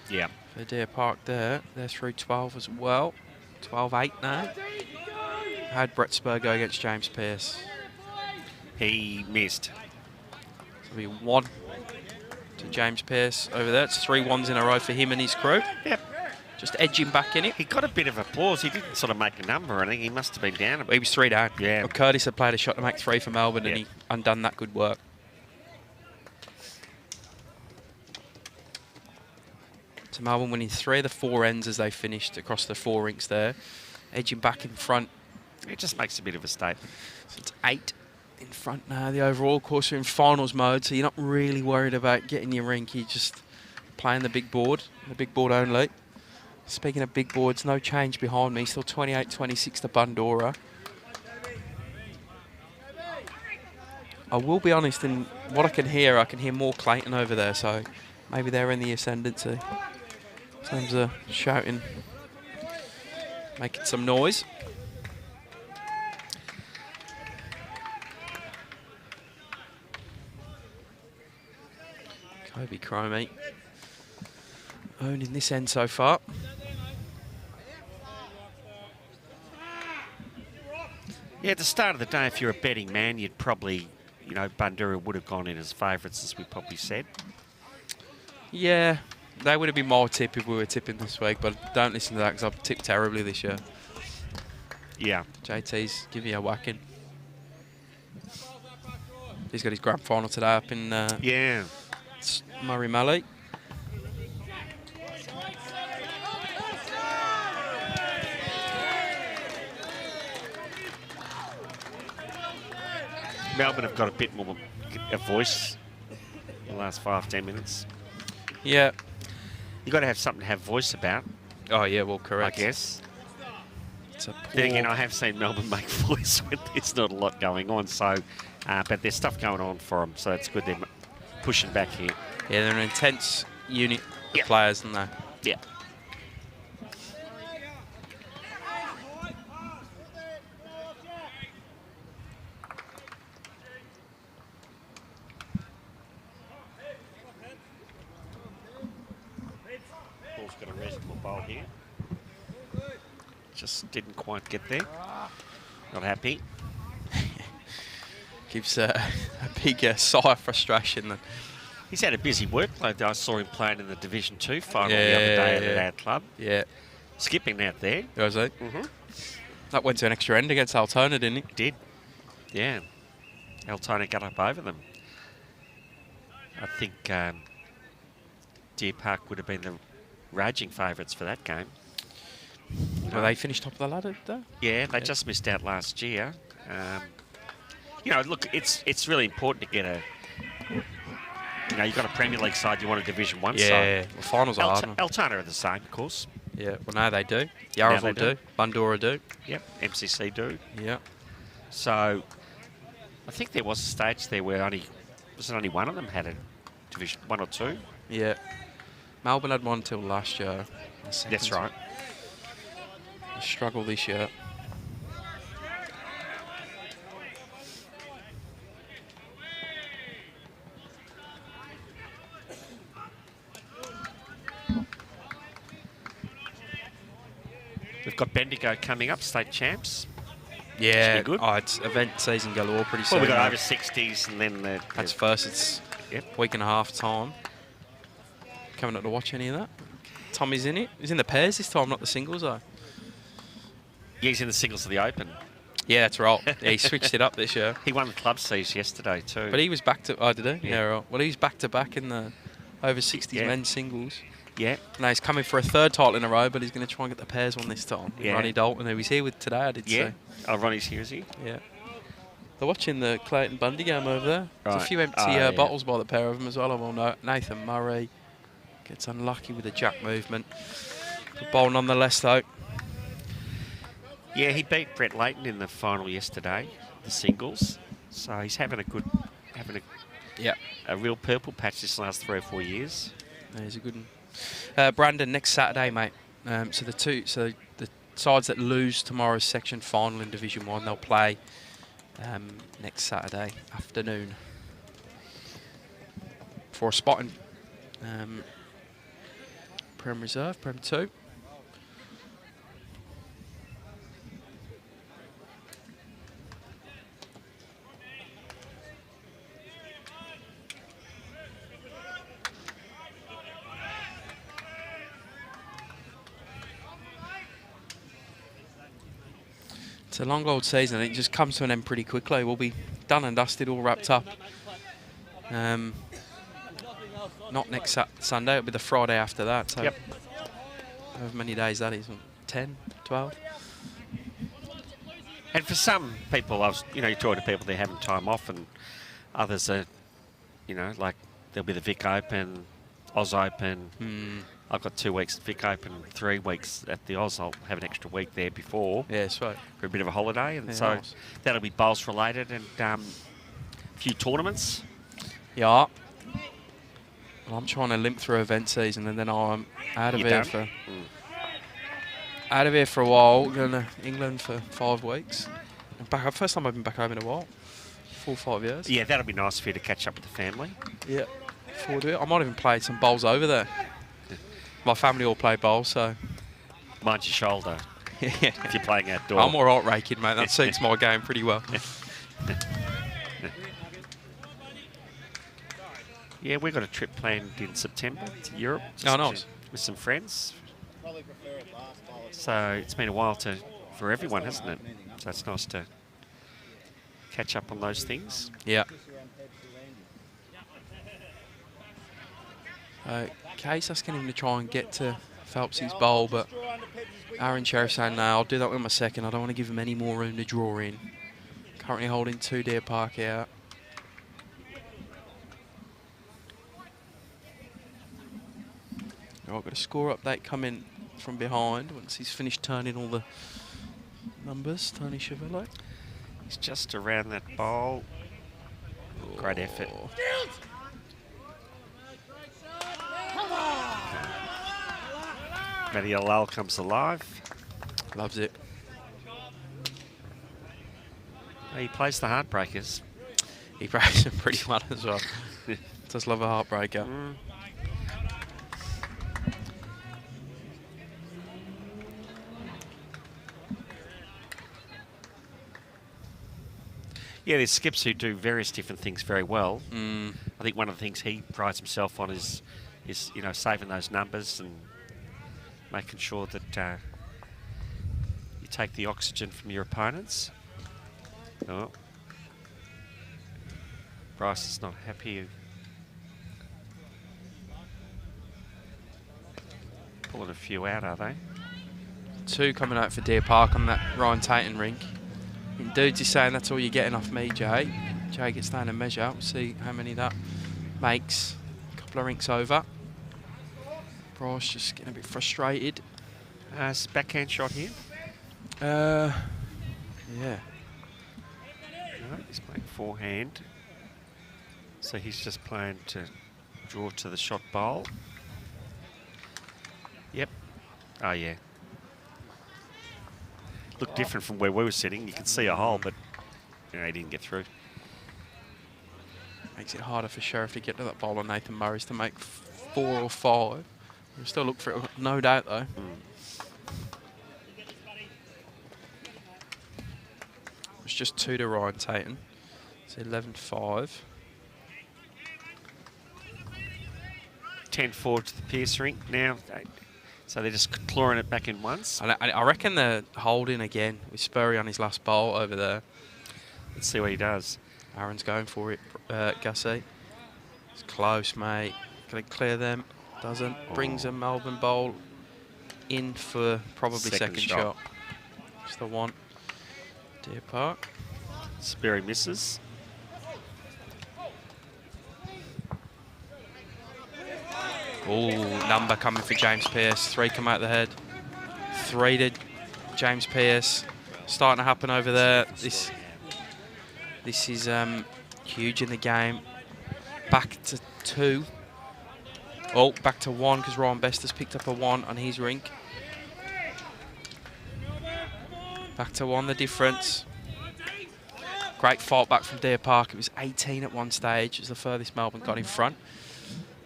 Yeah.
For Deer Park there. They're through 12 as well. 12-8 now. How'd Brett Spur go against James Pearce?
He missed.
So it'll be 1 to James Pearce over there. It's 3 ones in a row for him and his crew.
Yep.
Just edging back in it.
He got a bit of applause. He didn't sort of make a number. I think he must have been down a bit.
He was 3 down.
Yeah.
Well, Curtis had played a shot to make 3 for Melbourne and
Yep.
he undone that good work. So Melbourne winning 3 of the 4 ends as they finished across the 4 rinks there. Edging back in front.
It just makes a bit of a statement.
So it's 8 in front now. The overall, of course, we're in finals mode, so you're not really worried about getting your rink. You're just playing the big board only. Speaking of big boards, no change behind me. Still 28-26 to Bundora. I will be honest, in what I can hear more Clayton over there, so maybe they're in the ascendancy. In terms of shouting, making some noise. Kobe Chromie owning this end so far.
Yeah, at the start of the day, if you're a betting man, you'd probably, you know, Bundura would have gone in as favourites, as we probably said.
Yeah, they would have been my tip if we were tipping this week, but don't listen to that because I've tipped terribly this year.
Yeah.
JT's giving you a whacking. He's got his grand final today up in
Yeah.
Murray Mallee.
Melbourne have got a bit more a voice in the last 5-10 minutes.
Yeah.
You've got to have something to have voice about.
Oh, yeah, well, correct.
I guess.
It's a poor...
Then again, I have seen Melbourne make voice when there's not a lot going on. So, but there's stuff going on for them, so it's good they're pushing back here.
Yeah, they're an intense unit of players, aren't they?
Yeah. Ball's got a reasonable bowl here. Just didn't quite get there. Not happy.
Gives a big sigh of frustration.
He's had a busy workload. I saw him playing in the Division 2 final the other day at our club.
Yeah.
Skipping out there.
Was he? That went to an extra end against Altona, didn't it?
Did. Yeah. Altona got up over them. I think Deer Park would have been the raging favourites for that game.
Well, they finished top of the ladder, though?
Yeah, they just missed out last year. You know, look, it's really important to get a... You know, you've got a Premier League side, you want a Division 1 side.
Yeah, well, finals are hard.
Altona are the same, of course.
Yeah, well, now they do. Yarraville do. Bundora do.
Yep, MCC do.
Yeah.
So I think there was a stage there where only one of them had a division, 1 or 2.
Yeah. Melbourne had one till last year.
That's right.
A struggle this year.
We've got Bendigo coming up, state champs.
Yeah,
good.
oh, it's event season galore pretty soon.
Well, we've got
mate.
over 60s and then
That's first. It's week and a half time. Coming up to watch any of that. Tommy's in it. He's in the pairs this time, not the singles though.
Yeah, he's in the singles of the Open.
Yeah, that's right. Yeah, he switched it up this year.
He won the club seas yesterday too.
But he was back to... Oh, did he?
Yeah.
Yeah, right. Well, he was back to back in the over 60s
Yeah.
men's singles.
Yeah.
Now he's coming for a third title in a row, but he's going to try and get the pairs one this time.
Yeah.
Ronnie Dalton, who he's here with today, I did
Yeah.
say.
Oh, Ronnie's here, is he?
Yeah. They're watching the Clayton Bundy game over there. There's
Right.
a few empty
Yeah.
bottles by the pair of them as well. I will know. Nathan Murray gets unlucky with the jack movement. Good bowl nonetheless, though.
Yeah, he beat Brett Layton in the final yesterday, the singles. So he's having a real purple patch this last 3 or 4 years.
Yeah, he's a good one. Brandon, next Saturday, mate. So the sides that lose tomorrow's section final in Division 1, they'll play next Saturday afternoon for a spot in Prem Reserve, Prem 2. It's a long old season. It just comes to an end pretty quickly. We'll be done and dusted, all wrapped up. Not next Sunday, it'll be the Friday after that. So however many days that is, 10, 12.
And for some people, you talk to people, they're having time off, and others are, like there'll be the Vic Open, Oz Open. I've got 2 weeks at Vic Open, 3 weeks at the Oz. I'll have an extra week there before.
Yeah, that's right.
For a bit of a holiday, and
Yeah,
so
nice.
that'll be bowls related and a few tournaments.
Yeah. Well, I'm trying to limp through event season, and then I'm out of here for a while. Going to England for 5 weeks. And first time I've been back home in a while. 4 or 5 years.
Yeah, that'll be nice for you to catch up with the family.
Yeah. Forward to it. I might even play some bowls over there. My family all play bowls, so...
Mind your shoulder if you're playing outdoor.
I'm all right raking, mate. That suits my game pretty well.
Yeah, we've got a trip planned in September to Europe.
Oh, nice.
With some friends. So it's been a while for everyone, hasn't it? So it's nice to catch up on those things.
Yeah. Case asking him to try and get to Phelpsy's bowl, but Aaron Sheriff saying, no, I'll do that with my second. I don't want to give him any more room to draw in. Currently holding 2 Deer Park out. I've got a score update coming from behind once he's finished turning all the numbers, Tony Chevello.
He's just around that bowl. Great effort. Matty Alal comes alive.
Loves it.
He plays the Heartbreakers.
He plays them pretty well as well. Does love a heartbreaker.
Yeah, there's skips who do various different things very well. I think one of the things he prides himself on is saving those numbers and making sure that you take the oxygen from your opponents. Oh. Bryce is not happy. Pulling a few out, are they?
2 coming out for Deer Park on that Ryan Tatum rink. And Dudes is saying that's all you're getting off me, Jay. Jay gets down and measure. We'll see how many that makes. A couple of rinks over. Bryce just getting a bit frustrated.
Backhand shot here.
Yeah.
He's playing forehand. So he's just playing to draw to the shot bowl. Yep. Oh, yeah. Looked different from where we were sitting. You could see a hole, but you know, he didn't get through.
Makes it harder for Sheriff to get to that bowl on Nathan Murray's to make 4 or 5. You'll still look for it, no doubt, though. It's just 2 to Ryan Tatum. It's 11-5.
10 forward to the Pierce rink now. So they're just clawing it back in once.
I reckon they're holding again with Spurry on his last bowl over there.
Let's see what he does.
Aaron's going for it, Gussie. It's close, mate. Can he clear them? Doesn't. Brings a Melbourne bowl in for probably second shot. It's the one. Deer Park.
Sperry misses.
Oh, number coming for James Pearce. 3 come out the head. 3 to James Pearce. Starting to happen over there. This is huge in the game. Back to 2. Oh, back to 1 because Ryan Best has picked up a 1 on his rink. Back to 1, the difference. Great fight back from Deer Park. It was 18 at one stage. It was the furthest Melbourne got in front.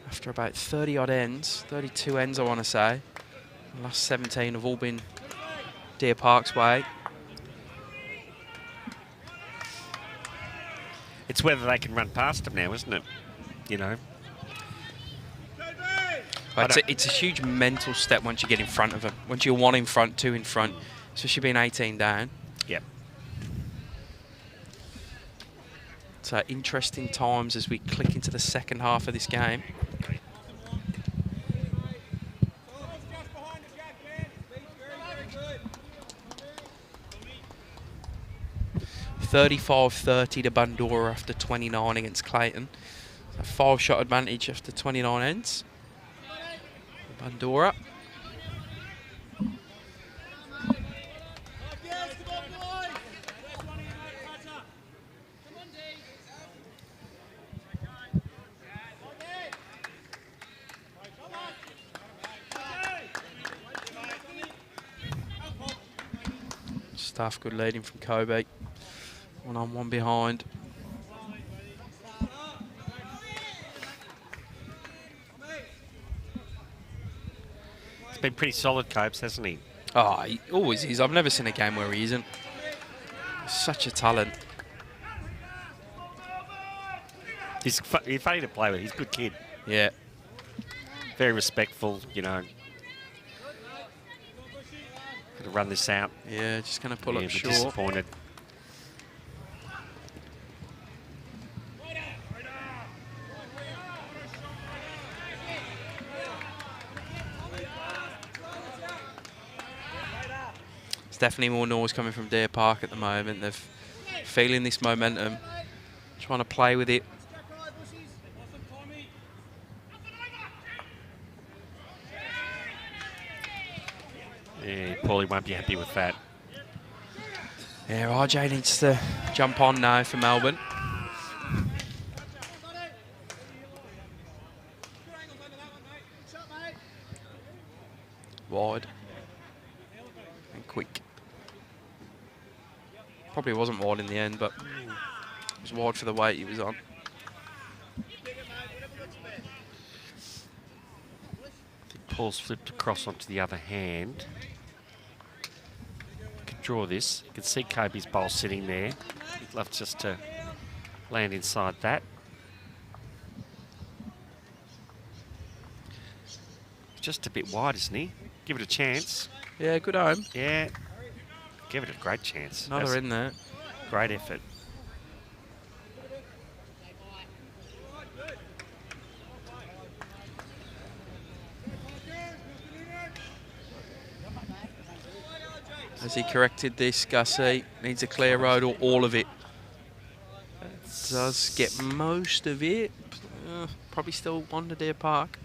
After about 30-odd ends, 32 ends I want to say. The last 17 have all been Deer Park's way.
It's whether they can run past them now, isn't it? You know.
It's a huge mental step once you get in front of them. Once you're 1 in front, 2 in front, especially being 18 down.
Yep.
So interesting times as we click into the second half of this game. $35-30 to Bandura after 29 against Clayton. So 5-shot advantage after 29 ends. Bandura. Staff good leading from Kobe. 1-on-1 behind.
He's been pretty solid, Copes, hasn't he?
Oh, he always is. I've never seen a game where he isn't. Such a talent.
He's funny to play with. He's a good kid.
Yeah.
Very respectful, you know. Going to run this out.
Yeah, just going to pull up short.
Disappointed.
There's definitely more noise coming from Deer Park at the moment. They're feeling this momentum, trying to play with it.
Yeah, Paulie won't be happy with that.
Yeah, RJ needs to jump on now for Melbourne. Wide. And quick. Probably wasn't wide in the end, but it was wide for the weight he was on.
Paul's flipped across onto the other hand. Could draw this. You can see Kobe's bowl sitting there. He'd love just to land inside that. Just a bit wide, isn't he? Give it a chance.
Yeah, good home.
Yeah. Give it a great chance.
Another
That's
in there.
great effort.
Has he corrected this, Gussie? Needs a clear road or all of it? Does get most of it. Probably still 1 to Deer Park.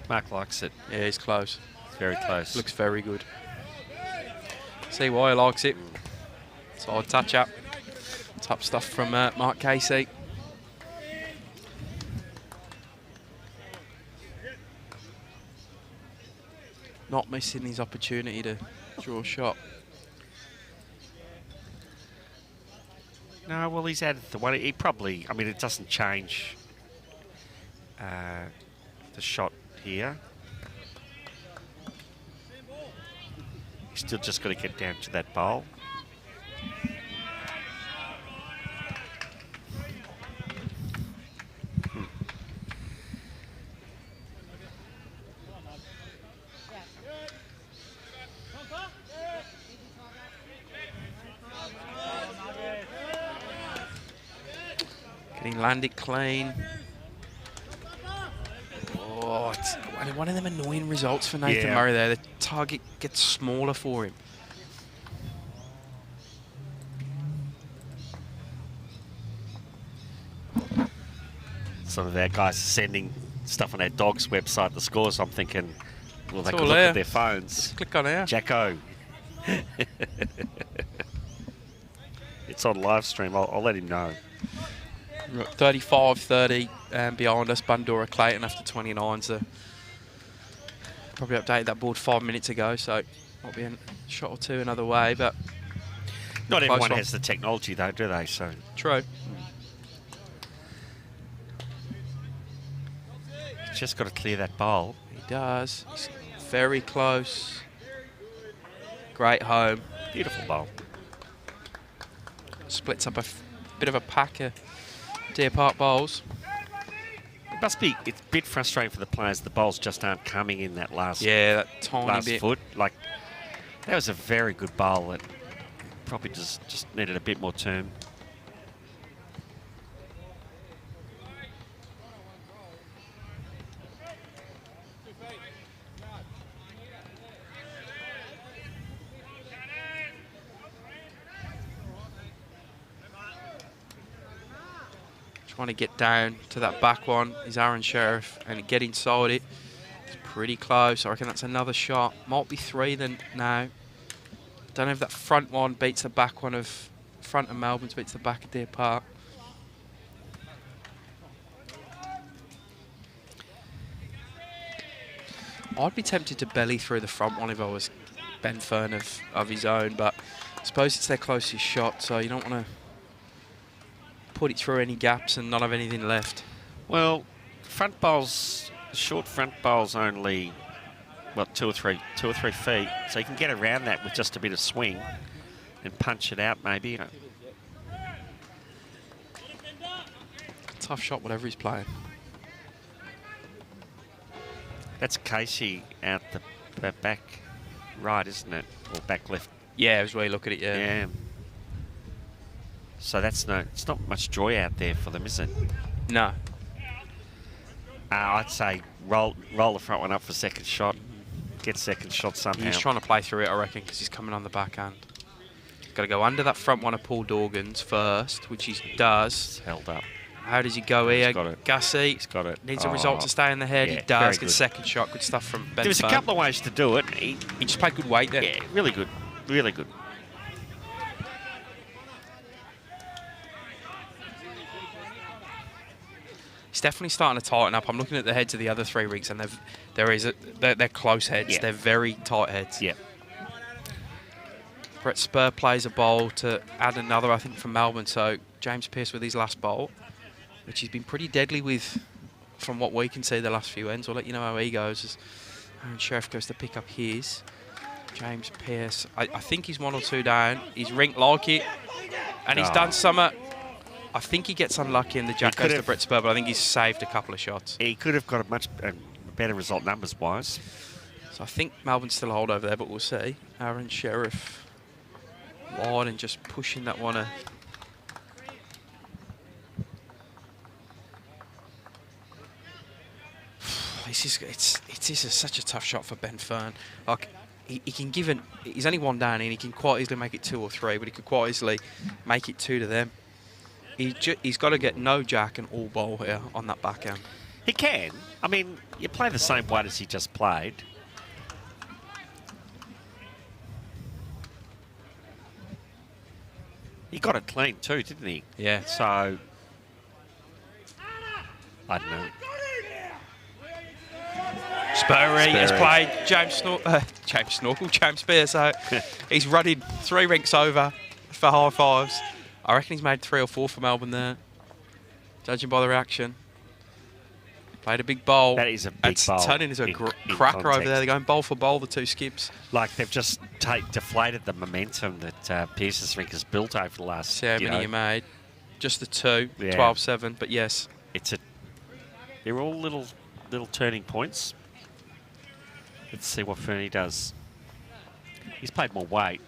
Mark likes it.
Yeah, he's close.
Very close.
Looks very good. See why he likes it. Side touch up. Top stuff from Mark Casey. Not missing his opportunity to draw a shot.
No, well, he's added the one. He probably, I mean, it doesn't change the shot here. He's still just got to get down to that bowl.
Getting landed clean. Oh, it's one of them annoying results for Nathan Murray there. The target gets smaller for him.
Some of our guys are sending stuff on our dog's website, the scores. I'm thinking, well, they
It's
could
all
look
there.
at their phones.
Just click on here.
Jacko. It's on live stream. I'll let him know.
35-30 behind us. Bandura Clayton after 29. So probably updated that board 5 minutes ago. So might be a shot or two another way, but
Not
close
everyone
one.
has the technology, though, do they? So
True.
he's just got to clear that bowl.
He does. He's very close. Great home.
Beautiful bowl.
Splits up a bit of a pack of Deer Park bowls.
It must be, it's a bit frustrating for the players. The bowls just aren't coming in that last,
Yeah, that tiny
last
bit.
foot. Like, that was a very good bowl that probably just needed a bit more turn.
Trying to get down to that back one is Aaron Sheriff and get inside it. It's pretty close. I reckon that's another shot. Might be three then now. Don't know if that front one beats the back one of front of Melbourne's beats the back of Deer Park. I'd be tempted to belly through the front one if I was Ben Fern of his own, but I suppose it's their closest shot, so you don't want to put it through any gaps and not have anything left.
Well, front bowls, short front bowls only, well, two or three feet. So you can get around that with just a bit of swing and punch it out maybe.
Tough shot, whatever he's playing.
That's Casey out the back right, isn't it? Or back left.
Yeah, it was where you look at it, yeah.
Yeah. So it's not much joy out there for them, is it?
No.
I'd say roll the front one up for second shot. Get second shot somehow.
He's trying to play through it, I reckon, because he's coming on the backhand. Got to go under that front one of Paul Dorgan's first, which he does.
It's held up.
How does he go here?
got it.
Gussie.
He's got it.
Needs a result to stay in the head.
Yeah,
He does.
very
Good
good.
second shot. Good stuff from Ben
There was a
Fern.
couple of ways to do it.
He just played good weight there.
Yeah, really good. Really good.
He's definitely starting to tighten up. I'm looking at the heads of the other three rigs, and they're close heads.
Yeah.
They're very tight heads.
Yeah.
Brett Spur plays a bowl to add another, I think, from Melbourne. So James Pearce with his last bowl, which he's been pretty deadly with from what we can see the last few ends. I'll let you know how he goes as Aaron Sheriff goes to pick up his. James Pearce, I think he's one or two down. He's rinked like it, and he's done summer. I think he gets unlucky and the jack goes to Brett Spur, but I think he's saved a couple of shots.
He could have got a much better result numbers-wise.
So I think Melbourne's still a hold over there, but we'll see. Aaron Sheriff wide and just pushing that one. This is such a tough shot for Ben Fern. Like he can give it. He's only one down, and he can quite easily make it 2 or 3, but he could quite easily make it 2 to them. He's got to get no jack and all bowl here on that backhand.
He can. I mean, you play the same weight as he just played. He got it clean too, didn't he?
Yeah.
So, I don't know.
Spurry has played James Spear, so he's running 3 rinks over for high fives. I reckon he's made 3 or 4 for Melbourne there, judging by the reaction. Played a big bowl.
That is a big bowl.
It's turning into a cracker over there. They're going bowl for bowl, the 2 skips.
Like they've just deflated the momentum that Pearce's rink has built over the last.
See how many you made. Just the 2,
Yeah.
12-7, but yes.
They're all little turning points. Let's see what Fernie does. He's played more weight.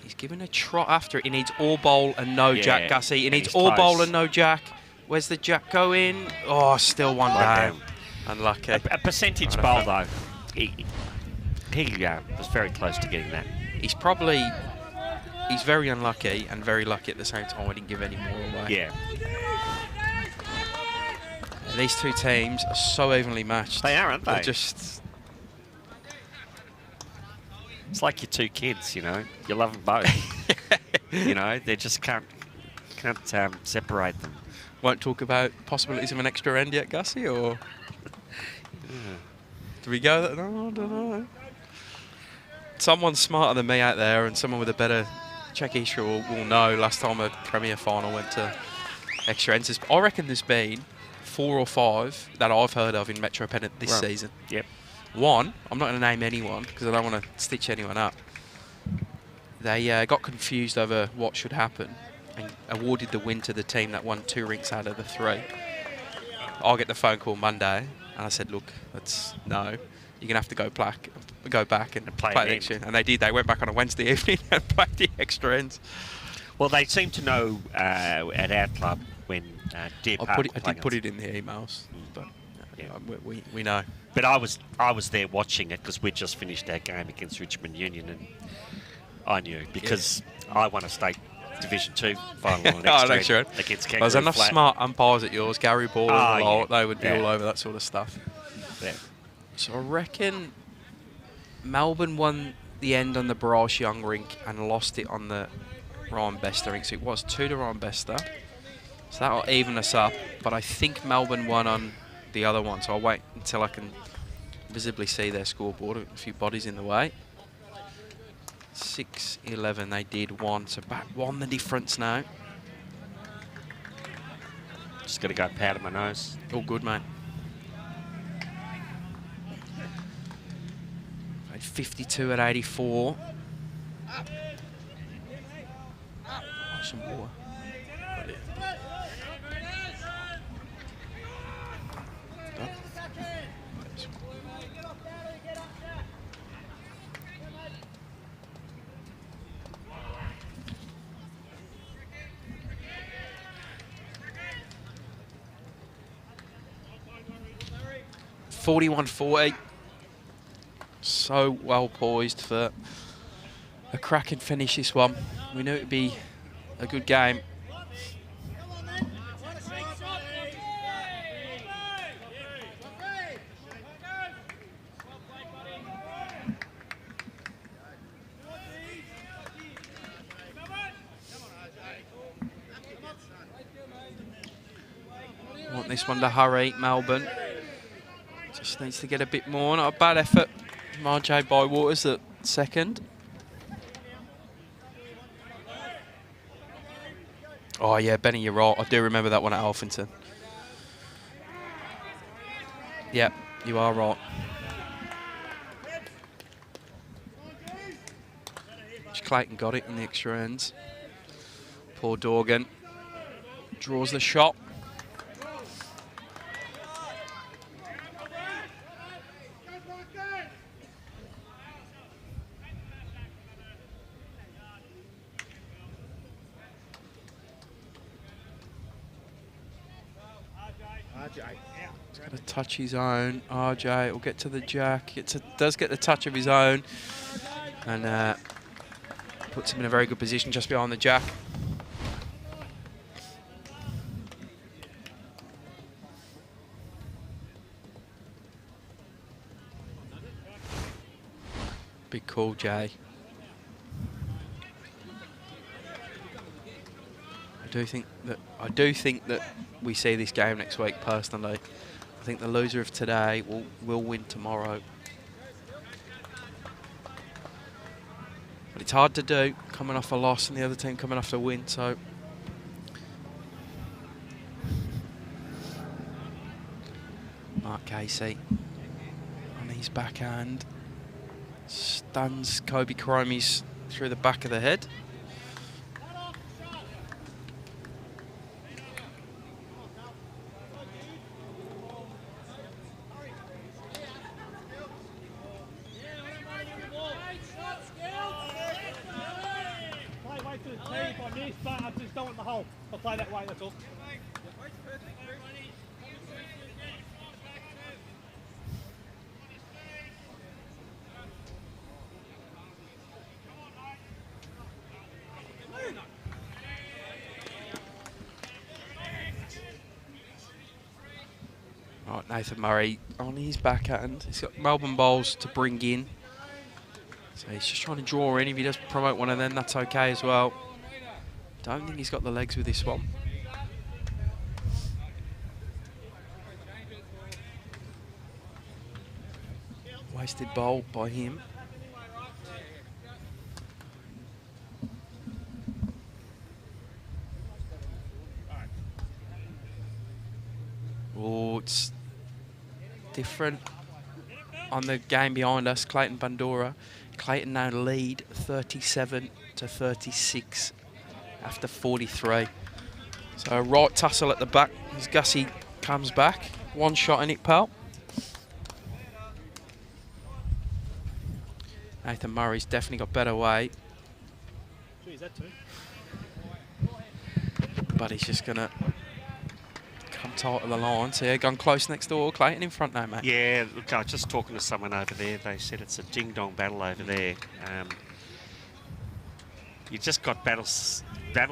He's given a trot after it. He needs all bowl and no jack, Gussie. He needs all
close.
bowl and no jack. Where's the jack going? Oh, still one down. Unlucky.
A percentage bowl, though. He was very close to getting that.
He's very unlucky and very lucky at the same time. I didn't give any more away.
Yeah.
These 2 teams are so evenly matched.
They are, aren't they?
They're just...
It's like your 2 kids, you know. You love them both. You know, they just can't separate them.
Won't talk about possibilities of an extra end yet, Gussie, or... Do we go that? No, I don't know. Someone smarter than me out there and someone with a better check history will know last time a Premier final went to extra ends. I reckon there's been 4 or 5 that I've heard of in Metropolitan this season.
Yep.
One, I'm not going to name anyone because I don't want to stitch anyone up. They got confused over what should happen and awarded the win to the team that won 2 rinks out of the 3. I'll get the phone call Monday, and I said, look, no, you're going to have to go back and play the extra. And they did. They went back on a Wednesday evening and played the extra ends.
Well, they seem to know at our club when Deer Park
I did put it in the emails, but we know.
But I was there watching it because we'd just finished our game against Richmond Union, and I knew because I won a state Division 2 final on extra end against Kangaroo
There's enough
Flat.
smart umpires at yours, Gary Ball and all, they would be all over that sort of stuff.
Yeah.
So I reckon Melbourne won the end on the Bryce Young rink and lost it on the Ryan Bester rink. So it was 2 to Ryan Bester. So that'll even us up. But I think Melbourne won on the other one. So I'll wait until I can visibly see their scoreboard. A few bodies in the way. 6-11 they did 1. So back 1 the difference now.
Just got to go powder my nose.
All good, mate. 52 at 84. Some water. $41-40. So well poised for a cracking finish, this one. We knew it would be a good game. Want this one to hurry, Melbourne. Just needs to get a bit more. Not a bad effort. RJ Bywaters at second. Oh, yeah, Benny, you're right. I do remember that one at Alphington. Yeah, you are right. Clayton got it in the extra ends. Poor Dorgan. Draws the shot. He's got to touch his own. RJ will get to the jack. Does get the touch of his own. And puts him in a very good position just behind the jack. Big call, Jay. I do think that we see this game next week. Personally, I think the loser of today will win tomorrow. But it's hard to do, coming off a loss and the other team coming off a win. So. Mark Casey on his backhand stuns Kobe Kromies through the back of the head.
Wait for the tee if I miss, but I just don't want the hole. I'll play that way, that's all.
Right, Nathan Murray on his backhand. He's got Melbourne bowls to bring in. So he's just trying to draw in. If he does promote one of them, that's okay as well. Don't think he's got the legs with this one. Wasted bowl by him. Oh, it's different on the game behind us. Clayton Bandura. Clayton now lead 37-36 after 43. So a right tussle at the back as Gussie comes back. One shot in it, pal. Nathan Murray's definitely got better weight.
Geez, that too.
But he's just going to come tight to the line. So yeah, gone close next door. Clayton in front now, mate.
Yeah, look, I was just talking to someone over there. They said it's a ding-dong battle over there. You just got battle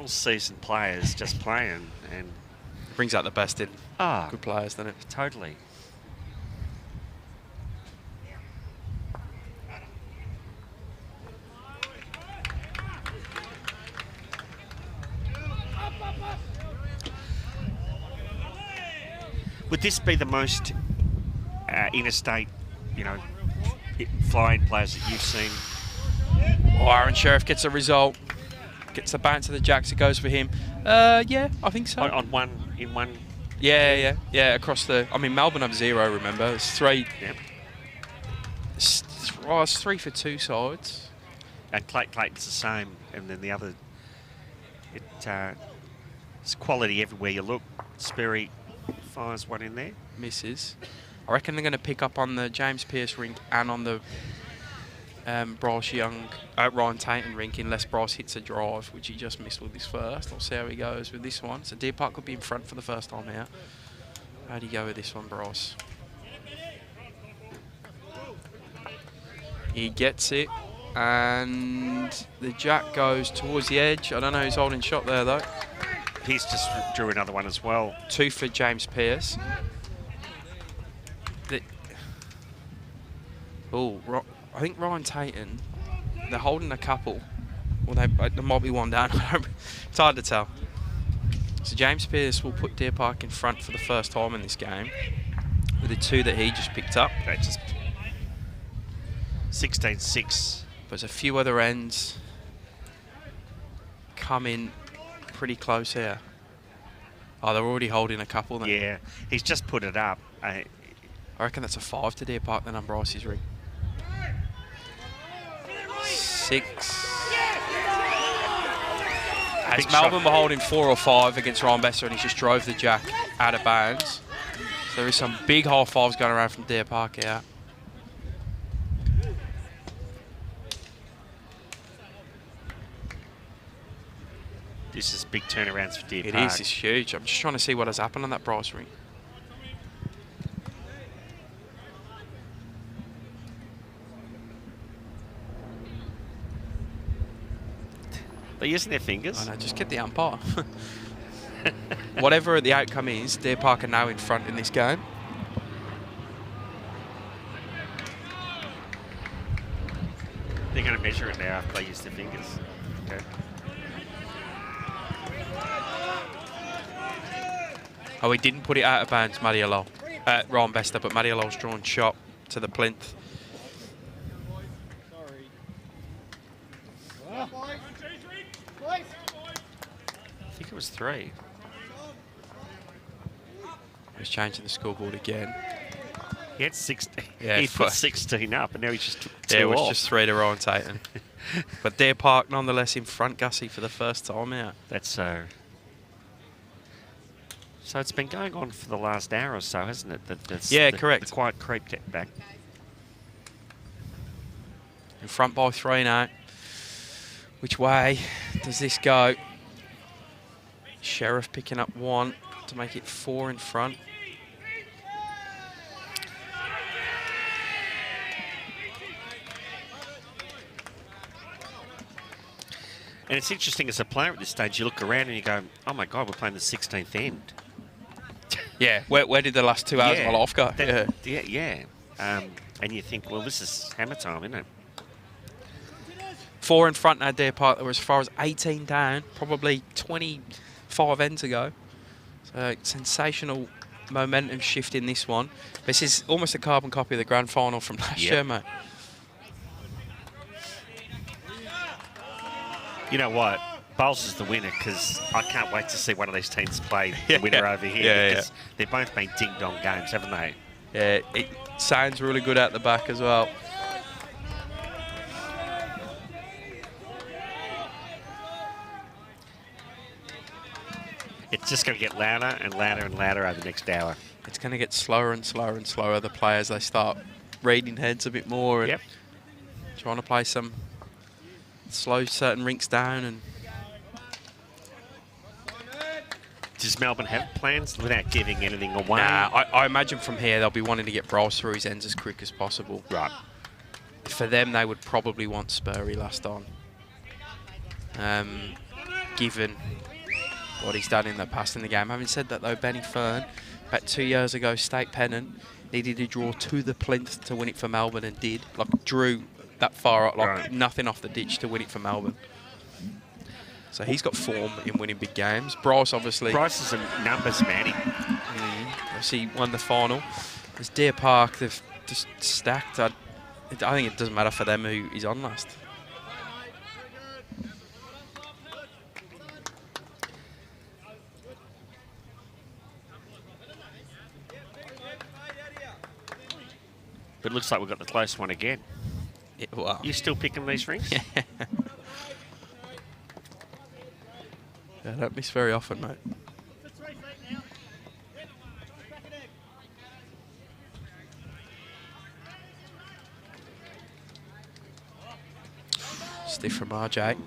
season players just playing, and
Brings out the best in good players, doesn't it?
Totally. Would this be the most interstate, flying players that you've seen?
Oh, Aaron Sheriff gets a result. Gets the bounce of the jacks. It goes for him. Yeah, I think so.
In one.
Yeah. Across the. I mean, Melbourne have 0. Remember, it's 3.
Yeah.
It's 3 for 2 sides.
And Clayton's the same, and then the other. It's quality everywhere you look. Sperry fires one in there.
Misses. I reckon they're going to pick up on the James Pearce rink and on the Bryce Young, Ryan Tainton rink unless Bryce hits a drive, which he just missed with his first. I'll see how he goes with this one. So Deer Park could be in front for the first time here. How do you go with this one, Bryce? He gets it, and the jack goes towards the edge. I don't know who's holding shot there, though.
He's just drew another one as well. 2
for James Pearce. I think Ryan Tainton, they're holding a couple. Well, there might be one down. It's hard to tell. So James Pearce will put Deer Park in front for the first time in this game with the 2 that he just picked up.
That's just 16-6.
There's a few other ends coming pretty close here. Oh, they're already holding a couple then.
Yeah, he's just put it up.
I reckon that's a 5 to Deer Park then on Bryce's rig. 6. As Melbourne were holding 4 or 5 against Ryan Besser, and he just drove the jack out of bounds. So there is some big high fives going around from Deer Park here.
This is big turnarounds for Deer Park.
It is. It's huge. I'm just trying to see what has happened on that Bryce ring.
They're using their fingers.
I know, just get the umpire. Whatever the outcome is, Deer Park are now in front in this game.
after they use their fingers. Okay.
Oh, he didn't put it out of bounds, Mariello. Ryan Bester, but Mariello's drawn shot to the plinth.
I think it was 3.
He's changing the scoreboard again.
He had 16.
Yeah,
he put 16 up, and now he's just took 2
Yeah, it was
off.
just 3 to Ryan Tatum. But Deer Park nonetheless in front, Gussie, for the first time out.
That's so. So it's been going on for the last hour or so, hasn't it?
Yeah, correct.
The quiet creep back.
In front by 3 now. Which way does this go? Sheriff picking up 1 to make it 4 in front.
And it's interesting as a player at this stage, you look around and you go, oh my God, we're playing the 16th end.
Yeah, where did the last 2 hours of my life go?
Yeah. And you think, well, this is hammer time, isn't it?
4 in front now, Deer Park. They were as far as 18 down, probably 25 ends ago. So sensational momentum shift in this one. This is almost a carbon copy of the grand final from last year, mate.
You know what? Bowls is the winner because I can't wait to see one of these teams play the winner over here because they've both been ding-dong games, haven't they?
Yeah, it sounds really good out the back as well.
It's just going to get louder and louder and louder over the next hour.
It's going to get slower and slower and slower. The players, they start reading heads a bit more and trying to play some slow certain rinks down. And
does Melbourne have plans without giving anything away?
Nah, I imagine from here they'll be wanting to get Bryce through his ends as quick as possible.
Right.
For them, they would probably want Spurry last on. Given what he's done in the past in the game. Having said that, though, Benny Fern, about 2 years ago, state pennant, needed to draw to the plinth to win it for Melbourne and did. Like, drew that far up, like nothing off the ditch to win it for Melbourne. So he's got form in winning big games. Bryce, obviously.
Bryce is a numbers man.
Obviously won the final. As Deer Park, they've just stacked. I think it doesn't matter for them who is on last.
But it looks like we've got the close one again.
Yeah, well.
You still picking these rings?
Yeah, I don't miss very often, mate. Stiff from RJ.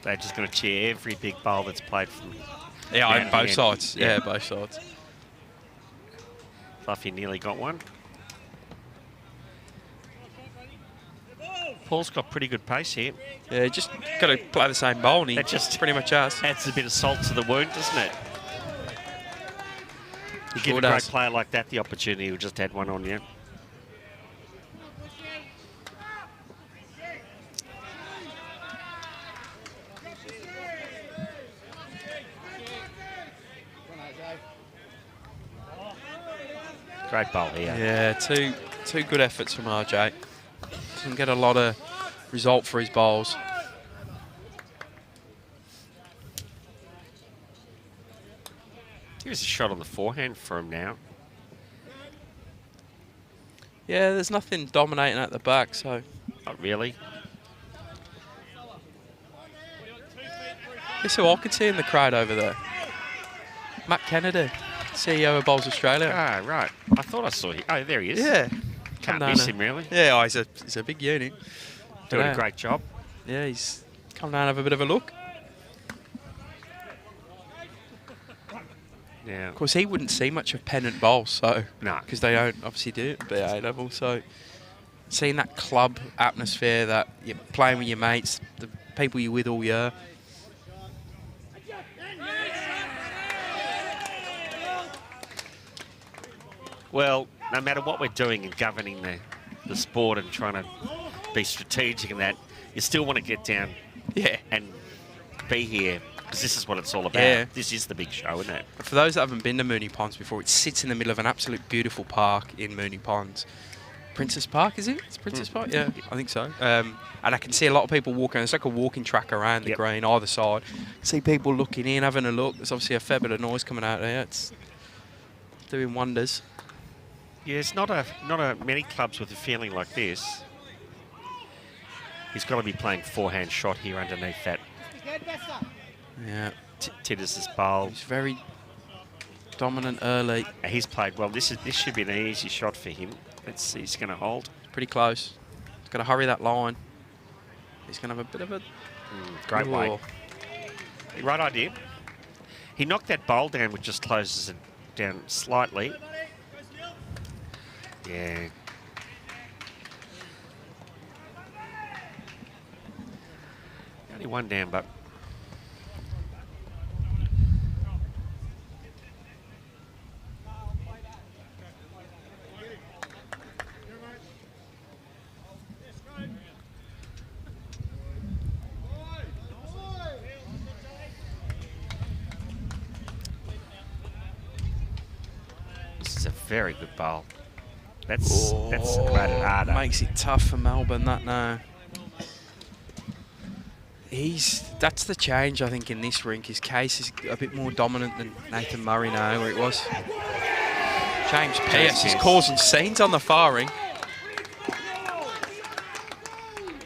They're just going to cheer every big bowl that's played from...
Yeah, on both sides. Yeah, both sides.
Fluffy nearly got one. Paul's got pretty good pace here.
Yeah, just got to play the same bowl, and he
just
pretty much has.
Adds a bit of salt to the wound, doesn't it? You give a great player like that the opportunity, he'll just add one on you. Great bowl here.
Yeah, two good efforts from RJ. Doesn't get a lot of result for his bowls.
Here's a shot on the forehand for him now.
Yeah, there's nothing dominating at the back, so...
Not really.
Guess who I can see in the crowd over there? Matt Kennedy, CEO of Bowls Australia.
Ah, right. I thought I saw him. Oh, there he is.
Yeah.
Can't miss him, really.
Yeah, oh, he's a big unit.
Doing a great job.
Yeah, he's come down and have a bit of a look.
Yeah.
Of course, he wouldn't see much of Pennant bowls, so...
No.
Because they don't obviously do it at BA level, so... Seeing that club atmosphere, that you're playing with your mates, the people you're with all year...
Well, no matter what we're doing in governing the sport and trying to be strategic in that, you still want to get down and be here because this is what it's all about.
Yeah.
This is the big show, isn't it?
For those that haven't been to Moonee Ponds before, it sits in the middle of an absolute beautiful park in Moonee Ponds. Princess Park, is it? It's Princess Park? Yeah, I think so. And I can see a lot of people walking. It's like a walking track around the green, either side. See people looking in, having a look. There's obviously a fair bit of noise coming out there. It's doing wonders.
Yeah, it's not a many clubs with a feeling like this. He's got to be playing forehand shot here underneath that.
Yeah.
Tidders' bowl.
He's very dominant early.
He's played well. This should be an easy shot for him. He's going to hold.
Pretty close. He's got to hurry that line. He's going to have a bit of a...
great weight. Right idea. He knocked that bowl down, which just closes it down slightly. Yeah. Only one down, but... This is a very good bowl. That's made it harder.
Makes it tough for Melbourne, that now. That's the change, I think, in this rink. His case is a bit more dominant than Nathan Murray now, where it was. James Pearce is causing scenes on the far ring.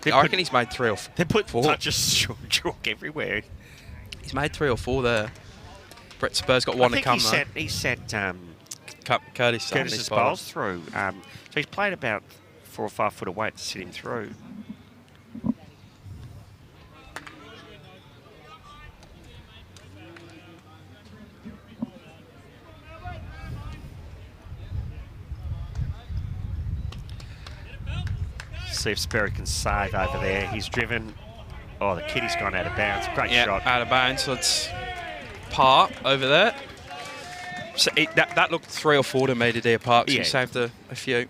I reckon he's made 3 or 4.
They put touches chalk everywhere.
He's made 3 or 4 there. Brett Spur's got one to come, though.
He set
Curtis's
bowls through. So he's played about 4 or 5 foot away to sit him through. See if Sperry can save over there. He's driven. Oh, the kitty's gone out of bounds. Great shot.
Out of bounds. So it's par over there. So that looked 3 or 4 to me to Deer Park. So he saved a few.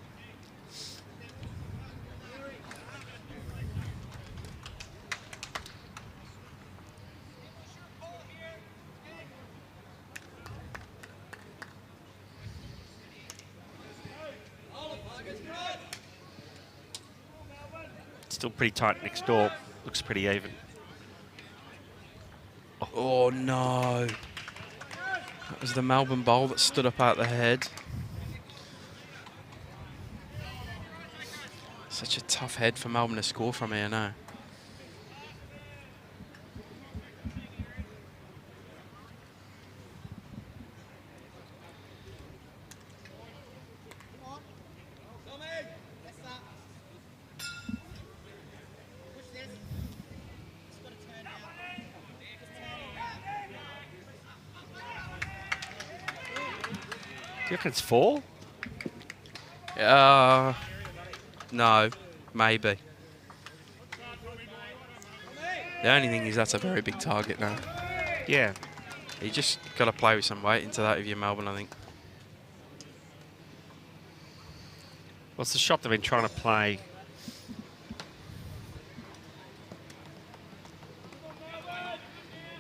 Still pretty tight next door. Looks pretty even.
Oh no. That was the Melbourne bowl that stood up out the head. Such a tough head for Melbourne to score from here now.
Do you reckon it's 4?
No, maybe. The only thing is that's a very big target now.
Yeah.
You just got to play with some weight into that if you're Melbourne, I think.
Well, it's the shot they've been trying to play.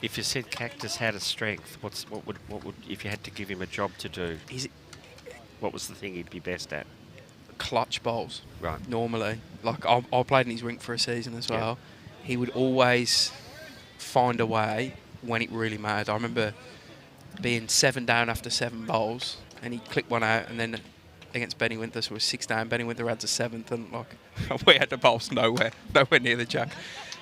If you said Cactus had a strength, what would if you had to give him a job to do? What was the thing he'd be best at?
Clutch bowls.
Right.
Normally, like I played in his rink for a season as well. Yeah. He would always find a way when it really mattered. I remember being 7 down after 7 bowls, and he'd click one out, and then against Benny Winter, so it was 6 down. Benny Winter had the 7th, and like we had the bowls nowhere near the jack.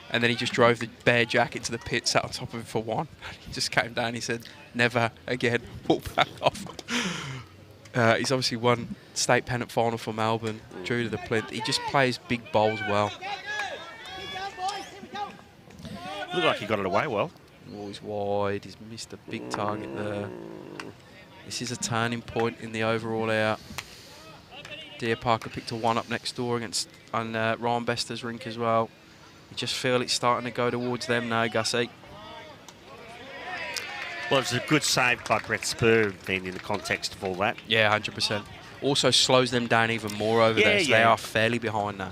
And then he just drove the bare jack into the pit, sat on top of it for 1. He just came down. He said, "Never again." Walked back off. He's obviously won state pennant final for Melbourne, drew to the plinth. He just plays big bowls well.
Looked like he got it away well.
Oh, he's wide. He's missed a big target there. This is a turning point in the overall out. Deer Parker picked a 1 up next door against Ryan Bester's rink as well. You just feel it's starting to go towards them now, Gussie.
Well, it was a good save by Brett Spur then in the context of all that.
Yeah, 100%. also slows them down even more over there. So they
yeah.
are fairly behind now.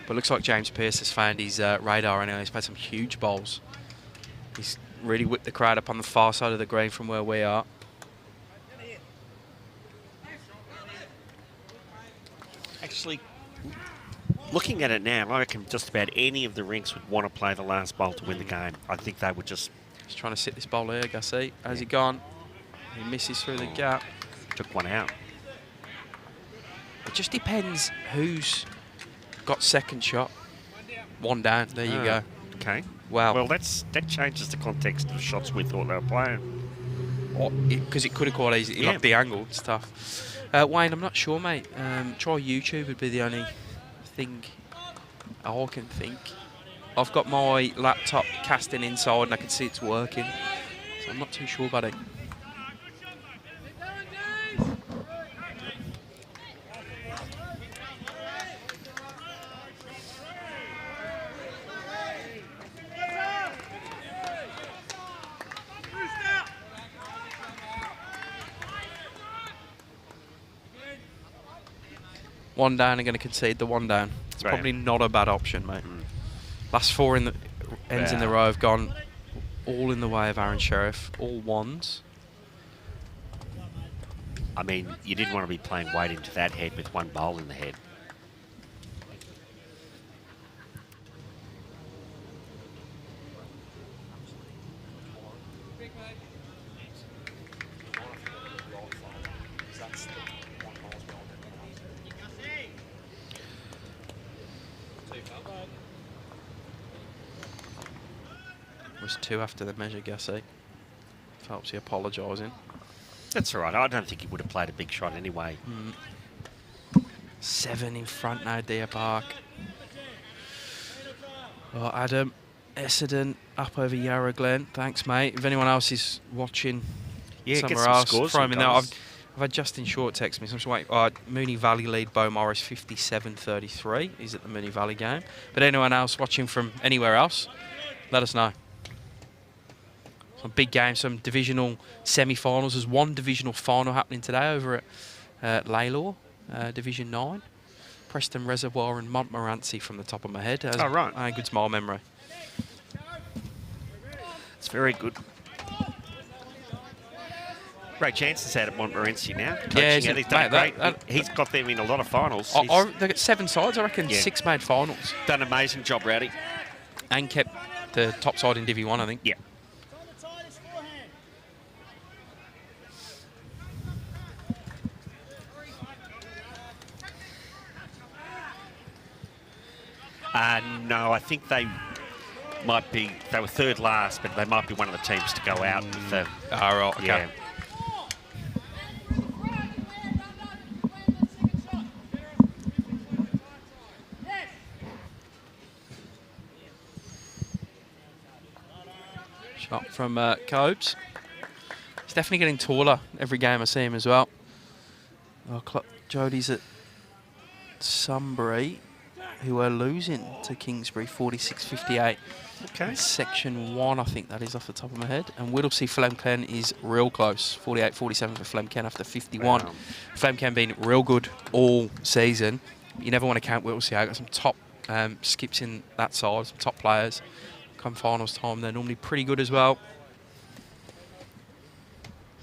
But looks like James Pearce has found his radar anyway. He's played some huge bowls. He's really whipped the crowd up on the far side of the green from where we are.
Actually, looking at it now, I reckon just about any of the rinks would want to play the last bowl to win the game. I think they would just...
He's trying to sit this bowl here, Gussie. How's he gone? He misses through the gap.
Took one out.
It just depends who's got second shot. One down. There you go.
Okay.
Wow.
Well, that changes the context of the shots we thought they were playing.
Because it could have quite easily knocked the angle. It's tough. Wayne, I'm not sure, mate. Try YouTube would be the only thing I can think. I've got my laptop casting inside and I can see it's working. So I'm not too sure, buddy. One down and going to concede the one down. It's probably not a bad option, mate. Last four in the ends in the row have gone all in the way of Aaron Sheriff. All ones.
I mean, you didn't want to be playing weight into that head with one bowl in the head.
Was 2 after the measure, Gussie. Phelps apologising.
That's all right. I don't think he would have played a big shot anyway.
7 in front now, Deer Park. Well, Adam Essendon up over Yarra Glen. Thanks, mate. If anyone else is watching somewhere else, throw him in there. I've had Justin Short text me. So I'm just waiting. Moonee Valley lead Beau Morris 57-33. He's at the Moonee Valley game. But anyone else watching from anywhere else, let us know. Some big games, some divisional semi-finals. There's one divisional final happening today over at Laylaw, Division 9. Preston Reservoir and Montmorency from the top of my head.
Oh, right.
Good small memory.
It's very good. Ray Chanson's out at Montmorency now.
Yeah,
he's done great. He's got them in a lot of finals.
They've got 7 sides, I reckon. 6 made finals.
Done an amazing job, Rowdy.
And kept the top side in Div 1, I think.
Yeah. No, I think they might be. They were third last, but they might be one of the teams to go out with the.
Right, okay.
Yeah.
Shot from Cobes. He's definitely getting taller every game I see him as well. Jody's at Sunbury, who are losing to Kingsbury 46-58.
Okay.
Section 1, I think that is off the top of my head. And Whittlesea Flemken is real close. 48-47 for Flemken after 51.
Wow.
Flemken been real good all season. You never want to count Whittlesea out. Got some top skips in that side, some top players. Come finals time, they're normally pretty good as well.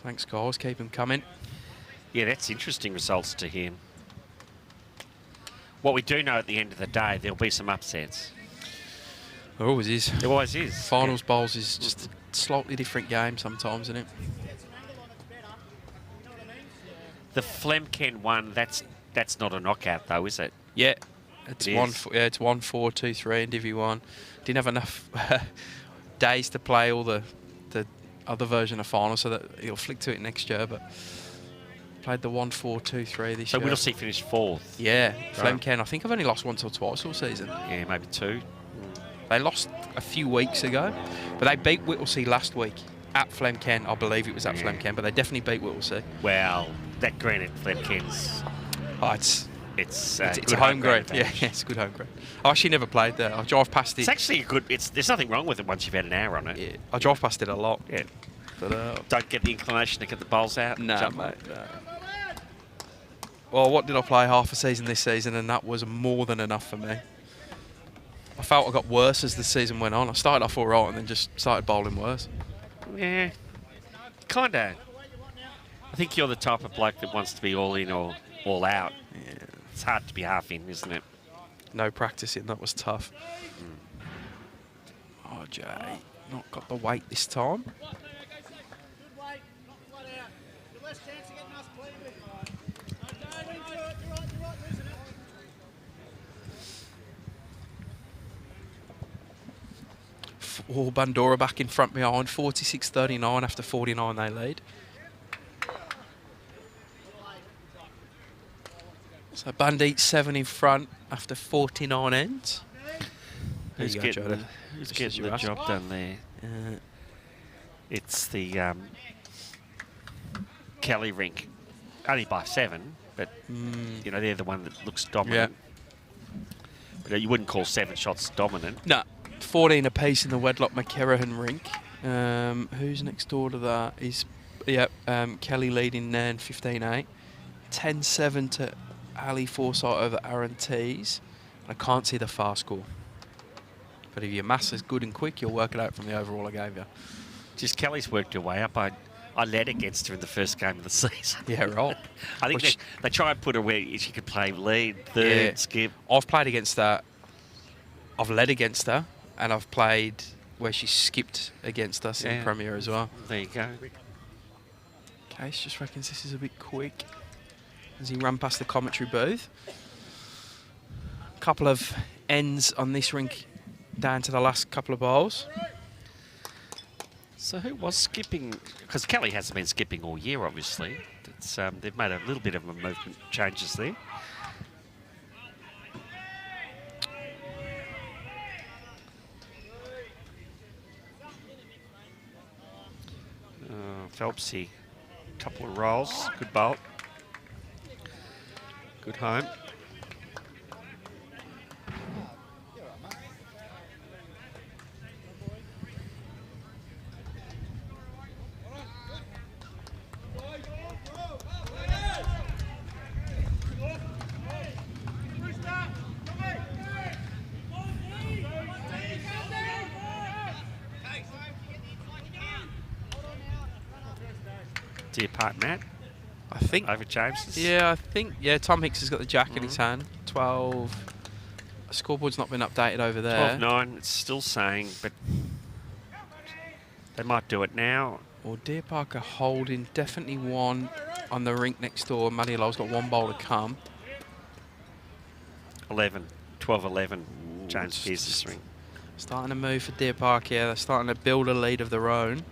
Thanks, guys. Keep them coming.
Yeah, that's interesting results to hear. What we do know at the end of the day, there'll be some upsets.
There always is.
There always is.
Finals bowls is just a slightly different game sometimes, isn't it?
The Flemken one, that's not a knockout though, is it?
Yeah, it's 1-4-2-3 in Div 1. Didn't have enough days to play all the other version of finals, so that he'll flick to it next year. But played the 1-4-2-3 this year.
So Whittlesea finished 4th.
Yeah, Flemken. I think I've only lost once or twice all season.
Yeah, maybe 2.
They lost a few weeks ago, but they beat Whittlesea last week at Flemken. I believe it was at Flemken, but they definitely beat Whittlesea.
Well, that green at Flemken's...
Oh, it's a home ground. Yeah, it's a good home ground. I actually never played there. I drive past it.
It's actually a good... There's nothing wrong with it once you've had an hour on it.
Yeah, I drive past it a lot.
Yeah.
But,
don't get the inclination to get the bowls out?
No, mate. No. well, what did I play half a season this season, and that was more than enough for me. I felt I got worse as the season went on. I started off all right and then just started bowling worse.
Yeah, kind of. I think you're the type of bloke that wants to be all in or all out. Yeah. It's hard to be half in, isn't it?
No practicing, that was tough. Oh, Jay, not got the weight this time. Oh, Bandura back in front behind, 46-39 after 49 they lead. So Bandit 7 in front after 49 ends.
Who's getting the job done there? It's the Kelly rink, only by 7, but you know, they're the one that looks dominant. Yeah. But you wouldn't call 7 shots dominant.
No. 14 apiece in the Wedlock McKerrahan rink. Who's next door to that? Kelly leading Nairn 15-8. 10-7 to Ali Forsyth over Aaron Tees. I can't see the fast score. But if your maths is good and quick, you'll work it out from the overall I gave you.
Just Kelly's worked her way up. I led against her in the first game of the season.
Yeah, right.
I think they try and put her where she could play lead, third, skip.
I've played against her. I've led against her. And I've played where she skipped against us in Premier as well.
There you go.
Case just reckons this is a bit quick as he ran past the commentary booth. A couple of ends on this rink down to the last couple of bowls.
So who was skipping? Because Kelly hasn't been skipping all year, obviously. It's, they've made a little bit of a movement changes there. Phelpsy, couple of rolls, good bolt, good home. Deer Park Matt.
I think
over James's.
Yeah, I think Tom Hicks has got the jack in his hand. 12. Scoreboard's not been updated over there.
12-9. It's still saying, but they might do it now.
Or Deer Park are holding definitely one on the rink next door. Matty Lowell's got one bowl to come.
12-11. James Pearce's ring.
Starting to move for Deer Park here. They're starting to build a lead of their own.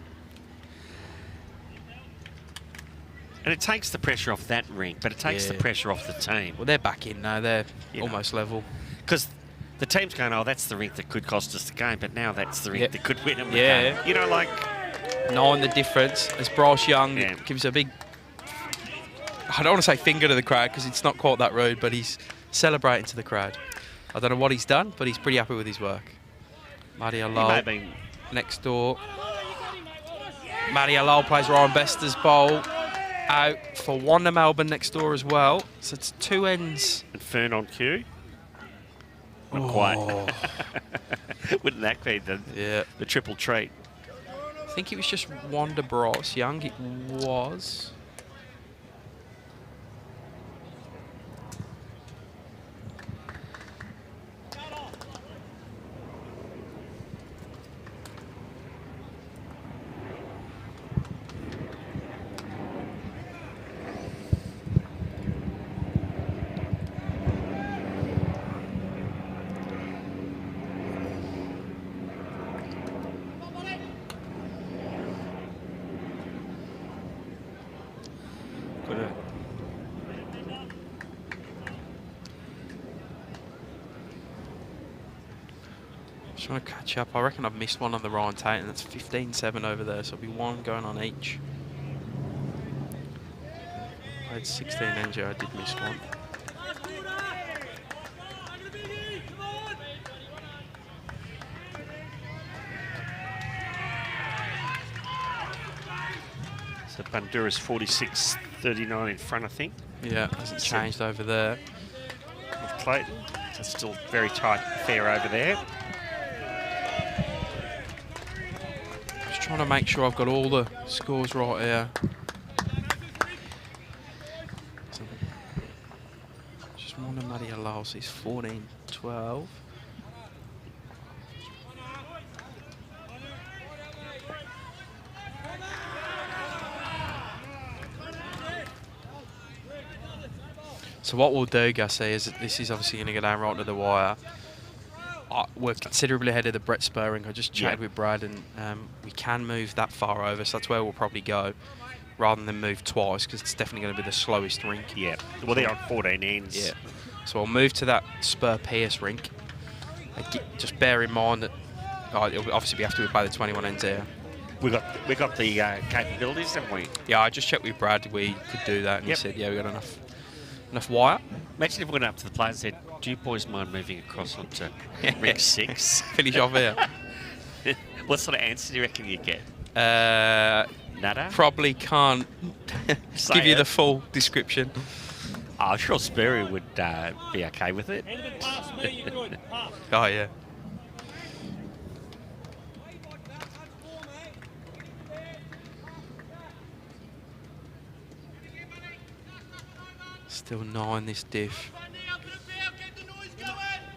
And it takes the pressure off that ring, but it takes the pressure off the team.
Well, they're back in now. They're almost level.
Because the team's going, oh, that's the ring that could cost us the game, but now that's the ring that could win them the game. You know, like...
Knowing the difference, as Bryce Young gives a big... I don't want to say finger to the crowd, because it's not quite that rude, but he's celebrating to the crowd. I don't know what he's done, but he's pretty happy with his work. Matty Lowell next door. Matty Lowell plays Ryan Bester's bowl. Out for one to Melbourne next door as well. So it's 2 ends.
And Fern on cue. Not quite. Wouldn't that be the triple treat?
I think it was just one to Bryce Young. It was. Just want to catch up. I reckon I've missed one on the Ryan Tate, and that's 15-7 over there, so it'll be one going on each. Played 16 ends, I did miss one.
So Bandura's 46-39 in front, I think.
Yeah, hasn't changed over there.
With Clayton, it's still very tight affair over there.
Just trying to make sure I've got all the scores right here. Just Moana Maria Laos is 14-12. So what we'll do, Gussie, is this is obviously going to go down right to the wire. We're considerably ahead of the Brett Spurring. I just chatted with Brad, and we can move that far over, so that's where we'll probably go, rather than move twice, because it's definitely going to be the slowest rink.
Yeah, well, they're on 14 ends.
Yeah. So I'll move to that Spur Pierce rink. Just bear in mind that it'll obviously be after we play the 21 ends here.
We got the capabilities, haven't we?
Yeah, I just checked with Brad. We could do that, and he said, yeah, we got enough wire.
Imagine if we went up to the players and said, do you boys mind moving across onto rink 6?
Finish off here.
What sort of answer do you reckon you get? Nada?
Probably can't give you the full description.
I'm sure Sperry would be okay with it.
Anything past me, you're good. Pass.
Oh, yeah. Still 9 this diff.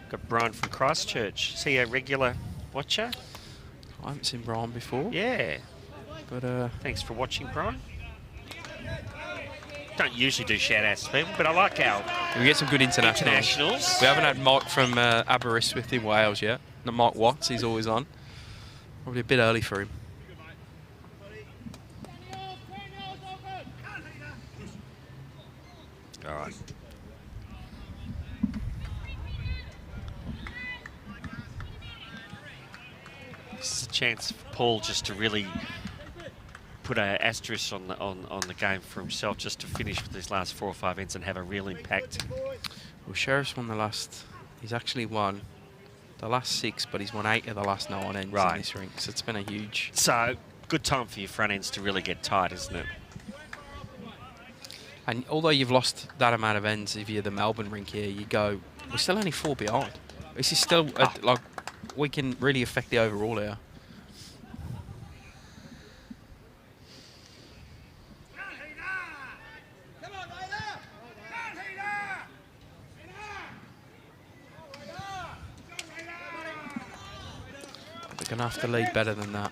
Got Brian from Christchurch. Is he a regular watcher?
I haven't seen Brian before.
Yeah.
But
thanks for watching, Brian. Don't usually do shout-outs to people, but I like our
we get some good internationals. We haven't had Mike from Aberystwyth in Wales yet. No, Mike Watts, he's always on. Probably a bit early for him.
All right. This is a chance for Paul just to really put an asterisk on the game for himself, just to finish with these last 4 or 5 ends and have a real impact.
Well, Sheriff's won the last. He's actually won the last 6, but he's won 8 of the last 9 ends in this rink. So it's been a huge.
So good time for your front ends to really get tight, isn't it?
And although you've lost that amount of ends, if you're the Melbourne rink here, you go, we're still only 4 behind. This is still, like, we can really affect the overall here. They're going to have to lead better than that.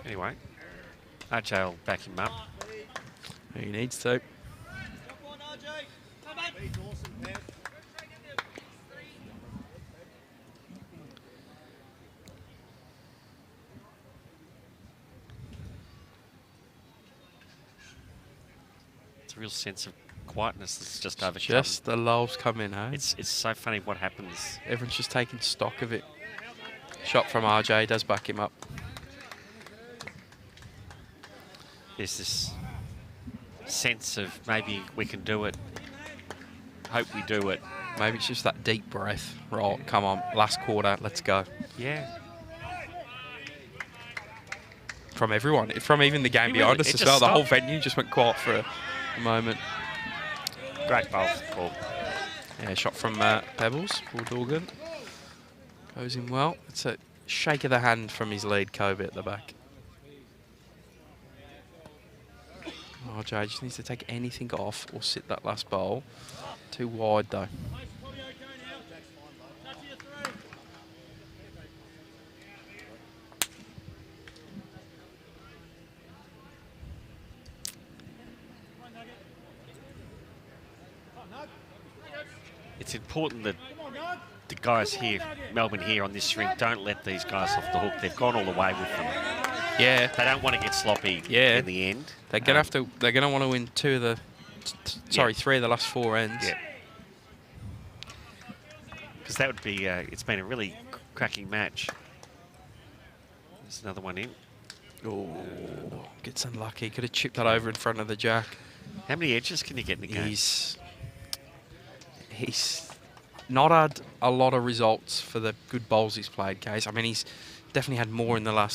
Anyway, RJ will back him up.
He needs to.
It's a real sense of quietness that's just overcome.
Just the lulls come in, eh?
It's so funny what happens.
Everyone's just taking stock of it. Shot from RJ, does back him up.
There's this sense of maybe we can do it. Hope we do it.
Maybe it's just that deep breath. Right, come on, last quarter, let's go.
Yeah.
From everyone, from even the game behind us as well. The whole venue just went quiet for a moment.
Great bowl, Paul.
Yeah, shot from Pebbles, Paul Dorgan. Goes in well. It's a shake of the hand from his lead, Kobe at the back. RJ just needs to take anything off or sit that last bowl. Too wide though.
It's important that the guys here, Melbourne here on this rink, don't let these guys off the hook. They've gone all the way with them.
Yeah.
They don't want to get sloppy in the end.
They're gonna have to. They're gonna want to win 3 of the last 4 ends.
Yeah. Because that would be. It's been a really cracking match. There's another one in.
Oh, gets unlucky. Could have chipped that over in front of the jack.
How many edges can you get in the game?
He's not had a lot of results for the good bowls he's played, Case. I mean, he's definitely had more in the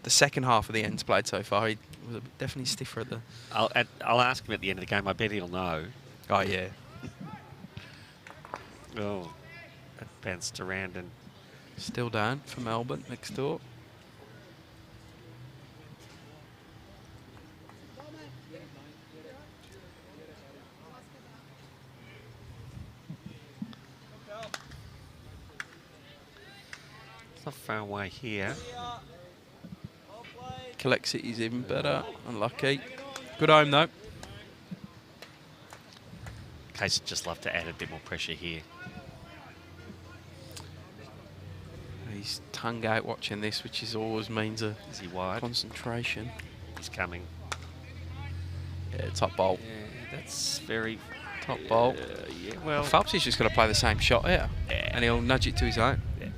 second half of the ends played so far. He was definitely stiffer at the...
I'll ask him at the end of the game. I bet he'll know.
Oh, yeah.
Oh, that bounced around and...
Still down for Melbourne next door.
It's not far away here.
Collects it, he's even better. Unlucky. Good home, though.
Case would just love to add a bit more pressure here.
He's tongue out watching this, which is always means a
Is he wide?
concentration.
He's coming.
Yeah, top bowl.
Yeah, that's very...
Top bowl.
Yeah, well...
Phelps is just going to play the same shot here.
Yeah.
And he'll nudge it to his own.
Yeah.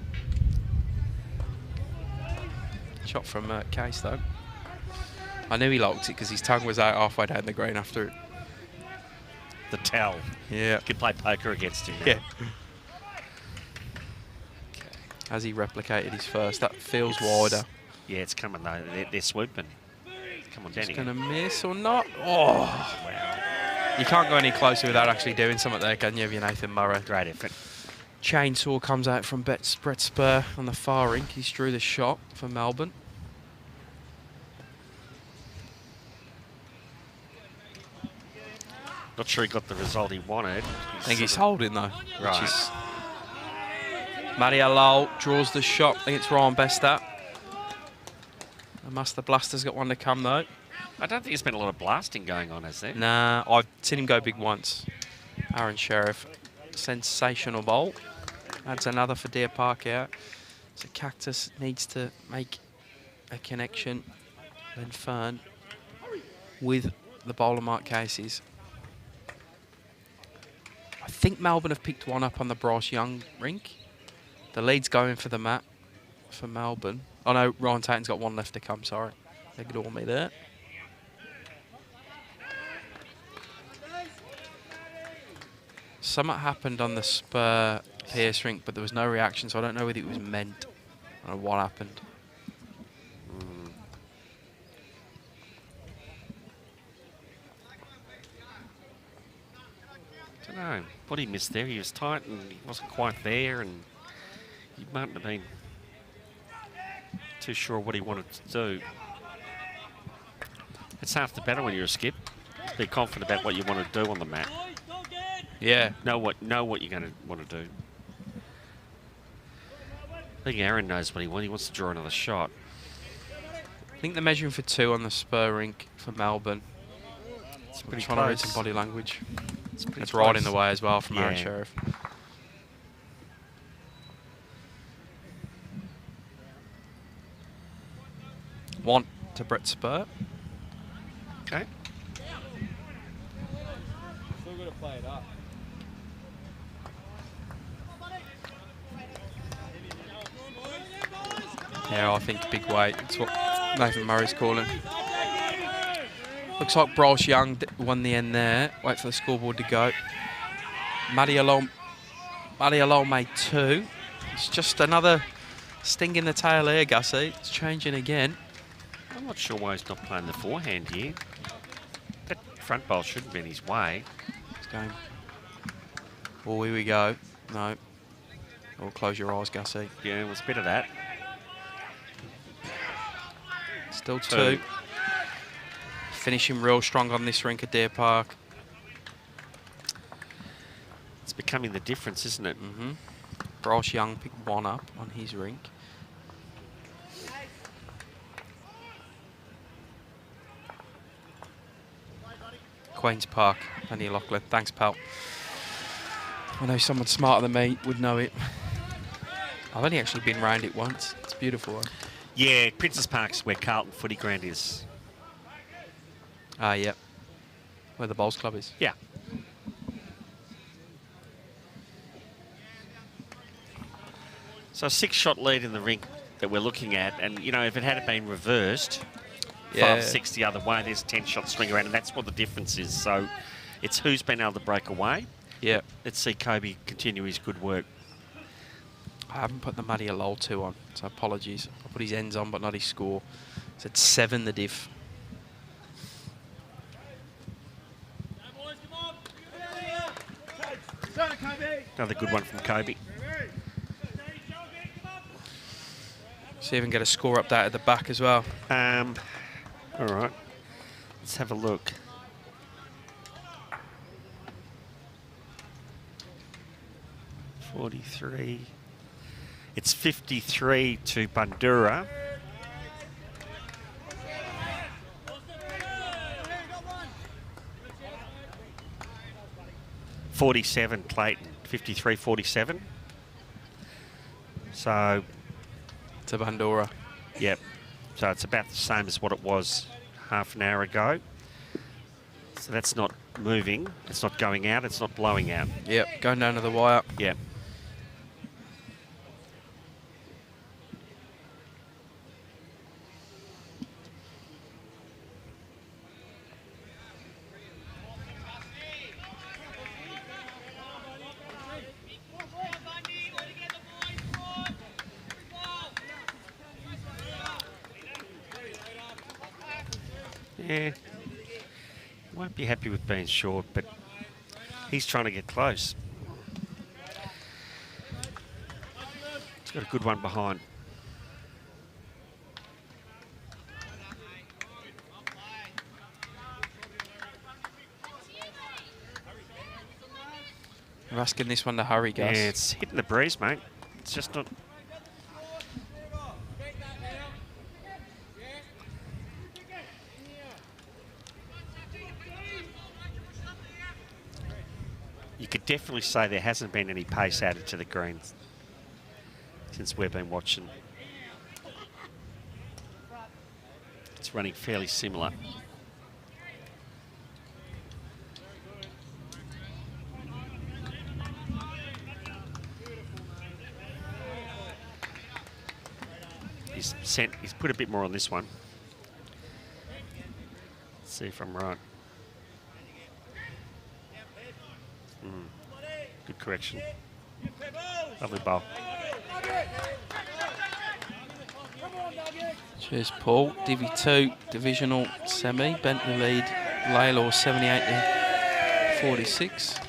Shot from Case, though. I knew he locked it because his tongue was out halfway down the green after it.
The towel.
Yeah.
You could play poker against him now.
Yeah. Has he replicated his first? That feels wider.
Yeah, it's coming though. They're swooping. Come on, Danny.
He's going to miss or not? Oh.
Wow.
You can't go any closer without actually doing something there, can you, if you're Nathan Murray?
Great effort.
Chainsaw comes out from Brett Spur on the far rink. He's drew the shot for Melbourne.
Not sure he got the result he wanted.
I think he's holding, though.
Right.
Which is Mario Lowell draws the shot. I think it's Ryan Bestat. The Master Blaster's got one to come, though.
I don't think there's been a lot of blasting going on, has there?
Nah, I've seen him go big once. Aaron Sheriff, sensational bowl. Adds another for Deer Park out. So Cactus needs to make a connection. Then Fern with the bowler Mark Casey's. I think Melbourne have picked one up on the Bryce Young rink. The lead's going for the mat for Melbourne. Oh no, Ryan Taten's got one left to come, sorry. Ignore me there. Something happened on the Spur Pierce rink, but there was no reaction, so I don't know whether it was meant or what happened.
I don't know. What he missed there, he was tight and he wasn't quite there, and he mightn't have been too sure what he wanted to do. It's half the battle when you're a skip. Be confident about what you want to do on the mat.
Yeah.
Know what you're going to want to do. I think Aaron knows what he wants. He wants to draw another shot.
I think they're measuring for 2 on the Spur rink for Melbourne.
It's
I'm
pretty
trying to read
close.
some body language.
It's
It's right in the way as well from Aaron
Yeah.
Sheriff. One to Brett Spur.
Okay.
Still got to play it up.
Yeah, I think big weight. That's what Nathan Murray's calling. Looks like Bryce Young won the end there. Wait for the scoreboard to go. Matty Alol made 2. It's just another sting in the tail here, Gussie. It's changing again.
I'm not sure why he's not playing the forehand here. That front bowl shouldn't be in his way.
It's going. Oh, here we go. No. Oh, close your eyes, Gussie.
Yeah, it was a bit of that.
Still 2. Finishing real strong on this rink at Deer Park.
It's becoming the difference, isn't it?
Mm-hmm. Bryce Young picked 1 up on his rink. Queen's Park, Penny Lachlan. Thanks, pal. I know someone smarter than me would know it. I've only actually been round it once. It's a beautiful one.
Yeah, Princess Park's where Carlton Footy Ground is.
Ah, yeah. Where the Bowls Club is.
Yeah. So a 6-shot lead in the rink that we're looking at, and you know, if it had been reversed, 5 or 6 the other way. There's a 10-shot swing around, and that's what the difference is. So it's who's been able to break away.
Yeah.
Let's see Kobe continue his good work.
I haven't put the Muddy a lol 2 on, so apologies. I put his ends on, but not his score. So it's 7 the diff.
Another good one from Kobe.
See if we can get a score update at the back as well.
All right. Let's have a look. .43. It's 53 to Bandura. .47 Clayton. 53-47. So
To Bandura.
yep. So it's about the same as what it was half an hour ago. So that's not moving. It's not going out. It's not blowing out.
Yep, going down to the wire.
Yep. Yeah, won't be happy with being short, but he's trying to get close. He's got a good one behind.
We're asking this one to hurry, Gus.
Yeah, it's hitting the breeze, mate. It's just not. You could definitely say there hasn't been any pace added to the greens since we've been watching. It's running fairly similar. He's put a bit more on this one. Let's see if I'm right. Good correction. Lovely bowl.
Cheers, Paul. Divi 2, divisional semi. Bentley lead. Laylaw 78 to 46.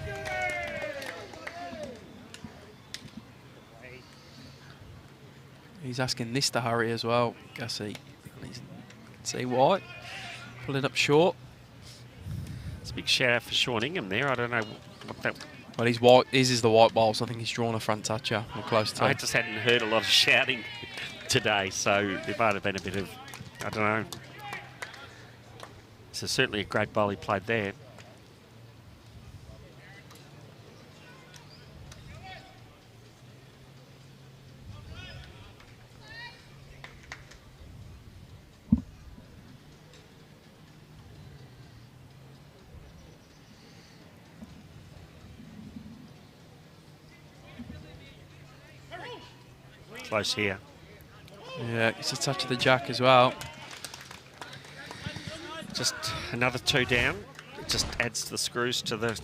He's asking this to hurry as well, Gussie. See why? Pull it up short.
It's a big shout out for Sean Ingham there. I don't know what that.
Well, he's white. His is the white ball, so I think he's drawn a front toucher or close to.
I just hadn't heard a lot of shouting today, so there might have been a bit of, I don't know. So certainly a great bowl he played there. Close here.
Yeah, it's a touch of the jack as well.
Just another 2 down. It just adds the screws to the...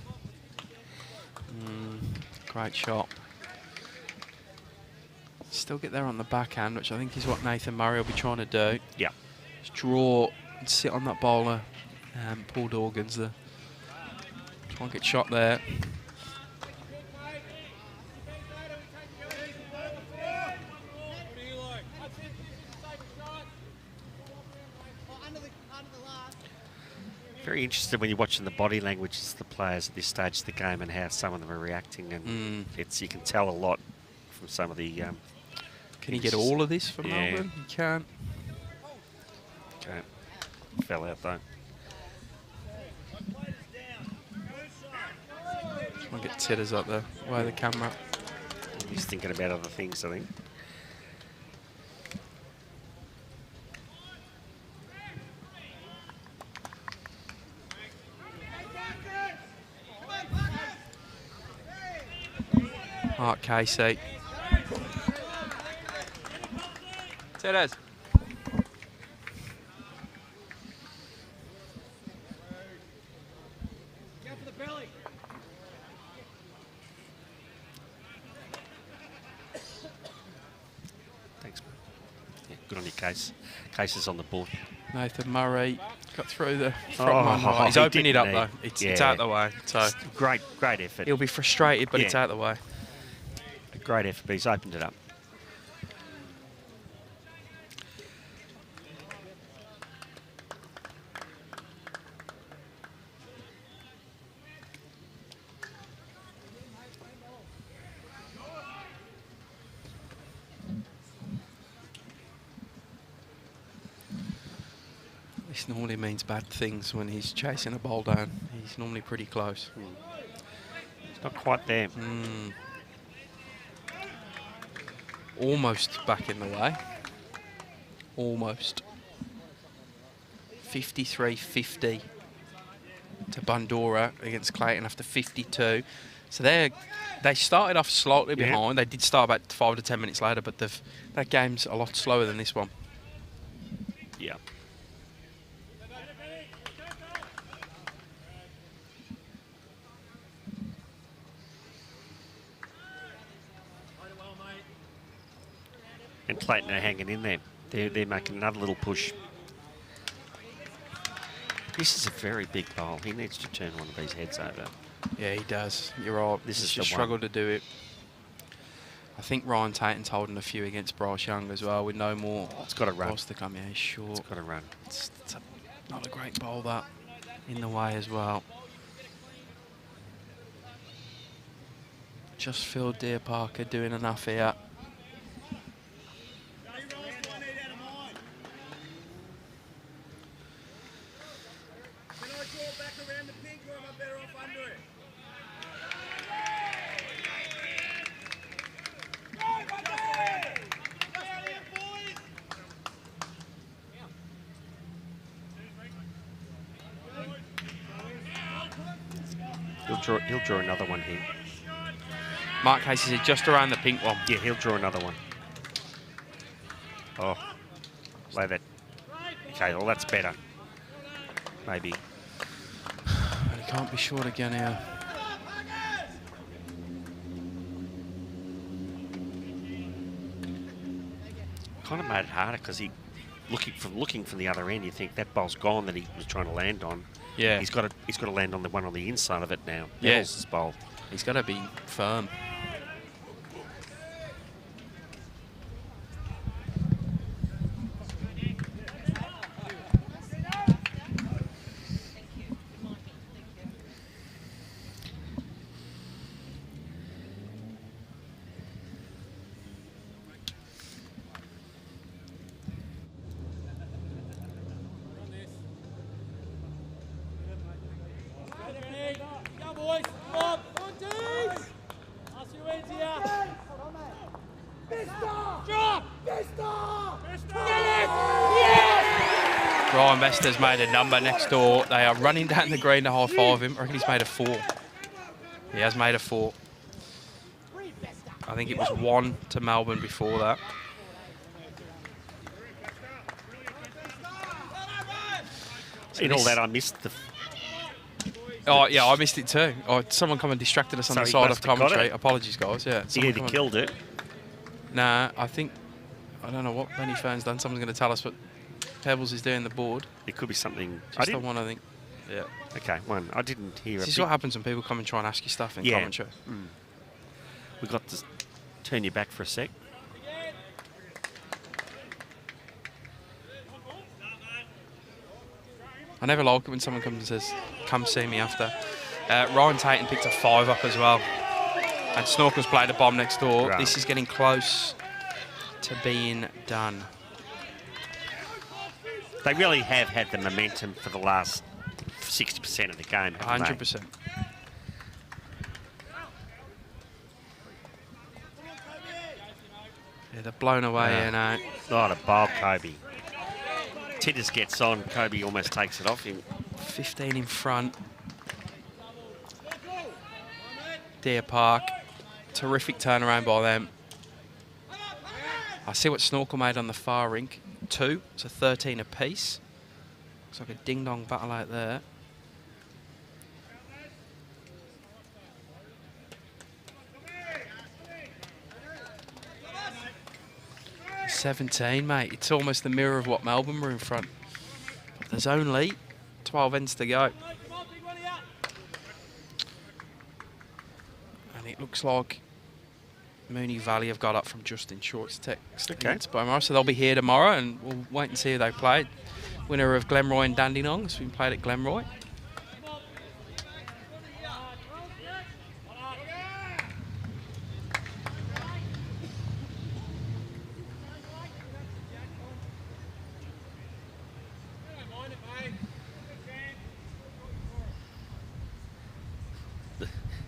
Great shot. Still get there on the backhand, which I think is what Nathan Murray will be trying to do.
Yeah.
Just draw and sit on that bowler. Paul Dorgan's the... Try and get shot there.
Very interested when you're watching the body languages of the players at this stage of the game and how some of them are reacting, and you can tell a lot from some of the.
Can you get all of this from
Yeah.
Melbourne? You can't.
Okay, fell out though.
Try and get titters up there, way the camera.
He's thinking about other things, I think.
Mark Casey.
Titters.
Yeah, good on your case. Cases on the board.
Nathan Murray got through the front one right. He's
he
opened it
didn't
up, though. It's out the way. So
Great effort.
he'll be frustrated, but
Yeah.
it's out the way.
A great effort, but he's opened it up.
This normally means bad things when he's chasing a ball down. He's normally pretty close.
It's not quite there.
Almost back in the way. Almost. 53-50 to Bandura against Clayton after 52. So they started off slightly behind. They did start about 5 to 10 minutes later, but that game's a lot slower than this one.
Yeah. And Clayton are hanging in there. They're making another little push. This is a very big bowl. He needs to turn one of these heads over.
Yeah, he does. You're right.
This is
just
the
struggled
one.
to do it. I think Ryan Taten's holding a few against Bryce Young as well with no more.
It's got to run.
balls to come. Yeah, he's short.
It's got to run.
It's not a great bowl, that. In the way as well. Just Phil Deer Parker doing enough here.
He'll draw another one here.
Mark Casey said just around the pink one.
Yeah, he'll draw another one. Oh, lay that. Okay, well that's better. Maybe.
But he can't be short again here.
Kind of made it harder because he, looking from the other end, you think that ball's gone that he was trying to land on.
Yeah.
He's got to land on the one on the inside of it now.
Yeah.
Bell's bowl.
He's got to be firm. Ryan Bester's made a number next door. They are running down the green to high five him. I reckon he's made a 4. He has made a 4. I think it was 1 to Melbourne before that. So
In all that, I missed the.
Oh, yeah, I missed it too. Oh, someone come and distracted us on
So
the
he
side
must
of
have got
commentary.
it.
Apologies, guys. Yeah.
He
someone
either
come and-
killed it.
Nah, I don't know what Benny Fern's done. Someone's going to tell us what Pebbles is doing the board.
It could be something.
Just the one, I think. Yeah.
Okay, one. I didn't hear.
This is what happens when people come and try and ask you stuff in commentary.
We got to turn you back for a sec.
I never like it when someone comes and says, come see me after. Ryan Taten picked a 5 up as well. And Snorkel's played a bomb next door.
Right.
This is getting close to being done.
They really have had the momentum for the last 60% of the game.
100%. Yeah, they're blown away here now.
Not a bowl, Kobe. Titters gets on. Kobe almost takes it off him.
15 in front. Deer Park. Terrific turnaround by them. I see what Snorkel made on the far rink. 2, so 13 apiece. Looks like a ding-dong battle out there. 17, mate. It's almost the mirror of what Melbourne were in front. But there's only 12 ends to go. And it looks like Moonee Valley have got up from Justin Short's text.
Okay.
So they'll be here tomorrow, and we'll wait and see who they play. Winner of Glenroy and Dandenong has been played at Glenroy.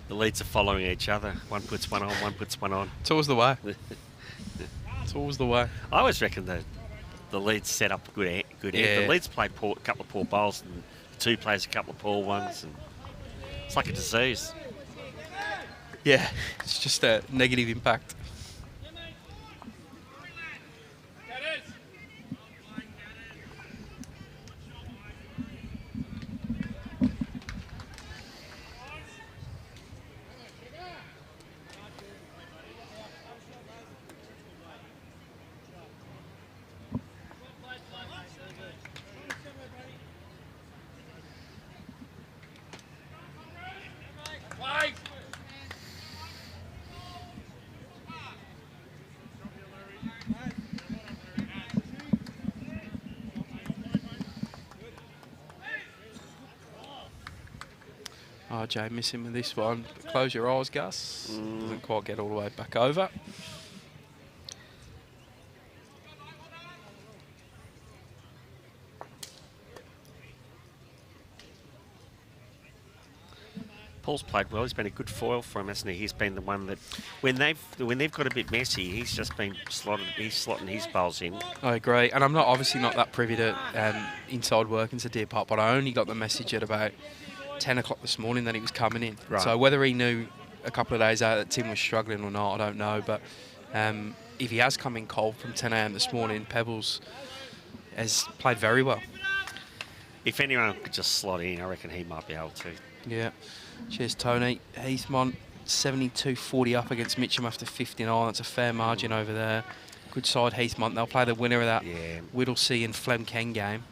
The leads are following each other. One puts one on, one puts one on.
It's always the way. It's always the way.
I always reckon the leads set up good end.
Yeah.
The leads play a couple of poor bowls, and the two plays a couple of poor ones. And it's like a disease.
Yeah, it's just a negative impact. RJ missing with this one. Close your eyes, Gus. Doesn't quite get all the way back over.
Paul's played well. He's been a good foil for him, hasn't he? He's been the one that, when they've got a bit messy, he's just been slotting his bowls in.
I agree, and I'm obviously not that privy to inside workings of Deer Park, but I only got the message at about 10 o'clock this morning that he was coming in.
Right.
So whether he knew a couple of days out that Tim was struggling or not, I don't know. But if he has come in cold from 10 a.m. this morning, Pebbles has played very well.
If anyone could just slot in, I reckon he might be able to.
Yeah. Cheers, Tony. Heathmont 72-40 up against Mitcham after 59. That's a fair margin over there. Good side, Heathmont. They'll play the winner of that Whittlesea and Flemken game.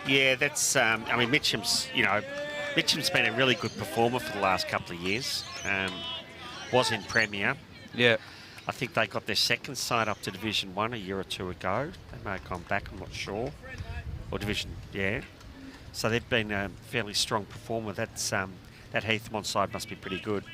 Yeah, that's. I mean, Mitcham's been a really good performer for the last couple of years. Was in Premier.
Yeah.
I think they got their second side up to Division 1 a year or two ago. They may have gone back, I'm not sure. Or Division, yeah. So they've been a fairly strong performer. That's that Heathmont side must be pretty good.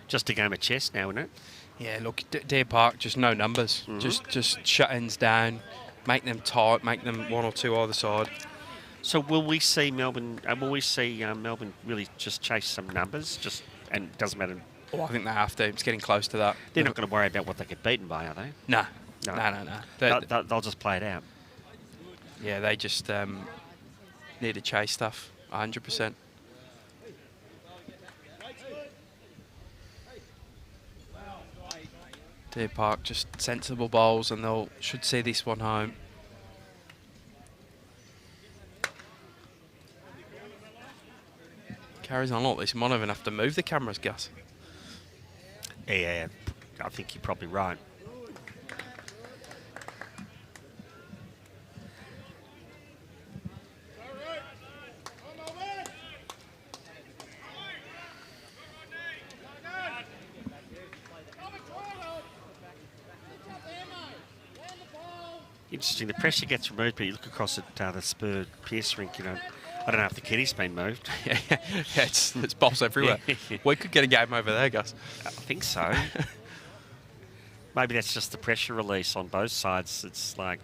Just a game of chess now, isn't it?
Yeah, look, Deer Park, just no numbers. Just shut ends down, make them tight, make them one or two either side.
So will we see Melbourne? Melbourne really just chase some numbers? And it doesn't matter.
Oh, I think they have to. It's getting close to that.
They're not going to worry about what they get beaten by, are they?
No.
They'll just play it out.
Yeah, they just need to chase stuff, 100%. Deer Park, just sensible bowls, and they'll should see this one home. Carries on like this. You might even have to move the cameras, Gus.
Yeah, I think you're probably right. Interesting. The pressure gets removed, but you look across at the Spur Pierce rink, I don't know if the kitty's been moved.
yeah, it's balls everywhere. We could get a game over there, Gus.
I think so. Maybe that's just the pressure release on both sides. It's like...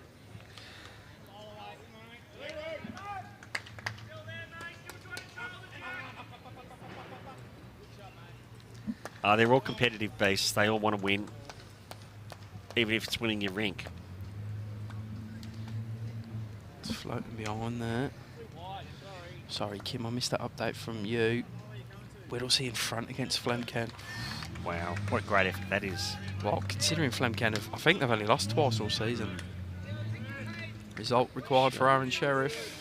they're all competitive beasts. They all want to win, even if it's winning your rink.
It's floating behind there. Sorry, Kim, I missed that update from you. Whittlesey in front against Flemken.
Wow, what a great effort that is.
Well, considering Flemken I think they've only lost twice all season. Result required for Aaron Sheriff.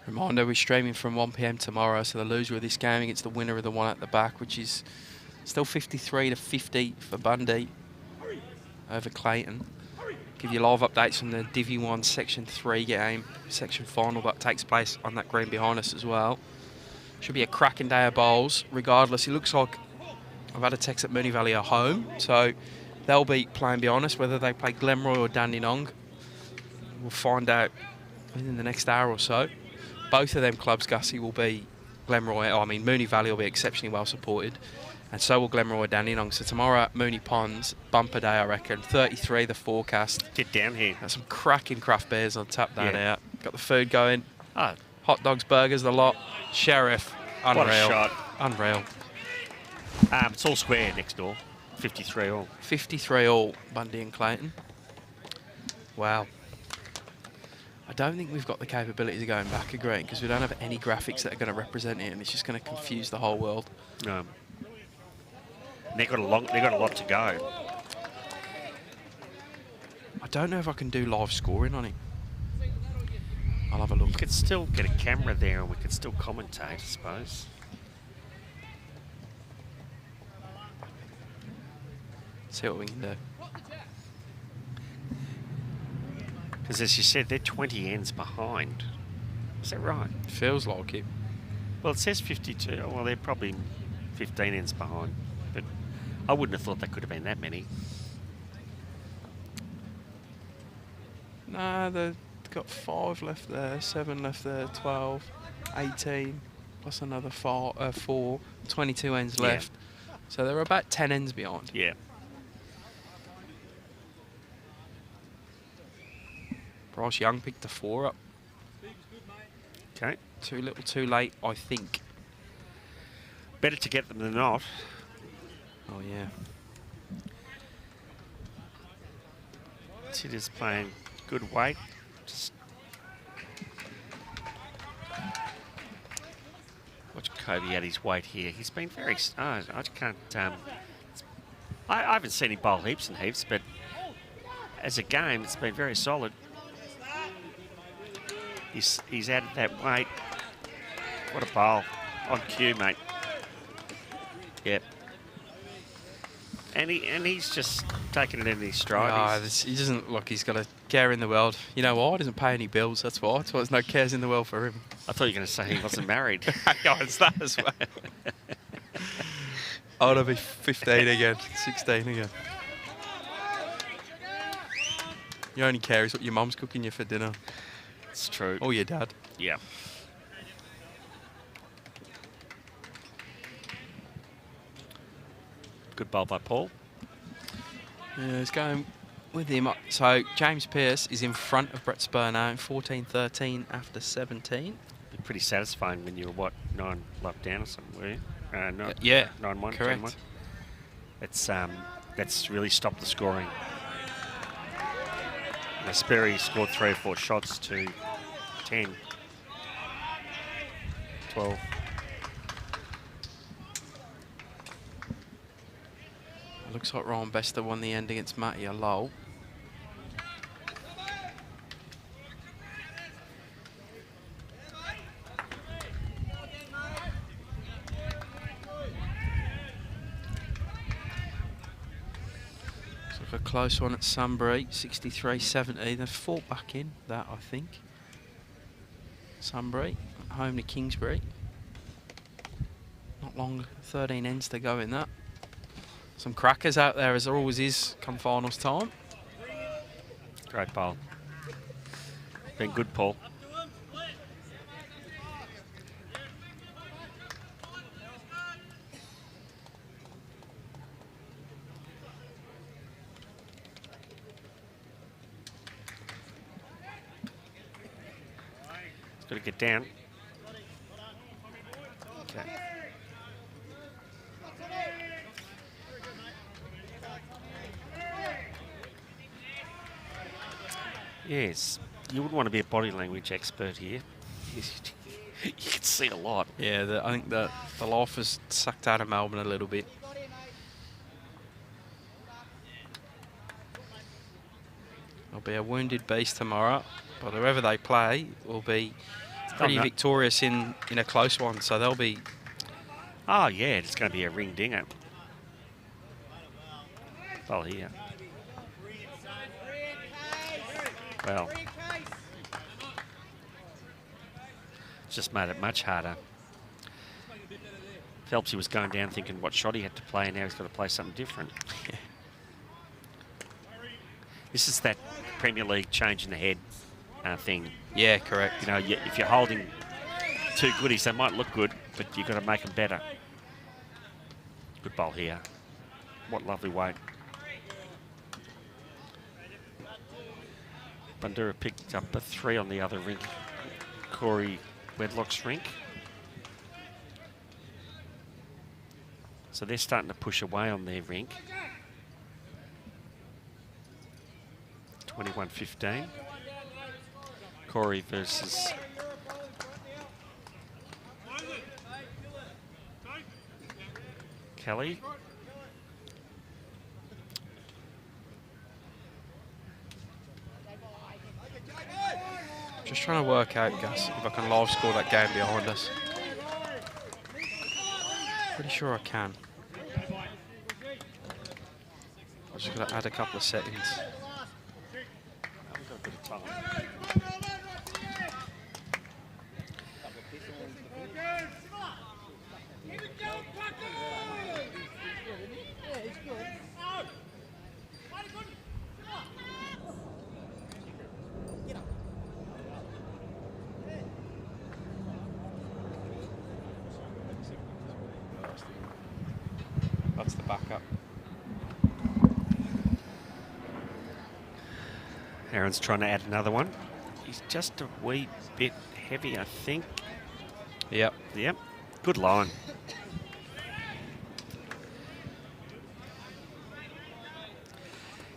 Reminder, we're streaming from 1 PM tomorrow, so the loser of this game against the winner of the one at the back, which is still 53 to 50 for Bundy over Clayton. Give you live updates from the Divi 1 Section 3 game, section final that takes place on that green behind us as well. Should be a cracking day of bowls. Regardless, it looks like I've had a text that Moonee Valley are home, so they'll be playing behind us, whether they play Glenroy or Dandenong. We'll find out within the next hour or so. Both of them clubs, Gussie, will be Moonee Valley will be exceptionally well supported, and so will Glenroy Dandenong. So tomorrow at Moonee Ponds, bumper day, I reckon. 33 the forecast.
Get down here.
Got some cracking craft beers on tap that
Yeah.
out. Got the food going.
Oh,
Hot dogs, burgers, the lot. Sheriff, unreal.
what a shot.
Unreal.
It's all square next door. 53 all.
53 all, Bundy and Clayton. Wow. I don't think we've got the capability of going back a green because we don't have any graphics that are going to represent it, and it's just going to confuse the whole world.
They've got a lot to go.
I don't know if I can do live scoring on it. I'll have a look.
We could still get a camera there and we could still commentate, I suppose.
See what we can do.
Because as you said, they're 20 ends behind. Is that right?
Feels like it.
Well, it says 52. Well, they're probably 15 ends behind. But I wouldn't have thought they could have been that many.
Nah, they've got 5 left there, 7 left there, 12, 18, plus another 4, 22 ends left. So they're about 10 ends behind.
Yeah.
Bryce Young picked the 4 up.
Okay.
Too little, too late, I think.
Better to get them than not.
Oh, yeah.
Sitters playing good weight. Just watch Kobe at his weight here. He's been very... I can't... I haven't seen him bowl heaps and heaps, but as a game, it's been very solid. He's added that weight. What a bowl. On cue, mate. Yep. And he's just taking it in his stride.
He doesn't look. He's got a care in the world. You know why? He doesn't pay any bills. That's why. That's why there's no cares in the world for him.
I thought you were going to say he wasn't married.
Yeah, it's that as well. I want to be 15 again, 16 again. You only care is what your mum's cooking you for dinner.
It's true.
Or your dad.
Yeah. Good bowl by Paul.
Yeah, he's going with him. So James Pearce is in front of Brett Spur now, 14-13 after 17.
Pretty satisfying when you were, 9 love down or something, were you?
Yeah,
9-1.
correct.
10-1. That's really stopped the scoring. Sperry scored 3 or 4 shots to 10, 12.
Looks like Ryan Bester won the end against Matty Lowell. A close one at Sunbury, 63-70. They've fought back in that, I think. Sunbury, home to Kingsbury. Not long, 13 ends to go in that. Some crackers out there, as there always is come finals time.
Great bowl. Been good, Paul. Got to get down. Okay. Yes, you wouldn't want to be a body language expert here. You can see a lot.
Yeah, I think the life has sucked out of Melbourne a little bit. There'll be a wounded beast tomorrow, but whoever they play will be pretty victorious in a close one, so they'll be...
Oh, yeah, it's going to be a ring dinger. Oh, here. Well, it's just made it much harder. Phelps, he was going down thinking what shot he had to play, and now he's got to play something different. This is that Premier League changing the head thing.
Yeah, correct.
You know, if you're holding two goodies, they might look good, but you've got to make them better. Good bowl here. What lovely weight. Bandura picked up a 3 on the other rink. Corey Wedlock's rink. So they're starting to push away on their rink. 21-15. Corey versus Kelly.
Just trying to work out, Gus, if I can live score that game behind us. Pretty sure I can. I'm just going to add a couple of settings.
I've got a bit of time.
That's the backup.
Aaron's trying to add another one. He's just a wee bit heavy, I think.
Yep.
Yep. Good line.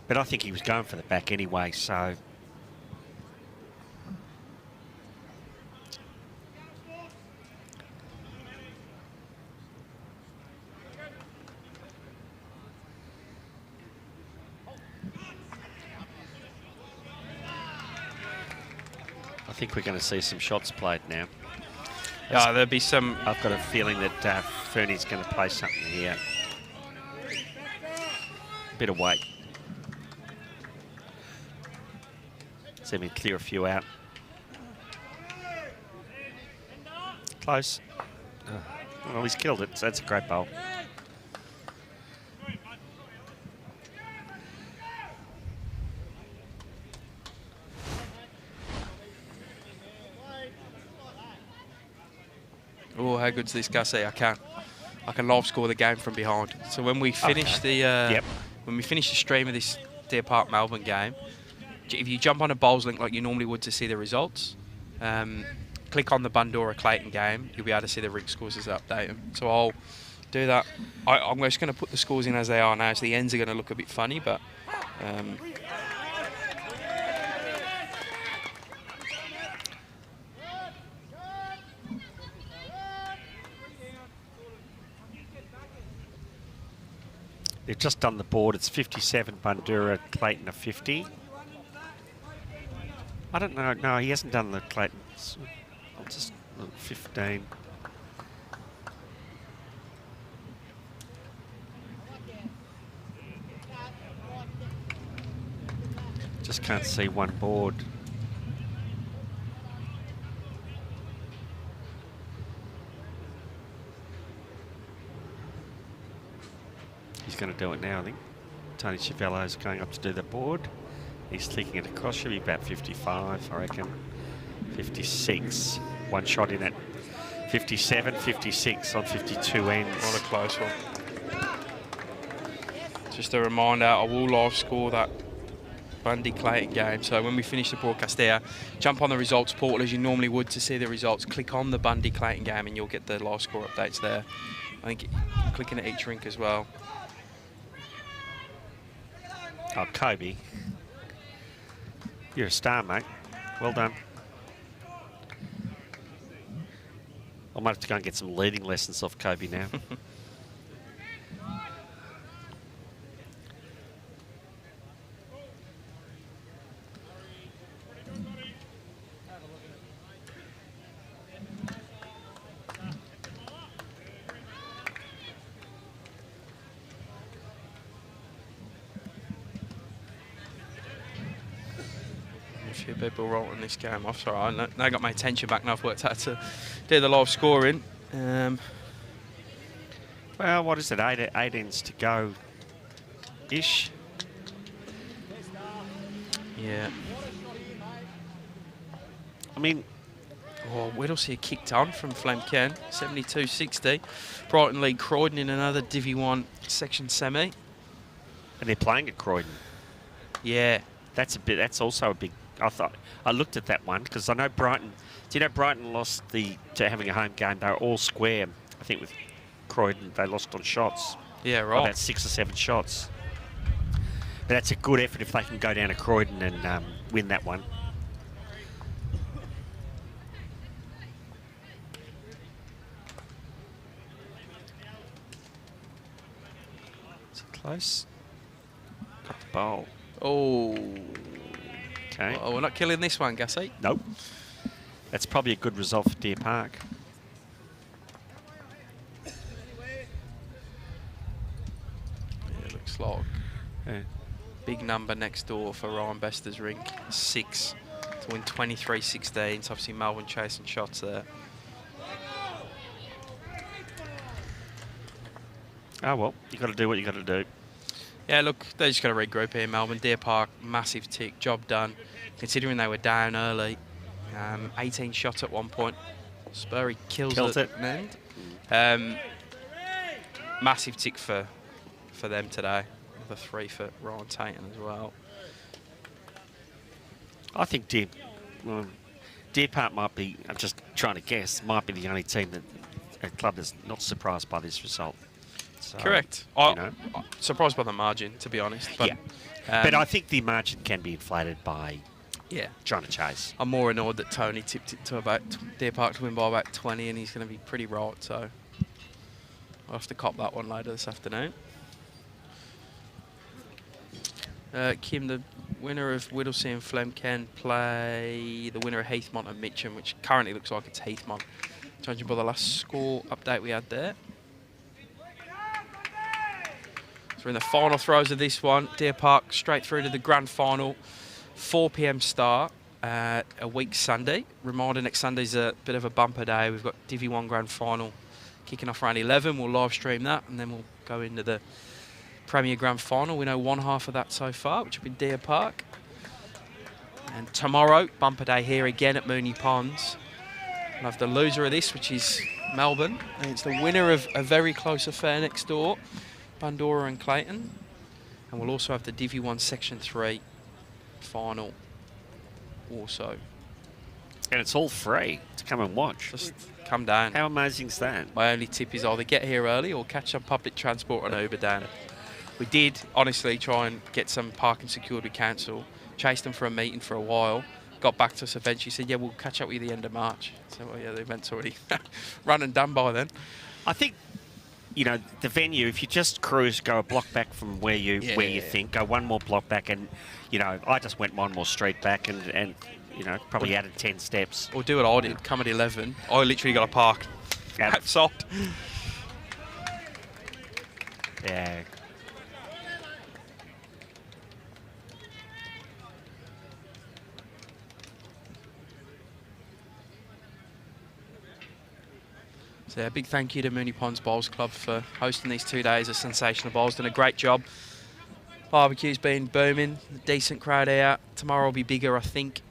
But I think he was going for the back anyway, so... I think we're going to see some shots played now.
Yeah, there'll be some...
I've got a feeling that Fernie's going to play something here. Bit of weight. See him clear a few out. Close. Well, he's killed it, so that's a great bowl.
Oh, how good's this, Gussie? I can live score the game from behind. So when we finish when we finish the stream of this Deer Park Melbourne game, if you jump on a bowls link like you normally would to see the results, click on the Bandura Clayton game, you'll be able to see the rink scores as they update them. So I'll do that. I'm just going to put the scores in as they are now, so the ends are going to look a bit funny, but
they've just done the board. It's 57 Bandura, Clayton a 50. I don't know. No, he hasn't done the Clayton's. I'll just 15. Just can't see one board. He's going to do it now, I think. Tony Chiavello's going up to do the board. He's taking it across. Should be about 55, I reckon. 56. One shot in at 57, 56 on 52 ends.
What a close one. Just a reminder, I will live score that Bundy Clayton game. So when we finish the broadcast there, jump on the results portal as you normally would to see the results. Click on the Bundy Clayton game and you'll get the live score updates there. I think I'm clicking at each rink as well.
Oh, Kobe. You're a star, mate. Well done. I might have to go and get some leading lessons off Kobe now.
A few people rolling this game off. Sorry, I now got my attention back and I've worked out to do the live scoring.
Well, what is it? Eight ends to go-ish.
Yeah.
I mean,
oh, Whittlesea kicked on from Flemken, 72-60. Brighton lead Croydon in another Divi 1 section semi.
and they're playing at Croydon.
Yeah.
That's also a big. I looked at that one because I know Brighton. Do you know Brighton lost to having a home game? They were all square. I think with Croydon they lost on shots.
Yeah, right.
About 6 or 7 shots. But that's a good effort if they can go down to Croydon and win that one. Is it close? Got the bowl.
Oh.
Okay.
Oh, we're not killing this one, Gussie.
Nope. That's probably a good result for Deer Park.
Yeah, looks like
Yeah.
big number next door for Ryan Bester's rink. 6 to win 23-16. So obviously Melbourne chasing shots there.
Oh well, you got to do what you got to do.
Yeah, look, they just got to regroup here, Melbourne. Deer Park, massive tick, job done. Considering they were down early, 18 shots at one point. Spurry kills it. An end. Massive tick for them today. The 3 for Ryan Tainton as well.
I think Deer Park might be, I'm just trying to guess, might be the only team a club that's not surprised by this result. So,
Correct. I'm surprised by the margin, to be honest. But,
yeah. But I think the margin can be inflated by trying to chase.
I'm more annoyed that Tony tipped it to about Deer Park to win by about 20, and he's going to be pretty right. So I'll have to cop that one later this afternoon. Kim, the winner of Whittlesea and Flemken play the winner of Heathmont and Mitcham, which currently looks like it's Heathmont. Judging by the last score update we had there. So we're in the final throws of this one. Deer Park straight through to the grand final. 4 p.m. start, a week Sunday. Reminder, next Sunday's a bit of a bumper day. We've got Divi 1 grand final kicking off around 11. We'll live stream that and then we'll go into the Premier Grand Final. We know one half of that so far, which will be Deer Park. And tomorrow, bumper day here again at Moonee Ponds. We'll have the loser of this, which is Melbourne. And it's the winner of a very close affair next door, Bundoora and Clayton. And we'll also have the Divi 1 Section 3 final also.
And it's all free to come and watch.
Just come down.
How amazing is that?
My only tip is either get here early or catch some public transport and Uber down. We did, honestly, try and get some parking secured with council. Chased them for a meeting for a while. Got back to us eventually. Said, yeah, we'll catch up with you at the end of March. So, well, yeah, the event's already run and done by then.
I think, you know, the venue, if you just cruise, go a block back from where you think, go one more block back and, you know, I just went one more street back and you know, probably added 10 steps.
Or do what I did, come at 11. I literally got a park outside.
Yeah.
So a big thank you to Moonee Ponds Bowls Club for hosting these 2 days of sensational bowls. Done a great job. Barbecue's been booming. A decent crowd out. Tomorrow will be bigger, I think.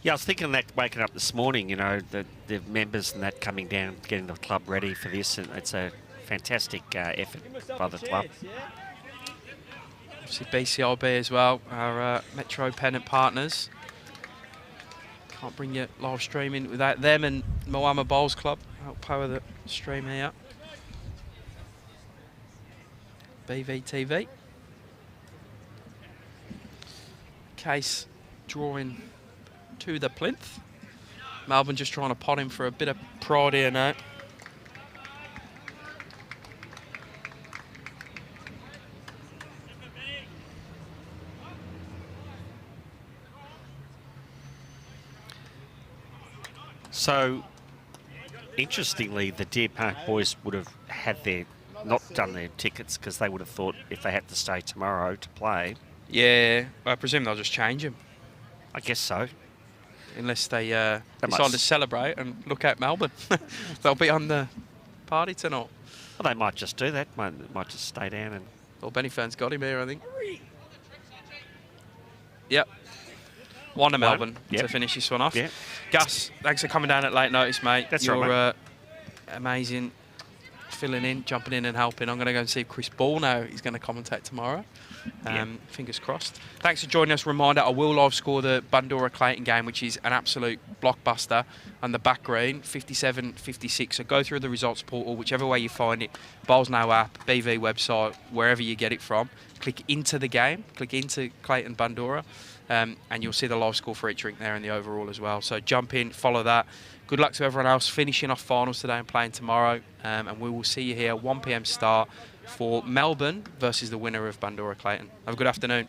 Yeah, I was thinking that waking up this morning, you know, the members and that coming down, getting the club ready for this, and it's a fantastic effort by the club.
Obviously BCIB as well, our Metro Pennant partners. Can't bring you live streaming without them, and Moama Bowls Club help power the stream here. BVTV. Case drawing to the plinth. Melbourne just trying to pot him for a bit of pride here now.
So, interestingly, the Deer Park boys would have had not done their tickets because they would have thought if they had to stay tomorrow to play.
Yeah, I presume they'll just change them.
I guess so.
Unless they decide to celebrate and look at Melbourne. They'll be on the party tonight.
Well, they might just do that. Might just stay down and...
Well, Benny Fern's got him here, I think. Yep. One to Melbourne to finish this one off.
Yep.
Gus, thanks for coming down at late notice, mate.
That's
You're
right, mate.
Amazing. Filling in, jumping in and helping. I'm going to go and see Chris Ball now. He's going to commentate tomorrow. Fingers crossed. Thanks for joining us. Reminder, I will live score the Bundoora Clayton game, which is an absolute blockbuster on the back green, 57-56. So go through the results portal, whichever way you find it. Bowls Now app, BV website, wherever you get it from. Click into the game, click into Clayton Bundoora, and you'll see the live score for each drink there in the overall as well. So jump in, follow that. Good luck to everyone else finishing off finals today and playing tomorrow. And we will see you here 1 p.m. start for Melbourne versus the winner of Bundoora Clayton. Have a good afternoon.